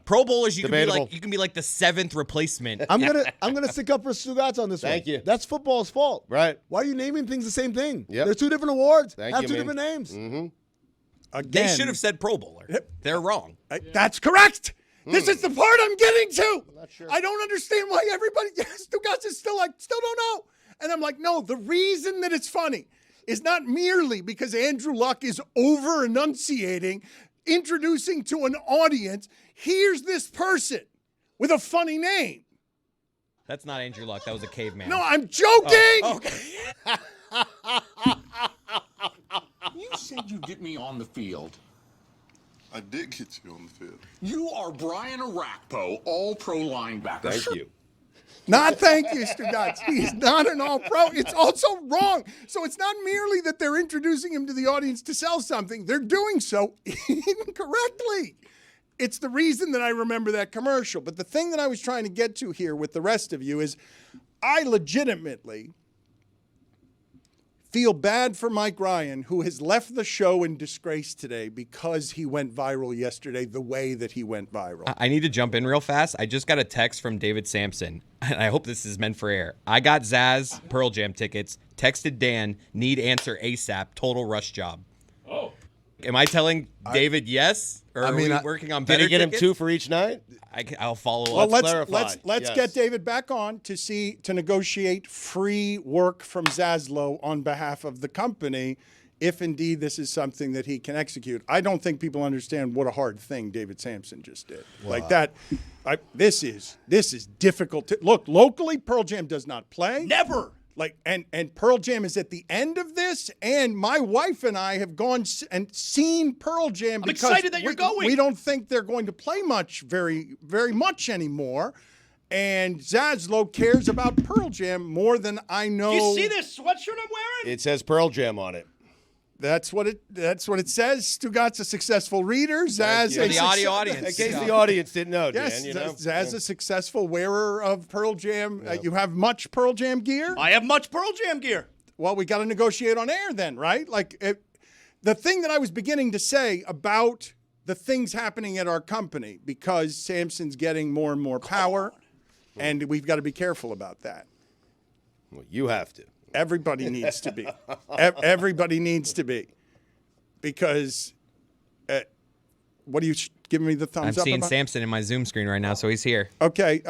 Pro Bowlers, you Debatable. can be like the 7th replacement. I'm gonna stick up for Stugotz on this one. Thank you. That's football's fault. Right. Why are you naming things the same thing? Yep. They're 2 different awards. Thank Have you, 2 man. different names. Mm-hmm. They should have said Pro Bowler. They're wrong. That's correct. This is the part I'm getting to. I'm not sure. I don't understand why everybody. Stugotz is still don't know. And I'm like, no. The reason that it's funny is not merely because Andrew Luck is over enunciating introducing to an audience, here's this person with a funny name. That's not Andrew Luck. That was a caveman. No, I'm joking. Oh, okay. You said you'd get me on the field. I did get you on the field. You are Brian Orakpo, all-pro linebacker. Thank you. Not thank you, Stugotz. He's not an all-pro. It's also wrong. So it's not merely that they're introducing him to the audience to sell something. They're doing so incorrectly. It's the reason that I remember that commercial. But the thing that I was trying to get to here with the rest of you is I legitimately feel bad for Mike Ryan, who has left the show in disgrace today because he went viral yesterday the way that he went viral. I need to jump in real fast. I just got a text from David Sampson, and I hope this is meant for air. I got Zaz Pearl Jam tickets, texted Dan, need answer ASAP, total rush job. Oh. Am I telling David yes? Or are we working on better Did he get tickets? him 2 for each night? I'll follow Well, up. let's get David back on to negotiate free work from Zaslow on behalf of the company, if indeed this is something that he can execute. I don't think people understand what a hard thing David Sampson just did. Wow. Like that, this is difficult. Look, locally, Pearl Jam does not play. Never. Like and Pearl Jam is at the end of this, and my wife and I have gone and seen Pearl Jam. I'm excited that you're going. We don't think they're going to play very much anymore. And Zaslow cares about Pearl Jam more than I know. You see this sweatshirt I'm wearing? It says Pearl Jam on it. That's what it says. Stugotz a successful reader. Zaz for the audio audience. In case the audience didn't know, yes, Dan, you know. Zaz a successive wearer of Pearl Jam. You have much Pearl Jam gear? I have much Pearl Jam gear. Well, we got to negotiate on air then, right? The thing that I was beginning to say about the things happening at our company, because Samson's getting more and more power, and we've got to be careful about that. Well, you have to. Everybody needs to be. Everybody needs to be. Because, what are you giving me the thumbs up I'm seeing about? Samson in my Zoom screen right now, so he's here. Okay.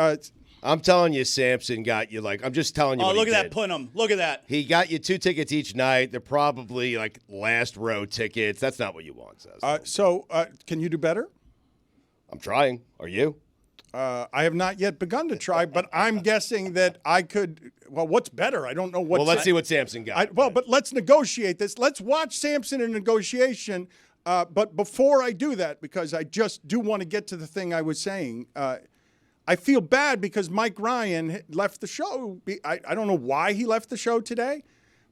I'm telling you, Samson got you I'm just telling you. Oh, what look he at did. that Punham. Look at that. He got you 2 tickets each night. They're probably last row tickets. That's not what you want, Zaz. So, can you do better? I'm trying. Are you? I have not yet begun to try, but I'm guessing that I could. Well, what's better? I don't know what. Well, let's see what Samson got. But let's negotiate this. Let's watch Samson in negotiation. But before I do that, because I just do want to get to the thing I was saying, I feel bad because Mike Ryan left the show. I don't know why he left the show today,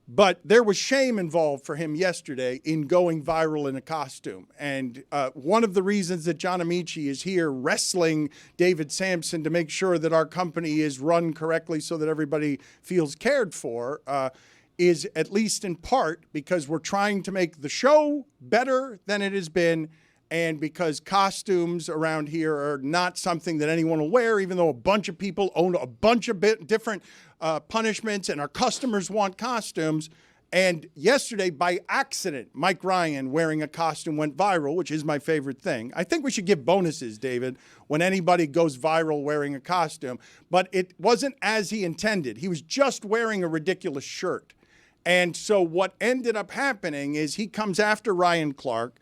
but there was shame involved for him yesterday in going viral in a costume. And one of the reasons that John Amici is here wrestling David Sampson to make sure that our company is run correctly so that everybody feels cared for is at least in part because we're trying to make the show better than it has been, and because costumes around here are not something that anyone will wear, even though a bunch of people own a bunch of different punishments and our customers want costumes. And yesterday, by accident, Mike Ryan wearing a costume went viral, which is my favorite thing. I think we should give bonuses, David, when anybody goes viral wearing a costume. But it wasn't as he intended. He was just wearing a ridiculous shirt. And so what ended up happening is he comes after Ryan Clark,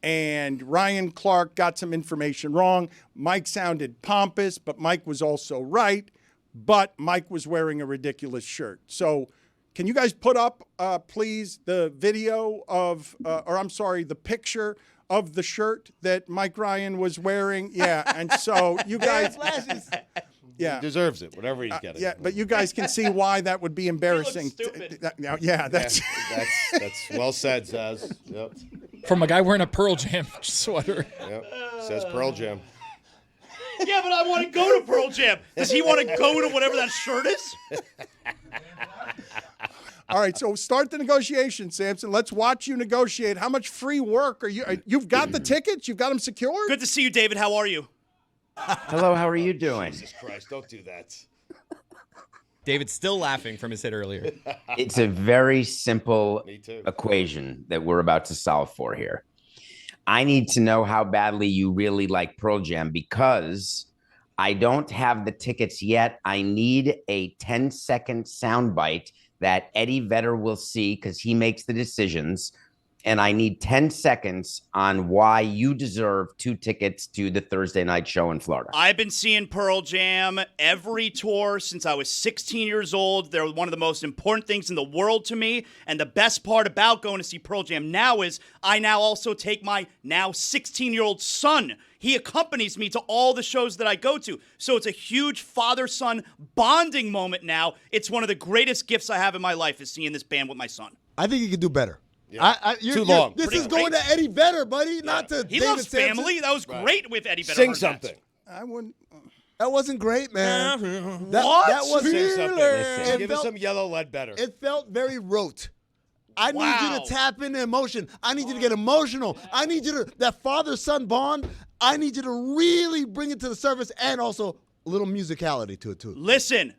and Ryan Clark got some information wrong. Mike sounded pompous, but Mike was also right. But Mike was wearing a ridiculous shirt. So can you guys put up, please, the video of, the picture of the shirt that Mike Ryan was wearing? Yeah, and so you guys... Yeah. He deserves it, whatever he's getting. Yeah, but you guys can see why that would be embarrassing. That's well said, Zaz. Yep. From a guy wearing a Pearl Jam sweater. Yep. Says Pearl Jam. Yeah, but I want to go to Pearl Jam. Does he want to go to whatever that shirt is? All right, so start the negotiation, Samson. Let's watch you negotiate. How much free work are you? You've got the tickets? You've got them secured? Good to see you, David. How are you? Hello, how are you doing? Jesus Christ, don't do that. David's still laughing from his hit earlier. It's a very simple equation that we're about to solve for here. I need to know how badly you really like Pearl Jam because I don't have the tickets yet. I need a 10-second soundbite that Eddie Vedder will see because he makes the decisions and I need 10 seconds on why you deserve 2 tickets to the Thursday night show in Florida. I've been seeing Pearl Jam every tour since I was 16 years old. They're one of the most important things in the world to me. And the best part about going to see Pearl Jam now is I now also take my now 16-year-old son. He accompanies me to all the shows that I go to. So it's a huge father-son bonding moment now. It's one of the greatest gifts I have in my life is seeing this band with my son. I think you could do better. Yeah. Too long. This Pretty is going great. to Eddie Vedder, buddy, not to He David loves Samson. family. That was great with Eddie Vedder. Sing something. I wouldn't. That wasn't great, man. What? That was Sing something. It Give us felt- some yellow lead better. It felt very rote. I need you Wow. to tap into emotion. I need you to get emotional. I need you to, that father-son bond, I need you to really bring it to the surface and also a little musicality to it, too. Listen.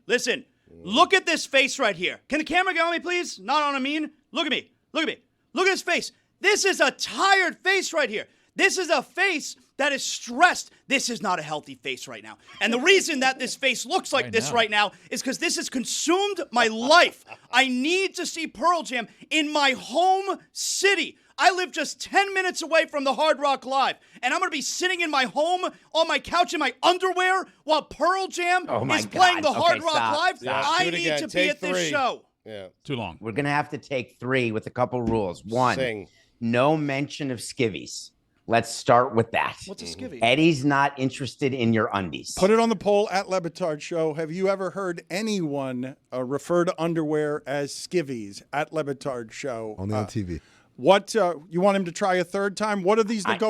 Look at this face right here. Can the camera get on me, please? Not on a mean. Look at me. Look at this face. This is a tired face right here. This is a face that is stressed. This is not a healthy face right now. And the reason that this face looks like this right now is because this has consumed my life. I need to see Pearl Jam in my home city. I live just 10 minutes away from the Hard Rock Live, and I'm going to be sitting in my home on my couch in my underwear while Pearl Jam is playing the Hard Rock Live. I need to be at this show. Yeah. Too long. We're going to have to take 3 with a couple rules. 1, Sing. no mention of skivvies. Let's start with that. What's a skivvy? Eddie's not interested in your undies. Put it on the poll at Le Batard Show. Have you ever heard anyone refer to underwear as skivvies at Le Batard Show? Only on TV. What you want him to try a third time? What are these like?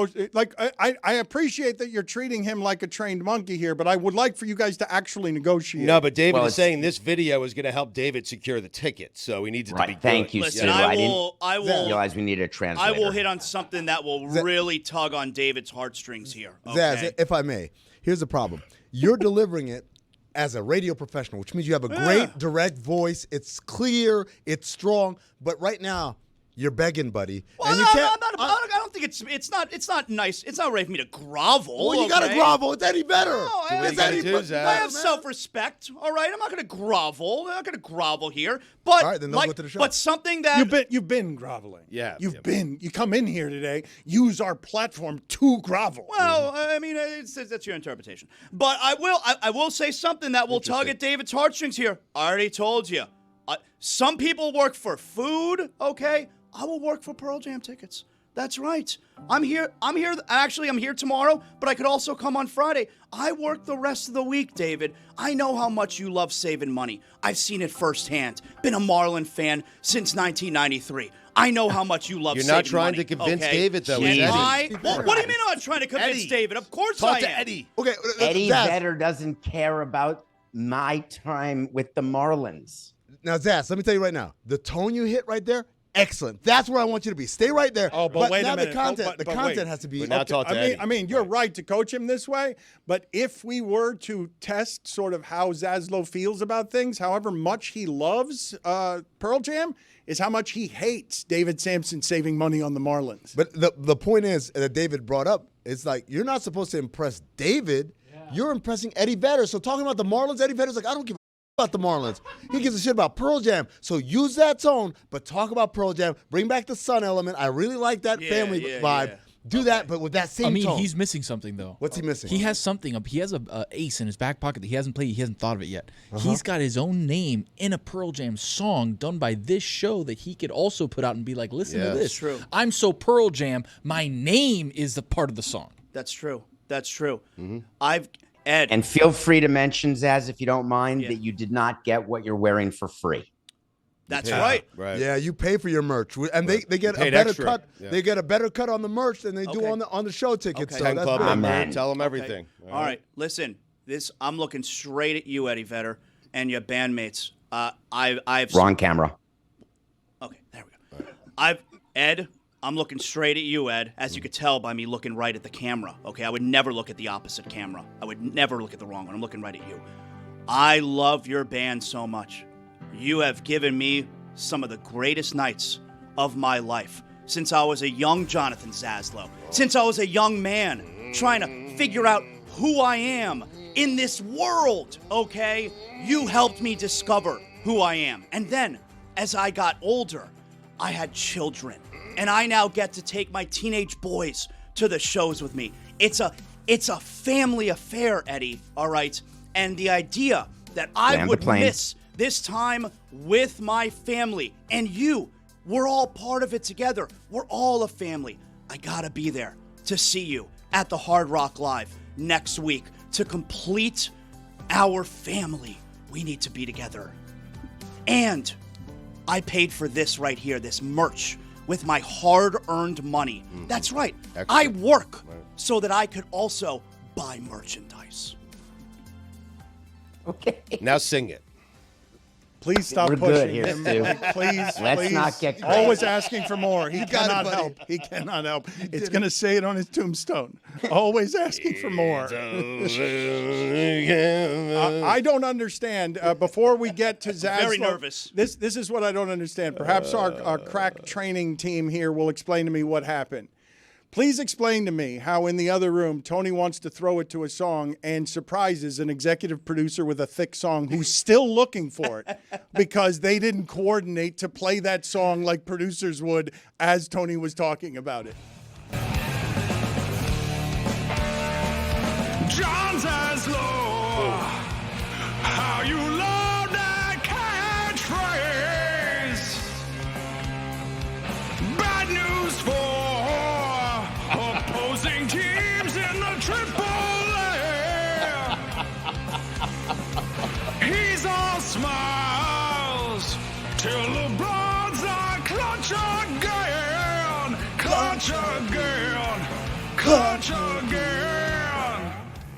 I appreciate that you're treating him like a trained monkey here, but I would like for you guys to actually negotiate. No, but David is saying this video is going to help David secure the ticket, so he needs it to be good. Thank you, Listen, Stu. I didn't will realize we need a translator. I will hit on something that will really tug on David's heartstrings here. Okay? Zaz, if I may, here's the problem. You're delivering it as a radio professional, which means you have a great direct voice. It's clear, it's strong, but right now, you're begging, buddy. Well, and you I don't think it's not nice. It's not right for me to grovel. Well, you got to grovel. It's Eddie Vedder. No, I have self-respect. All right, I'm not going to grovel. I'm not going to grovel here. But all right, then don't go to the show. But something that you've been groveling. Yeah, You come in here today. Use our platform to grovel. Well, I mean, that's your interpretation. But I will say something that will tug at David's heartstrings here. I already told you. Some people work for food. Okay. I will work for Pearl Jam tickets. That's right. I'm here. Actually, I'm here tomorrow, but I could also come on Friday. I work the rest of the week, David. I know how much you love saving money. I've seen it firsthand. Been a Marlin fan since 1993. I know how much you love saving money. You're not trying to convince David, though. What do you mean I'm not trying to convince Eddie. David? Of course Talk I to am. Eddie. Okay, Eddie Zaz. Vedder doesn't care about my time with the Marlins. Now, Zaz, let me tell you right now, the tone you hit right there, excellent. That's where I want you to be. Stay right there. Oh, but wait now a minute. the content has to be. I mean, you're right to coach him this way, but if we were to test sort of how Zaslow feels about things, however much he loves Pearl Jam, is how much he hates David Samson saving money on the Marlins. But the point is that David brought up, it's like you're not supposed to impress David. You're impressing Eddie Vedder. So talking about the Marlins, Eddie Vedder's like, I don't give a about the Marlins. He gives a shit about Pearl Jam. So use that tone, but talk about Pearl Jam. Bring back the Sun element. I really like that family vibe. yeah. Do that, but with that same tone. he's missing something, though. What's he missing? He has something. He has a ace in his back pocket that he hasn't played. He hasn't thought of it yet. He's got his own name in a Pearl Jam song done by this show that he could also put out and be like, listen to this. That's true. I'm so Pearl Jam. My name is the part of the song. That's true. That's true. Mm-hmm. Ed. And feel free to mention, Zaz, if you don't mind, that you did not get what you're wearing for free. That's right. Yeah, you pay for your merch, and they get a better cut. Yeah. They get a better cut on the merch than they do on the show tickets. Okay. So that's good. Tell them everything. All right. Listen, I'm looking straight at you, Eddie Vedder, and your bandmates. I've Wrong camera. Okay, there we go. Ed, I'm looking straight at you, Ed, as you could tell by me looking right at the camera. Okay, I would never look at the opposite camera. I would never look at the wrong one. I'm looking right at you. I love your band so much. You have given me some of the greatest nights of my life since I was a young Jonathan Zaslow, since I was a young man trying to figure out who I am in this world, okay? You helped me discover who I am. And then, as I got older, I had children. and I now get to take my teenage boys to the shows with me. It's a family affair, Eddie, all right? And the idea that I would miss this time with my family and you, we're all part of it together. We're all a family. I gotta be there to see you at the Hard Rock Live next week to complete our family. We need to be together. And I paid for this right here, this merch, with my hard-earned money. Mm-hmm. That's right. Excellent. I work so that I could also buy merchandise. Okay. Now sing it. Please stop We're pushing good here, him. Stu. Please, Let's please. not get crazy. Always asking for more. He cannot help. He cannot help. It's going to say it on his tombstone. Always asking for more. I don't understand. Before we get to Zaslow, very nervous. This is what I don't understand. Perhaps our crack training team here will explain to me what happened. Please explain to me how in the other room Tony wants to throw it to a song and surprises an executive producer with a thick song who's still looking for it because they didn't coordinate to play that song like producers would as Tony was talking about it. John Zaslow, how you love that catchphrase. Bad news for opposing teams in the AAA. He's all smiles till LeBron's a clutch again, clutch again, clutch again.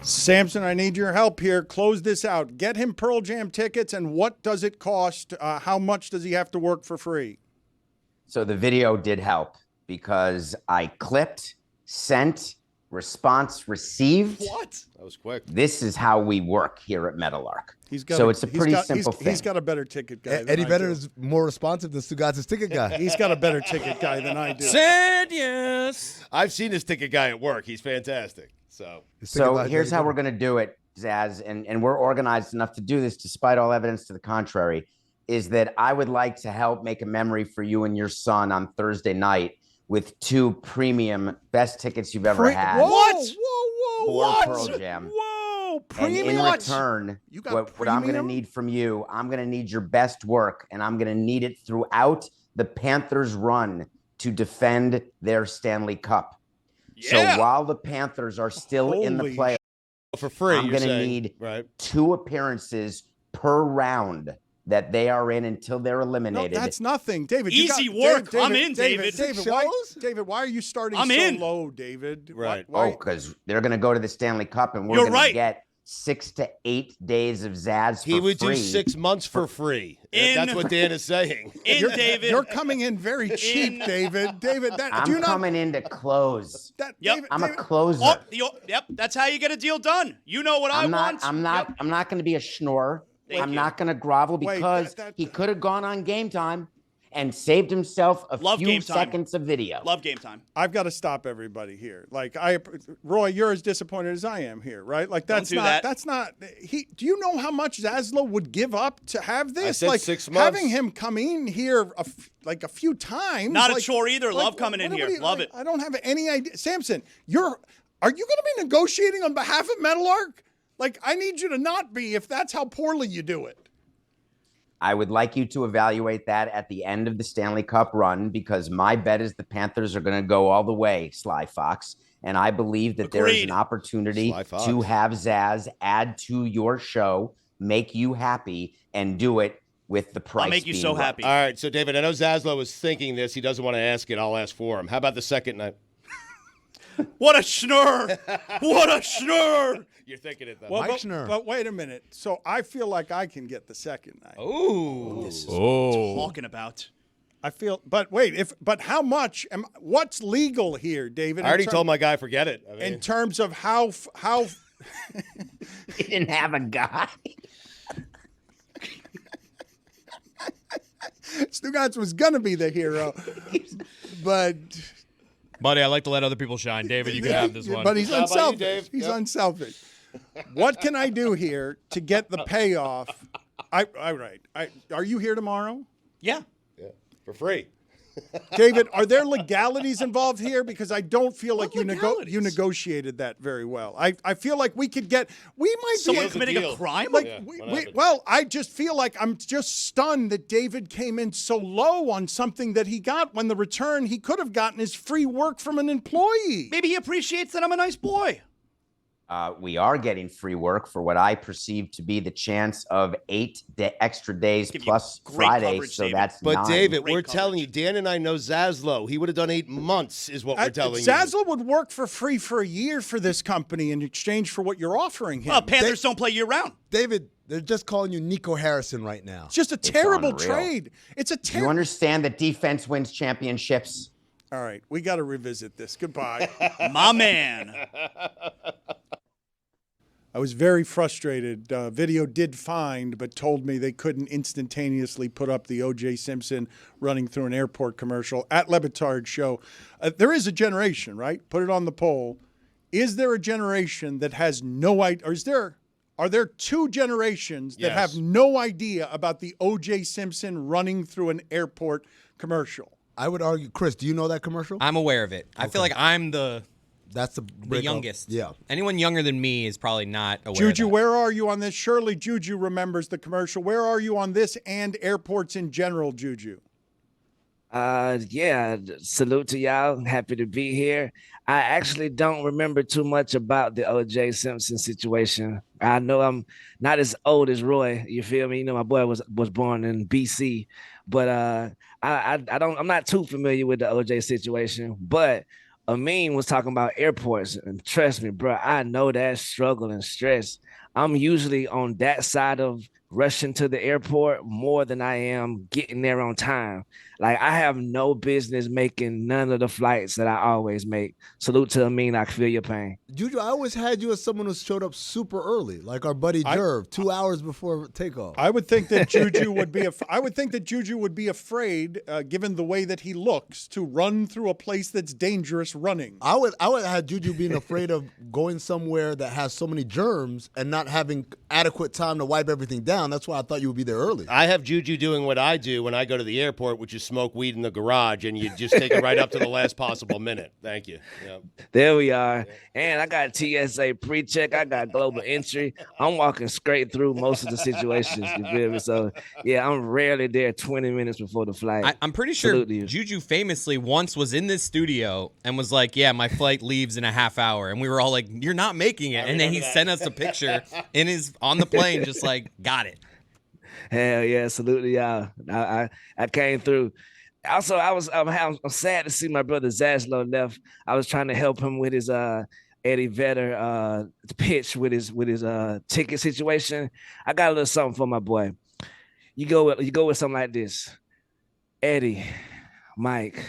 Samson, I need your help here. Close this out. Get him Pearl Jam tickets, and what does it cost? How much does he have to work for free? So the video did help because I clipped, sent, response received. What? That was quick. This is how we work here at Metalark. It's a pretty simple thing. He's got a better ticket guy. Eddie Vedder is more responsive than Stugotz's ticket guy. He's got a better ticket guy than I do. Said yes. I've seen this ticket guy at work. He's fantastic. So here's how we're going to do it, Zaz, and we're organized enough to do this despite all evidence to the contrary, is that I would like to help make a memory for you and your son on Thursday night with 2 premium best tickets you've ever had. What? Whoa, for Pearl Jam. Whoa, And premium. in return, You got what I'm going to premium? need from you, I'm going to need your best work, and I'm going to need it throughout the Panthers' run to defend their Stanley Cup. Yeah. So while the Panthers are still in the playoffs, for free, I'm you're going to saying, need right? 2 appearances per round that they are in until they're No, eliminated. that's nothing, David. Easy work. I'm in, David. David, why are you starting I'm so in. low, David? Right. Why? because they're going to go to the Stanley Cup, and we're You're going to right. get 6 to 8 days of Zaz for He would free. do 6 months for free. In. That's what Dan is saying. David. You're coming in very cheap, David. David, I'm coming in to close. That, Yep. David, I'm a David, closer. Yep, that's how you get a deal done. You know what I want. I'm not going to be a schnorr. I'm you. not going to grovel Wait, because he could have gone on Game Time and saved himself a Love few Game Time. seconds of video. Love Game Time. I've got to stop everybody here. Like Roy, you're as disappointed as I am here, right? Like that's do not that. that's not he. Do you know how much Zaslow would give up to have this? I said like 6 months. having him come in here a few times. Not a like- chore either. like, Love coming in what here. do we- Love like, it. I don't have any idea. Samson, are you going to be negotiating on behalf of Metalark? Like I need you to not be if that's how poorly you do it. I would like you to evaluate that at the end of the Stanley Cup run because my bet is the Panthers are going to go all the way, Sly Fox. And I believe that there is Agreed. an opportunity Sly Fox. to have Zaz add to your show, make you happy, and do it with the price. I'll make you being so low. happy. All right, so David, I know Zaslow was thinking this. He doesn't want to ask it. I'll ask for him. How about the second night? What a schnurr! What a schnurr! You're thinking it, though. Well, Mike but, Schnurr. but wait a minute. So I feel like I can get the second night. Ooh. This is what I'm talking about. I feel, but wait, but how much? What's legal here, David? I already told my guy, forget it. I mean, In terms of how You didn't have a guy. Stugotz was gonna be the hero, but Buddy, I like to let other people shine. David, you can have this one. But he's How about you, unselfish. Dave? He's Yep. unselfish. What can I do here to get the payoff? Are you here tomorrow? Yeah. yeah, for free. David, are there legalities involved here? Because I don't feel like you negotiated that very well. I feel like we might Someone be committing a crime? Well, I just feel like I'm just stunned that David came in so low on something that he got when the return he could have gotten is free work from an employee. Maybe he appreciates that I'm a nice boy. We are getting free work for what I perceive to be the chance of 8 extra days plus Friday. So that's But 9. David, we're telling you, Dan and I know Zaslow. He would have done 8 months, is what we're telling you. Zaslow would work for free for a year for this company in exchange for what you're offering him. Well, Panthers don't play year round. David, they're just calling you Nico Harrison right now. It's just a terrible trade. It's a You understand that defense wins championships? All right, we got to revisit this. Goodbye. My man. I was very frustrated. Video did find, but told me they couldn't instantaneously put up the O.J. Simpson running through an airport commercial at Le Batard Show. There is a generation, right? Put it on the poll. Is there a generation that has no idea, or are there 2 generations that have no idea about the O.J. Simpson running through an airport commercial? I would argue, Chris, do you know that commercial? I'm aware of it. I feel like I'm That's the breakup. youngest. Yeah. Anyone younger than me is probably not aware Juju, of that. where are you on this? Surely Juju remembers the commercial. Where are you on this and airports in general, Juju? Yeah, salute to y'all. Happy to be here. I actually don't remember too much about the O.J. Simpson situation. I know I'm not as old as Roy. You feel me? You know, my boy was born in B.C., but I'm not too familiar with the O.J. situation. But Amin was talking about airports, and trust me, bro, I know that struggle and stress. I'm usually on that side of rushing to the airport more than I am getting there on time. Like, I have no business making none of the flights that I always make. Salute to Amin, I feel your pain. Juju, I always had you as someone who showed up super early, like our buddy Jerv, 2 hours before takeoff. I would think that Juju would be afraid, given the way that he looks, to run through a place that's dangerous running. I would have Juju being afraid of going somewhere that has so many germs and not having adequate time to wipe everything down. That's why I thought you would be there early. I have Juju doing what I do when I go to the airport, which is smoke weed in the garage, and you just take it right up to the last possible minute. Thank you. Yep. There we are. And I got TSA pre-check. I got global entry. I'm walking straight through most of the situations. You feel me? So, yeah, I'm rarely there 20 minutes before the flight. I'm pretty sure Juju famously once was in this studio and was like, yeah, my flight leaves in a half hour. And we were all like, you're not making it. And then he sent us a picture on the plane, just like, got it. Hell yeah, salute to y'all. I came through. Also, I'm sad to see my brother Zaslow left. I was trying to help him with his Eddie Vedder pitch with his ticket situation. I got a little something for my boy. You go with something like this: Eddie, Mike,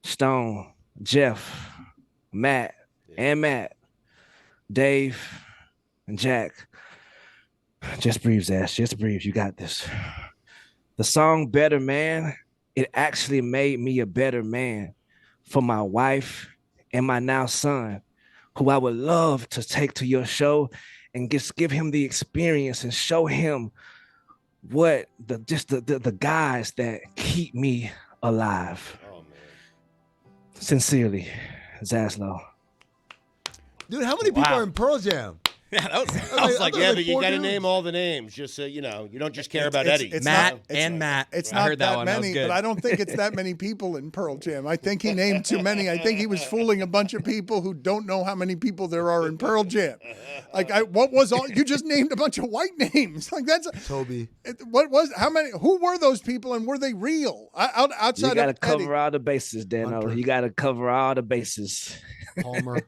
Stone, Jeff, Matt, Dave, and Jack. Just breathe, Zaz. Just breathe. You got this. The song Better Man, it actually made me a better man for my wife and my now son, who I would love to take to your show and just give him the experience and show him what the guys that keep me alive. Oh, man. Sincerely, Zaslow. Dude, how many people are in Pearl Jam? Yeah, that was like, but you got to name all the names, just so you know. You don't just care about Eddie. Matt. It's not that many, but I don't think it's that many people in Pearl Jam. I think he named too many. I think he was fooling a bunch of people who don't know how many people there are in Pearl Jam. Like, you just named a bunch of white names. Like, that's Toby. How many? Who were those people, and were they real? Outside, you got to of cover Eddie. all the bases, Dano. You got to cover all the bases. Palmer.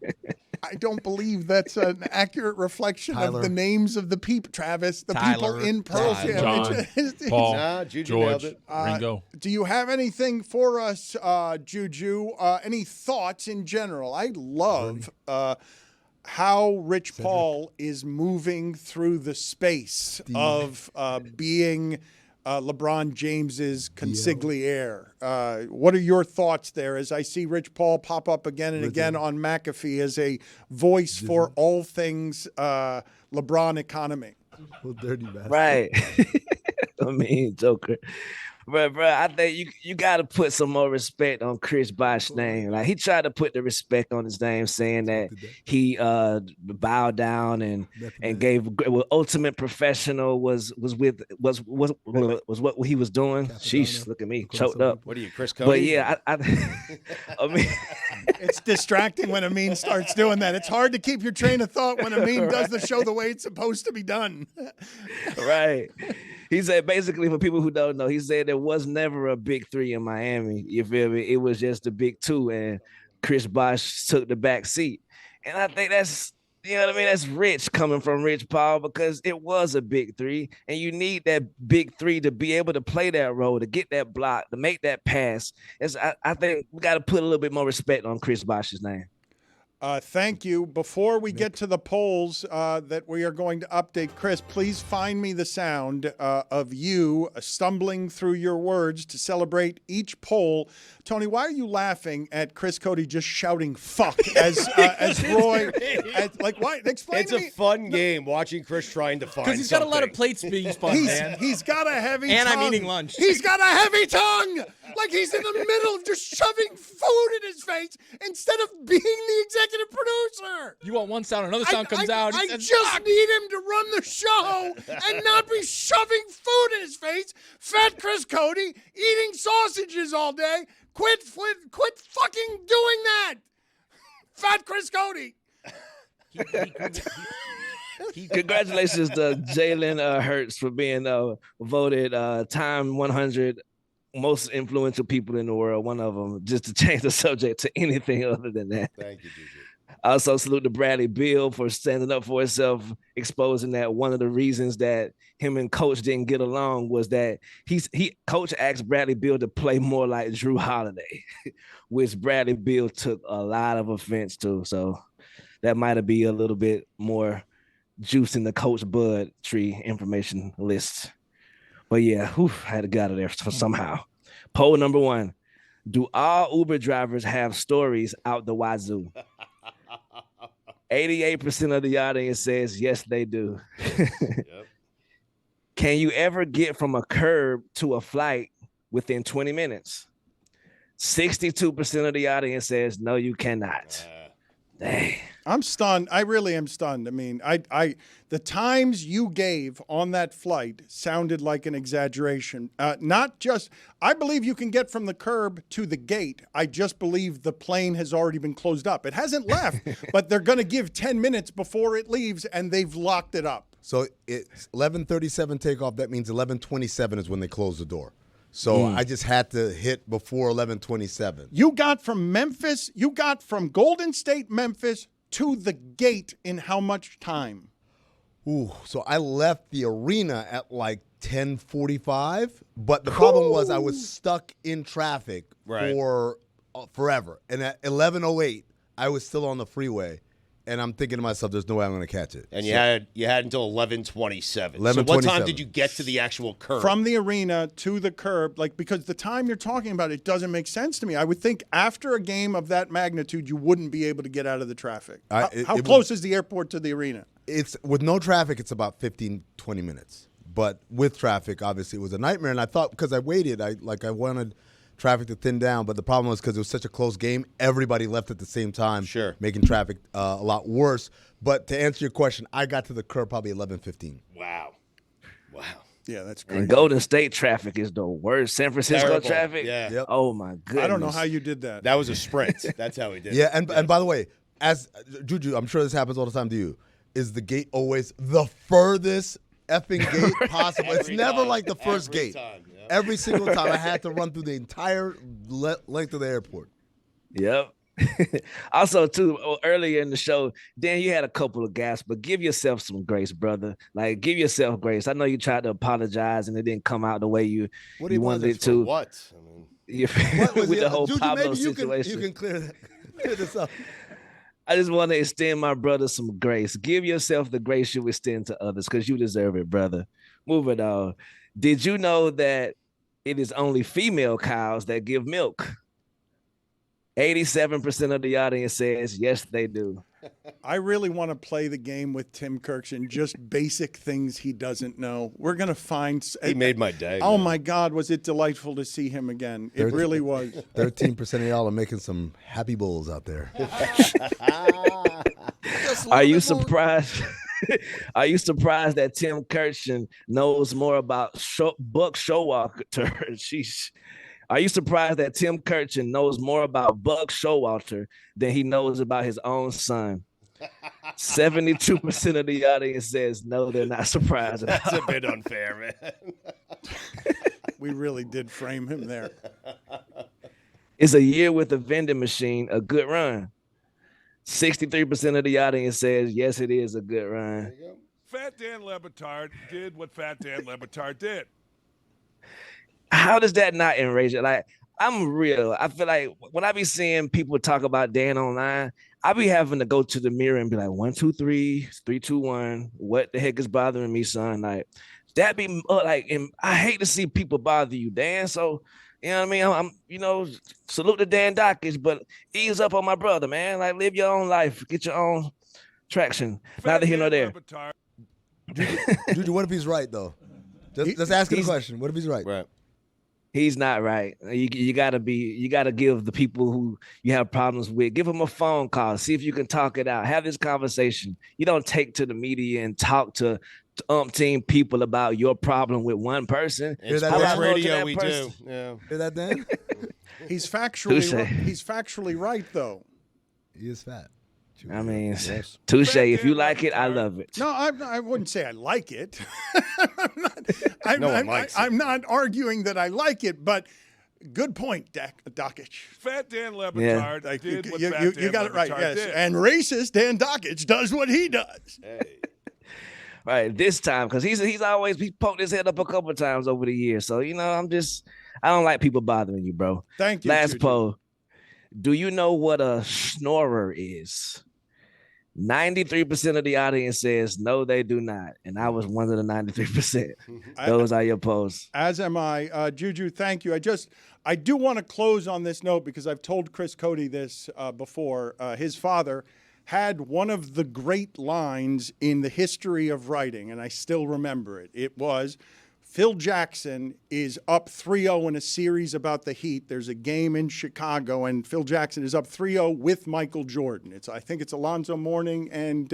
I don't believe that's an accurate reflection Tyler. of the names of the people, Travis. The Tyler, people in Pearl Jam. John, Paul, George, Ringo. Do you have anything for us, Juju? Any thoughts in general? I love how Rich Paul is moving through the space of being LeBron James's consigliere. What are your thoughts there as I see Rich Paul pop up again and again on McAfee as a voice for all things LeBron economy? Dirty bastard. Right. I mean, Joker. Bro, I think you got to put some more respect on Chris Bosh's name. Like he tried to put the respect on his name, saying that he bowed down and gave ultimate professional was what he was doing. Sheesh, look at me, choked up. What are you, Chris Cody? But yeah, I mean, it's distracting when Amin starts doing that. It's hard to keep your train of thought when Amin does the show the way it's supposed to be done. Right. He said, basically, for people who don't know, he said there was never a big three in Miami. You feel me? It was just the big two, and Chris Bosh took the back seat. And I think that's, you know what I mean? That's rich coming from Rich Paul, because it was a big three, and you need that big three to be able to play that role, to get that block, to make that pass. I think we got to put a little bit more respect on Chris Bosh's name. Thank you. Before we get to the polls that we are going to update, Chris, please find me the sound of you stumbling through your words to celebrate each poll. Tony, why are you laughing at Chris Cody just shouting "fuck" as Roy? Why? Explain. It's a fun game watching Chris trying to find. Because he's got a lot of plates being spun, man. He's got a heavy and tongue. I'm eating lunch. He's got a heavy tongue. Like he's in the middle of just shoving food in his face instead of being the executive producer. You want one sound, another sound comes out. I just need him to run the show and not be shoving food in his face. Fat Chris Cody eating sausages all day. Quit fucking doing that. Fat Chris Cody. Congratulations to Jalen Hurts for being voted Time 100 most influential people in the world. One of them, just to change the subject to anything other than that. Thank you, Juju. I also salute to Bradley Beal for standing up for himself, exposing that one of the reasons that him and Coach didn't get along was that Coach asked Bradley Beal to play more like Drew Holiday, which Bradley Beal took a lot of offense to. So that might be a little bit more juice in the Coach Bud tree information list. But yeah, I had to get out of there somehow. Poll number 1. Do all Uber drivers have stories out the wazoo? 88% of the audience says yes, they do. Yep. Can you ever get from a curb to a flight within 20 minutes? 62% of the audience says no, you cannot. Dang. I'm stunned. I really am stunned. I mean, the times you gave on that flight sounded like an exaggeration. Not just, I believe you can get from the curb to the gate. I just believe the plane has already been closed up. It hasn't left, but they're going to give 10 minutes before it leaves, and they've locked it up. So it's 11:37 takeoff. That means 11:27 is when they close the door. So I just had to hit before 11:27. You got from Golden State, Memphis to the gate in how much time? Ooh, so I left the arena at like 10:45, but the problem was I was stuck in traffic for forever. And at 11:08, I was still on the freeway. And I'm thinking to myself, there's no way I'm going to catch it. And you had until 11:27. So 11:27. what time did you get to the actual curb? From the arena to the curb, because the time you're talking about, it doesn't make sense to me. I would think after a game of that magnitude, you wouldn't be able to get out of the traffic. How close is the airport to the arena? It's with no traffic, it's about 15, 20 minutes. But with traffic, obviously, it was a nightmare. And I thought, because I waited, I wanted traffic to thin down, but the problem was because it was such a close game, everybody left at the same time, making traffic a lot worse. But to answer your question, I got to the curb probably 11:15. Wow. Yeah, that's crazy. And Golden State traffic is the worst. San Francisco traffic? Yeah. Yep. Oh, my goodness. I don't know how you did that. That was a sprint. That's how he did it. Yeah, and by the way, as Juju, I'm sure this happens all the time to you, is the gate always the furthest effing gate possible? It's never like the first gate. Every single time I had to run through the entire length of the airport. Yep. Also, too, earlier in the show, Dan, you had a couple of gasps, but give yourself some grace, brother. Like, give yourself grace. I know you tried to apologize and it didn't come out the way you wanted it to. What? With the whole Juju, Pablo maybe situation. You can clear this up. I just want to extend my brother some grace. Give yourself the grace you extend to others because you deserve it, brother. Moving on. Did you know that it is only female cows that give milk? 87% of the audience says yes, they do. I really want to play the game with Tim Kurkjian, just basic things he doesn't know. We're going to find. He made my day. Oh, man. my God, was it delightful to see him again. It really was. 13% of y'all are making some happy bulls out there. Are you surprised? Are you surprised that Tim Kurkjian knows more about Buck Showalter? Sheesh. Are you surprised that Tim Kurkjian knows more about Buck Showalter than he knows about his own son? 72% of the audience says no, they're not surprised. That's a bit unfair, man. We really did frame him there. Is a year with a vending machine a good run? 63% of the audience says yes, it is a good run. Fat Dan Le Batard did what Fat Dan Le Batard did. How does that not enrage it? Like, I'm real. I feel like when I be seeing people talk about Dan online, I be having to go to the mirror and be like, 1, 2, 3, 3, 2, 1. What the heck is bothering me, son? Like, that be like, and I hate to see people bother you, Dan. So, you know what I mean? I'm salute to Dan Dockage, but ease up on my brother, man. Like, live your own life. Get your own traction. Neither here nor there. Juju, what if he's right, though? Just ask him a question. What if he's right? Right. He's not right. You gotta give the people who you have problems with, give them a phone call, see if you can talk it out, have this conversation. You don't take to the media and talk to umpteen people about your problem with one person. Hear that, radio we do. Yeah. Hear that, Dan? He's factually right, though. He is fat. I mean, touche. If you like it, I love it. No, I wouldn't say I like it. No one likes it. I'm not arguing that I like it, but good point, Dockage. Fat Dan Le Batard did what Fat Dan you got Le it right, Batard yes. did. And racist Dan Dockage does what he does. Hey. Right, this time, because he's poked his head up a couple of times over the years. So, I don't like people bothering you, bro. Thank you, Last Juju. poll. Do you know what a snorer is? 93% of the audience says no, they do not. And I was one of the 93%. Those are your polls. As am I. Juju, thank you. I do want to close on this note because I've told Chris Cody this before. His father had one of the great lines in the history of writing, and I still remember it. It was, Phil Jackson is up 3-0 in a series about the Heat. There's a game in Chicago, and Phil Jackson is up 3-0 with Michael Jordan. I think it's Alonzo Mourning and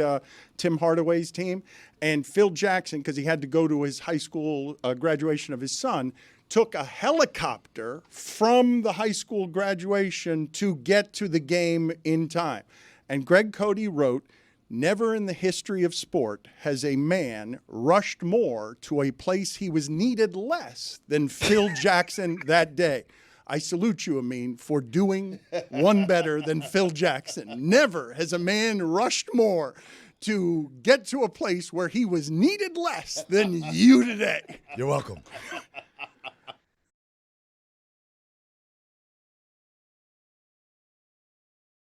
Tim Hardaway's team. And Phil Jackson, because he had to go to his high school graduation of his son, took a helicopter from the high school graduation to get to the game in time. And Greg Cody wrote, never in the history of sport has a man rushed more to a place he was needed less than Phil Jackson that day. I salute you, Amin, for doing one better than Phil Jackson. Never has a man rushed more to get to a place where he was needed less than you today. You're welcome.